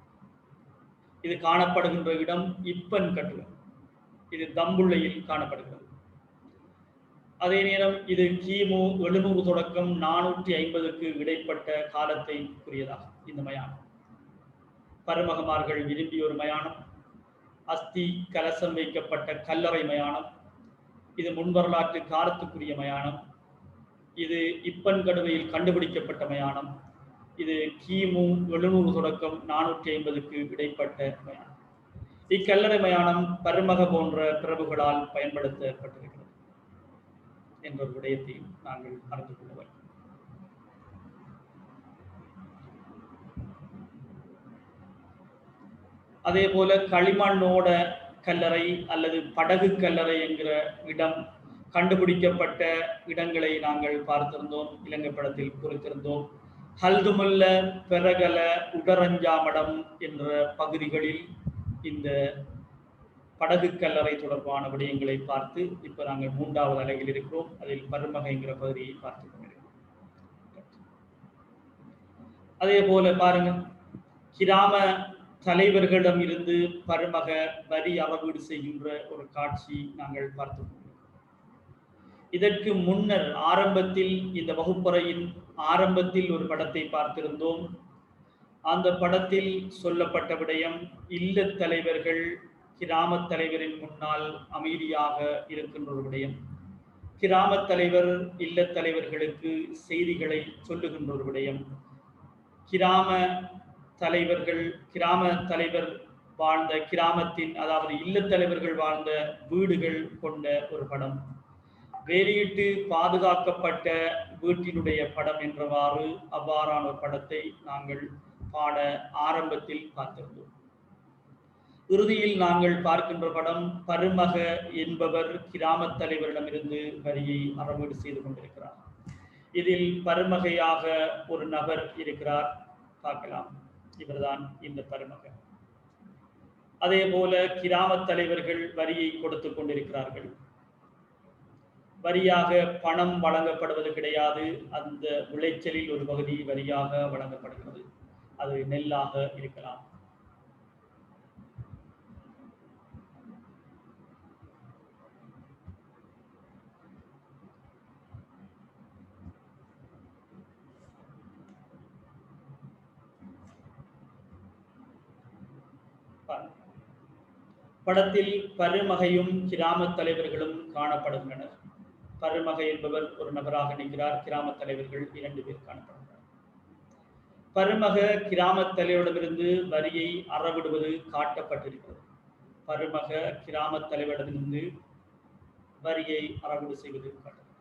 இது காணப்படுகின்ற இடம் இப்பன் கட்டுவ. இது தம்புள்ளையில் காணப்படுகிறது. அதே நேரம் இது கிமு 700 தொடக்கம் 450க்கு இடைப்பட்ட காலத்தை குறியதாகும். இந்த மயானம் பருமகமார்கள் விரும்பிய ஒரு மயானம், அஸ்தி கலசம் வைக்கப்பட்ட கல்லறை மயானம். இது முன்வரலாற்று காலத்துக்குரிய மயானம். இது இப்பன் கடுவையில் கண்டுபிடிக்கப்பட்ட மயானம். இது கிமு 700 தொடக்கம் 450க்கு இடைப்பட்ட மயானம். இக்கல்லறை மயானம் பருமக போன்ற பிரபுகளால் பயன்படுத்தப்பட்டிருக்கிறது என்ற விடயத்தையும் நாங்கள் அறிந்து கொள்வோம். அதே போல களிமண்ணோட கல்லறை அல்லது படகு கல்லறை என்கிற இடம் கண்டுபிடிக்கப்பட்ட இடங்களை நாங்கள் பார்த்திருந்தோம், இலங்கை படத்தில் குறித்திருந்தோம். ஹல்துமுல்ல, பெரகல, உடரஞ்சாமடம் என்ற பகுதிகளில் இந்த படகு கல்லறை தொடர்பான விடயங்களை பார்த்து இப்ப நாங்கள் 3வது அலகில் இருக்கிறோம். அதில் பருமகைங்கிற பகுதியை பார்த்து கொண்டிருக்கிறோம். அதே போல பாருங்க, கிராம தலைவர்களிடம் இருந்து பருமக வரி அறவீடு செய்கின்ற ஒரு காட்சி நாங்கள் பார்த்து கொண்டிருக்கிறோம். இதற்கு முன்னர் ஆரம்பத்தில் இந்த வகுப்பறையின் ஆரம்பத்தில் ஒரு படத்தை பார்த்திருந்தோம். அந்த படத்தில் சொல்லப்பட்ட விடயம், இல்ல தலைவர்கள் கிராம தலைவரின் முன்னால் அமைதியாக இருக்கின்ற ஒரு விடயம். கிராம தலைவர் இல்ல தலைவர்களுக்கு செய்திகளை சொல்லுகின்ற ஒரு விடயம். கிராம தலைவர் வாழ்ந்த கிராமத்தின், அதாவது இல்ல தலைவர்கள் வாழ்ந்த வீடுகள் கொண்ட ஒரு படம். வேலியிட்டு பாதுகாக்கப்பட்ட வீட்டினுடைய படம் என்றவாறு அவ்வாறான ஒரு படத்தை நாங்கள் பாட ஆரம்பத்தில் பார்த்திருந்தோம். இறுதியில் நாங்கள் பார்க்கின்ற படம், பருமக என்பவர் கிராம தலைவரிடமிருந்து வரியை அறவீடு செய்து கொண்டிருக்கிறார். இதில் பருமகையாக ஒரு நபர் இருக்கிறார், பார்க்கலாம். இவர்தான் இந்த பருமக. அதே போல கிராம தலைவர்கள் வரியை கொடுத்து கொண்டிருக்கிறார்கள். வரியாக பணம் வழங்கப்படுவது கிடையாது. அந்த விளைச்சலில் ஒரு பகுதி வரியாக வழங்கப்படுகிறது. அது நெல்லாக இருக்கலாம். படத்தில் பருமகையும் கிராம தலைவர்களும் காணப்படுகின்றனர். பருமகை என்பவர் ஒரு நபராக நிற்கிறார். கிராம தலைவர்கள் 2 பேர் காணப்படுகிறார். பருமக கிராம தலைவரிடமிருந்து வரியை அறவிடுவது காட்டப்பட்டிருக்கிறது. பருமக கிராம தலைவரிடமிருந்து வரியை அறவீடு செய்வது காட்டப்பட்டது.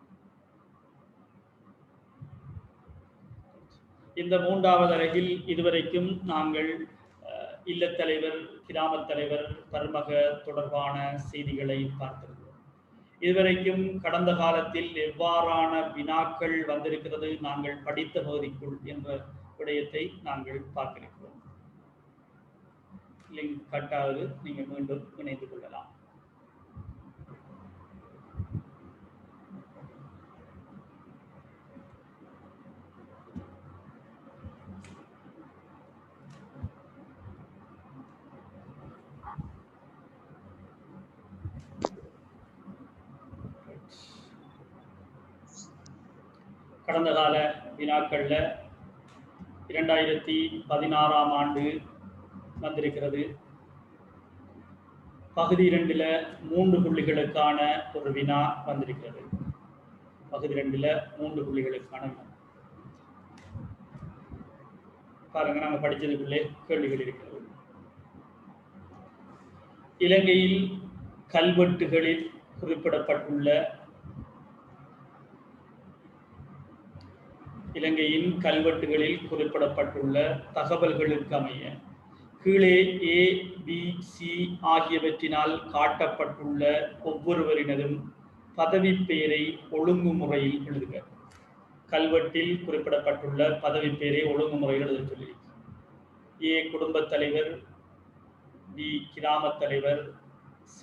இந்த 3வது அலகில் இதுவரைக்கும் நாங்கள் இல்லத்தலைவர், கிராம தலைவர், பருமக தொடர்பான செய்திகளை பார்த்திருக்கிறோம். இதுவரைக்கும் கடந்த காலத்தில் எவ்வாறான வினாக்கள் வந்திருக்கிறது நாங்கள் படித்த பகுதிக்குள் என்ற விடயத்தை நாங்கள் பார்த்திருக்கிறோம். லிங்க் கட் ஆகுது, நீங்க மீண்டும் இணைந்து கொள்ளலாம். கடந்த கால வினாக்கள்ல 2016ஆம் ஆண்டு வந்திருக்கிறது. பகுதி 2ல 3 புள்ளிகளுக்கான ஒரு வினா வந்திருக்கிறது. பகுதி 2ல 3 புள்ளிகளுக்கான வினா. பாருங்க, நாங்க படிச்சதுக்குள்ளே கேள்விகள் இருக்கிறது. இலங்கையில் கல்வெட்டுகளில் குறிப்பிடப்பட்டுள்ள தகவல்களுக்கு அமைய கீழே A, B, C ஆகியவற்றினால் காட்டப்பட்டுள்ள ஒவ்வொருவரினதும் பதவி பெயரை ஒழுங்குமுறையில் எழுதுக. கல்வெட்டில் குறிப்பிடப்பட்டுள்ள பதவி பெயரை ஒழுங்குமுறையில் எழுத சொல்லி A குடும்பத் தலைவர், B கிராமத் தலைவர், C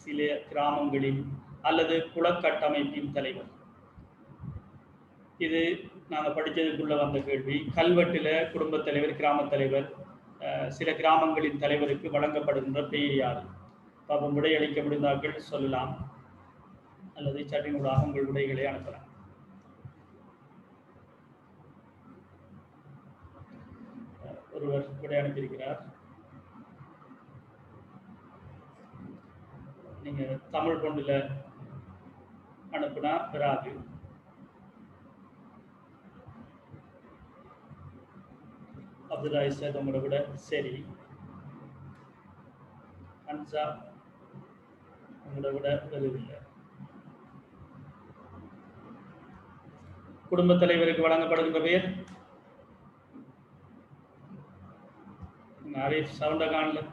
சில கிராமங்களின் அல்லது குளக்கட்டமைப்பின் தலைவர். இது நாங்கள் படித்ததுக்குள்ள வந்த கேள்வி. கல்வெட்டில் குடும்பத் தலைவர், கிராமத் தலைவர், சில கிராமங்களின் தலைவருக்கு வழங்கப்படுகின்ற பெயர் யார்? அப்போ விடையளிக்க முடிந்தார்கள் சொல்லலாம், அல்லது சட்டினூடாக உங்கள் விடைகளை அனுப்பலாம். ஒருவர் விடை அனுப்பியிருக்கிறார். நீங்க தமிழ் பொண்டுல அனுப்புனா வராது. அப்துல்லாஹி சார் உங்களோட விட சரி. அன்சா உங்களோட விட எழுதில்லை. குடும்பத் தலைவருக்கு வழங்கப்படுகின்ற பெயர் நிறைய சவுண்ட காணல.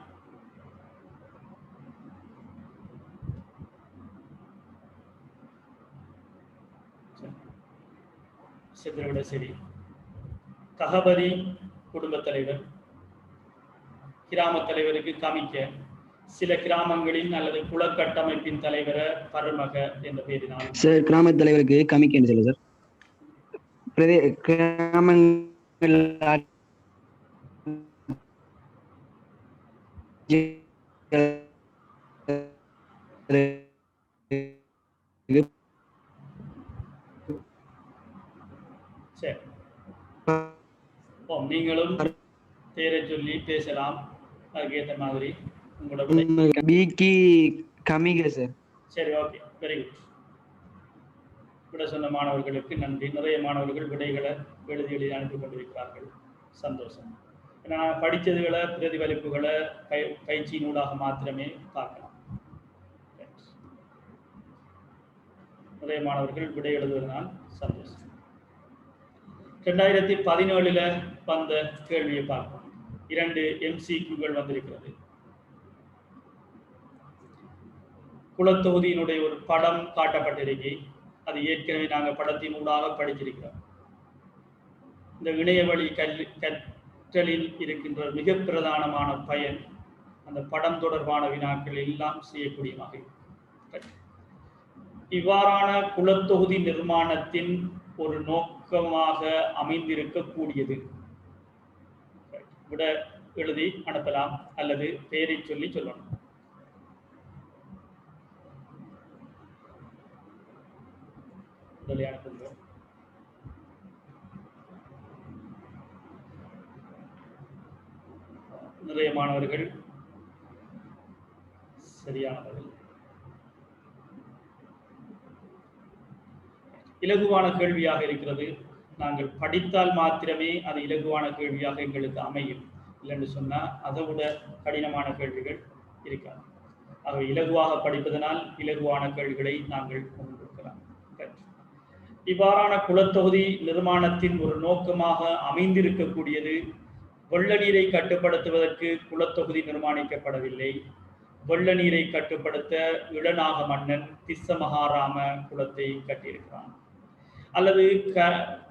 சித்திரை விட சரி. தகபதி குடும்பத் தலைவர், கிராமத் தலைவருக்கு கமிக்க, சில கிராமங்களின் அல்லது குளக்கட்டமைப்பின் தலைவரை பருமக என்ற பெயரினால். சார் கிராமத் தலைவருக்கு கமிக்க சொல்ல சார். கிராமங்கள் சரி, நீங்களும் பேரை சொல்லி பேசலாம். அதுக்கேற்ற மாதிரி உங்களோட பிக்கு கமிக சார். சரி, ஓகே, வெரி குட். விட சொன்ன மாணவர்களுக்கு நன்றி. நிறைய மாணவர்கள் விடைகளை எழுதி அனுப்பி கொண்டிருக்கிறார்கள். சந்தோஷம். ஏன்னா படித்ததுகளை பிரதிபலிப்புகளை பயிற்சி நூலாக மாத்திரமே பார்க்கலாம். நிறைய மாணவர்கள் விடை எழுதுவதனால் சந்தோஷம். 2017 வந்த கேள்வியை பார்ப்போம். 2 MCQகள் வந்திருக்கிறது. குளத்தொகுதியினுடைய ஒரு படம் காட்டப்பட்டிருக்கு. அது ஏற்கனவே நாங்கள் படத்தின் ஊடாக படிச்சிருக்கிறோம். இந்த இணையவழி கற்றலில் இருக்கின்ற மிக பிரதானமான பயன் அந்த படம் தொடர்பான வினாக்கள் எல்லாம் செய்யக்கூடியதாக. இவ்வாறான குளத்தொகுதி நிர்மாணத்தின் ஒரு நோக்கமாக அமைந்திருக்கக்கூடியது. விட எழுதி அனுப்பலாம், அல்லது பெயரை சொல்லி சொல்லணும். அனுப்புகிறோம். நிறைய மாணவர்கள் சரியானவர்கள். இலகுவான கேள்வியாக இருக்கிறது. நாங்கள் படித்தால் மாத்திரமே அது இலகுவான கேள்வியாக எங்களுக்கு அமையும். இல்லைன்னு சொன்னால் அதை விட கடினமான கேள்விகள் இருக்காது. ஆகவே இலகுவாக படிப்பதனால் இலகுவான கேள்விகளை நாங்கள் கொண்டிருக்கலாம். இவ்வாறான குளத்தொகுதி நிர்மாணத்தின் ஒரு நோக்கமாக அமைந்திருக்கக்கூடியது. வெள்ள நீரை கட்டுப்படுத்துவதற்கு குளத்தொகுதி நிர்மாணிக்கப்படவில்லை. வெள்ள நீரை கட்டுப்படுத்த இளநாக மன்னன் திஸ்ஸ மகாராம குளத்தை கட்டியிருக்கிறான். அல்லது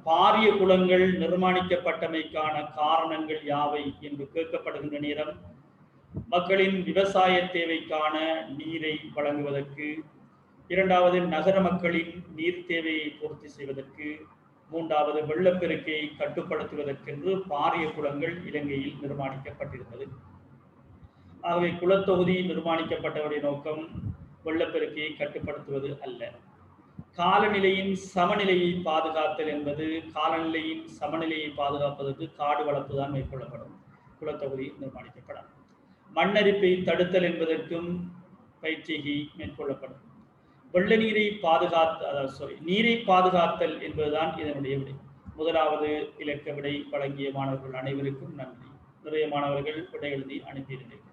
பாரிய குளங்கள் நிர்மாணிக்கப்பட்டமைக்கான காரணங்கள் யாவை என்று கேட்கப்படுகின்ற நேரம் மக்களின் விவசாய தேவைக்கான நீரை வழங்குவதற்கு, இரண்டாவது நகர மக்களின் நீர் தேவையை பூர்த்தி செய்வதற்கு, மூன்றாவது வெள்ளப்பெருக்கை கட்டுப்படுத்துவதற்கென்று பாரிய குளங்கள் இலங்கையில் நிர்மாணிக்கப்பட்டிருந்தது. ஆகவே குளத்தொகுதி நிர்மாணிக்கப்பட்டவருடைய நோக்கம் வெள்ளப்பெருக்கையை கட்டுப்படுத்துவது அல்ல. காலநிலையின் சமநிலையை பாதுகாத்தல் என்பது, காலநிலையின் சமநிலையை பாதுகாப்பதற்கு காடு வளர்ப்பு தான் மேற்கொள்ளப்படும். குளத்தொகுதி நிர்மாணிக்கப்படும். மண்ணரிப்பை தடுத்தல் என்பதற்கும் பயிற்சிகை மேற்கொள்ளப்படும். வெள்ள நீரை நீரை பாதுகாத்தல் என்பதுதான் இதனுடைய விடை. முதலாவது இலக்க விடை வழங்கிய மாணவர்கள் அனைவருக்கும் நன்றி. நிறைய மாணவர்கள் விடை எழுதி அனுப்பியிருந்தீர்கள்.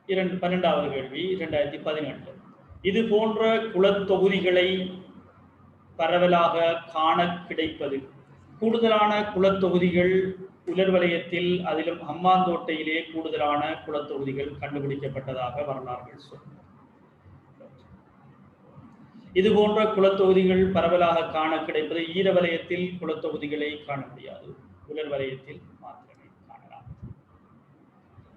12வது கேள்வி 2018. இது போன்ற குளத்தொகுதிகளை பரவலாக காண கிடைப்பது. கூடுதலான குளத்தொகுதிகள் உலர் வலயத்தில், அதிலும் ஹம்பாந்தோட்டையிலே கூடுதலான குளத்தொகுதிகள் கண்டுபிடிக்கப்பட்டதாக வரலாறுகள் சொல்லும். இது போன்ற குளத்தொகுதிகள் பரவலாக காண கிடைப்பது. ஈர வலயத்தில் குளத்தொகுதிகளை காண முடியாது, உலர் வலயத்தில் மாத்திரமே காணலாம்.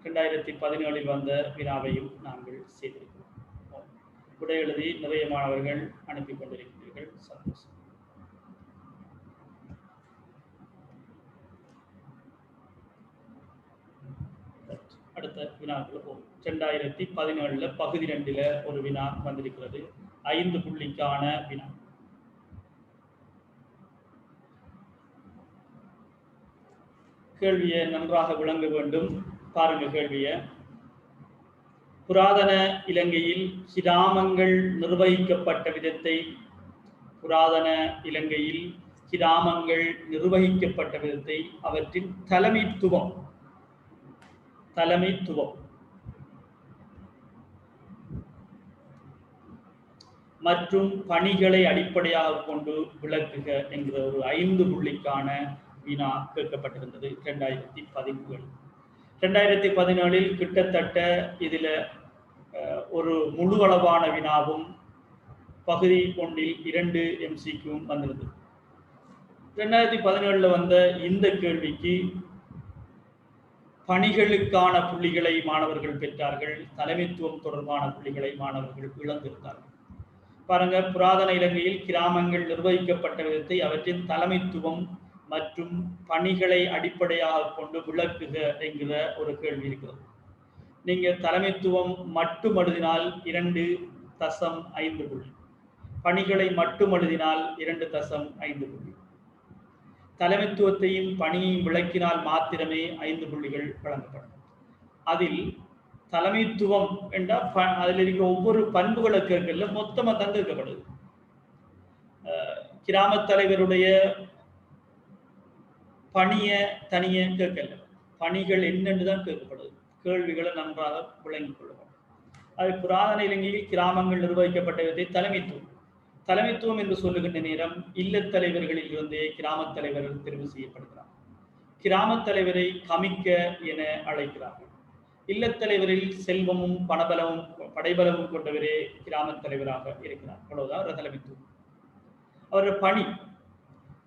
2017 வந்த வினாவையும் நாங்கள் செய்திருக்கிறோம். விடை எழுதி நிறைய மாணவர்கள் அனுப்பி கொண்டிருக்கிறீர்கள். சந்தோஷம். அடுத்த வினாக்குள்ள போகும். 2017 பகுதி 2 ஒரு வினா வந்திருக்கிறது. 5 புள்ளிக்கான வினா. கேள்வியை நன்றாக விளங்க வேண்டும். பாருங்க கேள்வியை. புராதன இலங்கையில் கிராமங்கள் நிர்வகிக்கப்பட்ட விதத்தை, புராதன இலங்கையில் கிராமங்கள் நிர்வகிக்கப்பட்ட விதத்தை, அவற்றின் தலைமைத்துவம் மற்றும் பணிகளை அடிப்படையாக கொண்டு விளக்குக என்கிற ஒரு 5 புள்ளிக்கான வினா கேட்கப்பட்டிருந்தது 2017. 2017 கிட்டத்தட்ட இதுல ஒரு முழு அளவான வினாவும் பகுதி 1 2 MCQவும் வந்திருந்தது. 2017 வந்த இந்த கேள்விக்கு பணிகளுக்கான புள்ளிகளை மாணவர்கள் பெற்றார்கள், தலைமைத்துவம் தொடர்பான புள்ளிகளை மாணவர்கள் இழந்திருந்தார்கள். பாருங்க, புராதன இலங்கையில் கிராமங்கள் நிர்வகிக்கப்பட்ட விதத்தை, அவற்றின் தலைமைத்துவம் மற்றும் பணிகளை அடிப்படையாக கொண்டு விளக்குக என்கிற ஒரு கேள்வி இருக்கிறது. நீங்க தலைமைத்துவம் மட்டும் எழுதினால் 2.5 புள்ளி, பணிகளை மட்டும் எழுதினால் 2.5 புள்ளி, தலைமைத்துவத்தையும் பணியையும் விளக்கினால் மாத்திரமே 5 புள்ளிகள் வழங்கப்படும். அதில் தலைமைத்துவம் என்றால் அதில் இருக்கிற ஒவ்வொரு பண்புகளை கேட்கல மொத்தமாக தான் கேட்கப்படுது. கிராம தலைவருடைய பணியை தனியே கேட்கல, பணிகள் என்னென்று தான் கேட்கப்படுது. கேள்விகளை நன்றாக விளங்கிக் கொள்ளணும். அது புராதன இலங்கையில் கிராமங்கள் நிர்வகிக்கப்பட்ட விதத்தை தலைமைத்துவம் என்று சொல்லுகின்ற நேரம் இல்லத் தலைவர்களில் இருந்தே கிராமத் தலைவர்கள் தெரிவு செய்யப்படுகிறார். கிராமத் தலைவரை கமிக்க என அழைக்கிறார்கள். இல்லத்தலைவரில் செல்வமும் பணபலமும் படைபலமும் கொண்டவரே கிராமத் தலைவராக இருக்கிறார். அவ்வளவுதான் அவர் தலைமைத்துவம். அவருடைய பணி,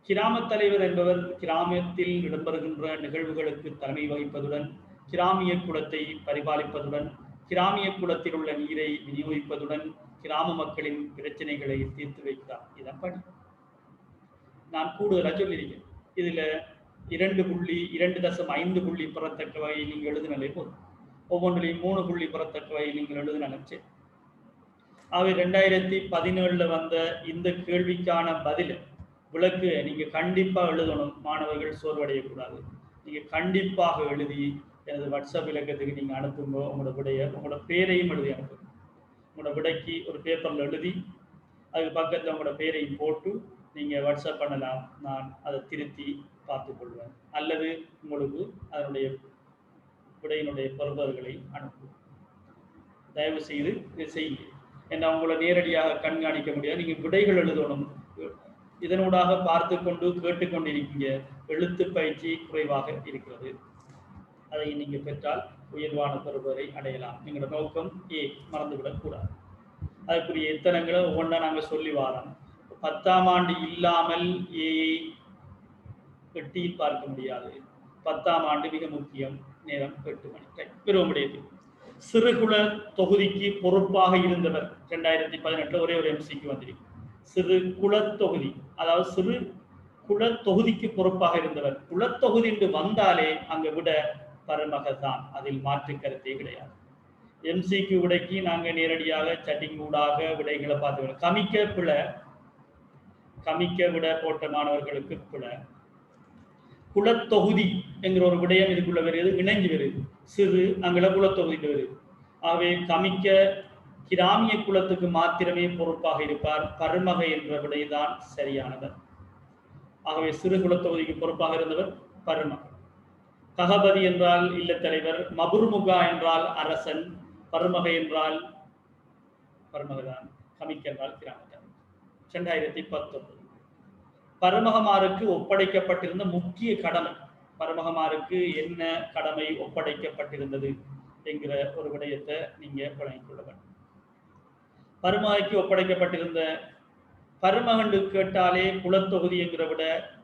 கிராமத் தலைவர் என்பவர் கிராமத்தில் இடம்பெறுகின்ற நிகழ்வுகளுக்கு தலைமை வகிப்பதுடன், கிராமிய குலத்தை பரிபாலிப்பதுடன், கிராமிய குலத்தில் உள்ள நீரை விநியோகிப்பதுடன், கிராம மக்களின் பிரச்சனைகளை தீர்த்து வைக்கிறார். இதான் பணி. நான் கூடுதலாக சொல்லியிருக்கேன். இதுல 2.5 புள்ளி பெறத்தக்க வகையில் நீங்கள் எழுதினாலே போதும். ஒவ்வொன்றிலையும் 3 புள்ளி பெறத்தக்க வகையில் நீங்கள் எழுதினாலும் சரி. ஆகவே 2017 வந்த இந்த கேள்விக்கான பதில் விளக்கு நீங்க கண்டிப்பா எழுதணும். மாணவர்கள் சோர்வடையக்கூடாது. நீங்க கண்டிப்பாக எழுதி எனது வாட்ஸ்அப் இலக்கத்துக்கு நீங்க அனுப்புங்க. உங்களோட விடைய, உங்களோட பேரையும் எழுதி அனுப்புங்க. உங்களோட விடைக்கு ஒரு பேப்பர்ல எழுதி அதுக்கு பக்கத்தில் உங்களோட பேரையும் போட்டு நீங்க வாட்ஸ்அப் பண்ணலாம். நான் அதை திருத்தி பார்த்துக்கொள்வேன். அல்லது உங்களுக்கு அதனுடைய விடையினுடைய பெறுபவர்களை அனுப்புவேன். தயவு செய்து இதை செய்யுங்க. ஏன்னா உங்களை நேரடியாக கண்காணிக்க முடியாது. நீங்க விடைகள் எழுதணும். இதனூடாக பார்த்து கொண்டு கேட்டுக்கொண்டிருக்கீங்க. எழுத்து பயிற்சி குறைவாக இருக்கிறது. அதை நீங்க பெற்றால் உயர்வான பெறுபவரை அடையலாம். எங்களோட நோக்கம் மறந்துவிடக் கூடாது. அதுக்குரிய எத்தனங்களை ஒவ்வொன்றா நாங்கள் சொல்லி வாரோம். 10ஆம் ஆண்டு இல்லாமல் ஏஐ பெட்டியில் பார்க்க முடியாது. 10ஆம் ஆண்டு மிக முக்கியம். நேரம் 8 மணி. பெருவமுடையது. சிறுகுள தொகுதிக்கு பொறுப்பாக இருந்தவர் 2018 ஒரே ஒரு எம்சிக்கு வந்திருக்கு. சிறு குள தொகுதி, அதாவது சிறு குள தொகுதிக்கு பொறுப்பாக இருந்தவர். குளத்தொகுதி என்று வந்தாலே அங்க விட பரமக தான், அதில் மாற்று கருத்தே கிடையாது. எம்சிக்கு விடைக்கு நாங்க நேரடியாக சட்டிங் ஊடாக விடைகளை பார்த்து கமிக்க பிழை, கமிக்க விட போட்ட மாணவர்களுக்கு பிழை. குளத்தொகுதி என்கிற ஒரு விடயம் இதுக்குள்ள வருது, இணைஞ்சு வருது. சிறு அங்குல குளத்தொகுதி வருது. ஆகவே கமிக்க கிராமிய குலத்துக்கு மாத்திரமே பொறுப்பாக இருப்பார். பருமகை என்ற விடைதான் சரியானவர். ஆகவே சிறு குலத்தொகுதிக்கு பொறுப்பாக இருந்தவர் பருமகை. ககபதி என்றால் இல்லத்தலைவர், மபுர்முகா என்றால் அரசன், பருமகை என்றால் பருமகதான், கமிக்க என்றால் கிராமத்தலைவர். 2019 பருமகமாருக்கு ஒப்படைக்கப்பட்டிருந்த முக்கிய கடமை, பருமகமாருக்கு என்ன கடமை ஒப்படைக்கப்பட்டிருந்தது என்கிற ஒரு விடயத்தை நீங்க வழங்கிக் கொள்ள வேண்டும். பருமகைக்கு ஒப்படைக்கப்பட்டிருந்த, பருமகண்டு கேட்டாலே குலத்தொகுதி என்கிற விட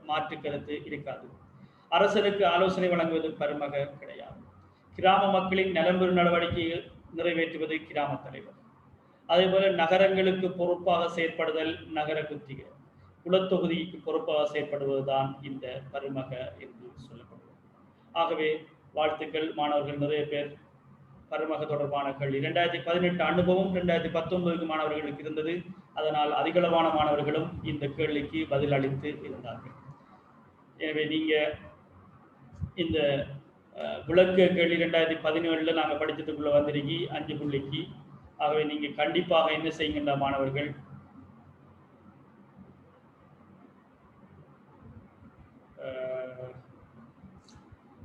மாற்று கருத்து இருக்காது. அரசனுக்கு ஆலோசனை வழங்குவது பருமக கிடையாது. கிராம மக்களின் நலம்பெறும் நடவடிக்கையை நிறைவேற்றுவது கிராம தலைவர். அதே போல நகரங்களுக்கு பொறுப்பாக செயற்படுதல் நகர குத்திகை. குலத்தொகுதிக்கு பொறுப்பாக செயற்படுவதுதான் இந்த பருமக என்று சொல்லப்படுவது. ஆகவே வாழ்த்துக்கள் மாணவர்கள், நிறைய பேர் பருமக தொடர்பான கேள்வி 2018 அனுபவம் 2019 மாணவர்களுக்கு இருந்தது. அதனால் அதிகளவான மாணவர்களும் இந்த கேள்விக்கு பதில் அளித்து இருந்தார்கள். எனவே நீங்க இந்த விளக்க கேள்வி 2017 நாங்கள் படித்ததுக்குள்ள வந்திருக்கி 5 புள்ளிக்கு. ஆகவே நீங்க கண்டிப்பாக என்ன செய்கின்ற மாணவர்கள்,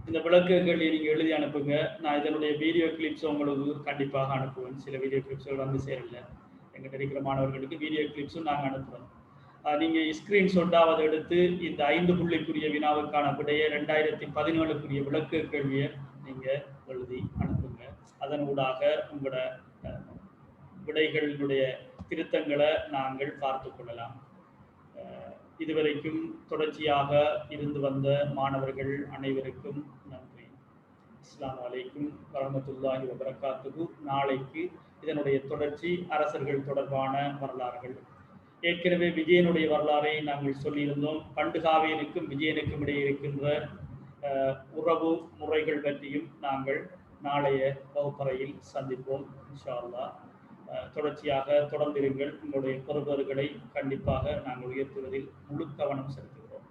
இந்த விளக்க கேள்வியை நீங்க எழுதி அனுப்புங்க. நான் இதனுடைய வீடியோ கிளிப்ஸ் உங்களுக்கு கண்டிப்பாக அனுப்புவேன். சில வீடியோ கிளிப்ஸ்கள் வந்து சேரல, எங்கிட்ட இருக்கிற மாணவர்களுக்கு வீடியோ கிளிப்ஸும் நாங்கள் அனுப்புகிறோம். நீங்க ஸ்கிரீன்ஷாட்டாவது எடுத்து இந்த 5 புள்ளிக்குரிய வினாவுக்கான விடையை 2017க்குரிய விளக்க கேள்வியை நீங்க எழுதி அனுப்புங்க. அதன் ஊடாக உங்களோட விடைகளுடைய திருத்தங்களை நாங்கள் பார்த்து கொள்ளலாம். இதுவரைக்கும் தொடர்ச்சியாக இருந்து வந்த மாணவர்கள் அனைவருக்கும் நன்றி. அஸ்ஸலாமு அலைக்கும் வரஹ்மத்துல்லாஹி வபரகாத்துஹு. நாளைக்கு இதனுடைய தொடர்ச்சி அரசர்கள் தொடர்பான வரலாறுகள். ஏற்கனவே விஜயனுடைய வரலாறை நாங்கள் சொல்லியிருந்தோம். பண்டுகாவியனுக்கும் விஜயனுக்கும் இடையே இருக்கின்ற உறவு முறைகள் பற்றியும் நாங்கள் நாளைய வகுப்பறையில் சந்திப்போம் இன்ஷா அல்லாஹ். தொடர்ச்சியாக தொடர்ந்திருங்கள். உங்களுடைய பொறுப்புகளை கண்டிப்பாக நாங்கள் உயர்த்துவதில் முழு கவனம் செலுத்துகிறோம்.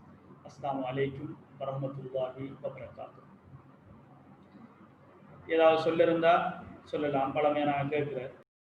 அஸ்ஸலாமு அலைக்கும் வரஹ்மத்துல்லாஹி வபரகாத்துஹு. ஏதாவது சொல்லிருந்தா சொல்லலாம், பழமையாக நான் கேட்கிறேன்.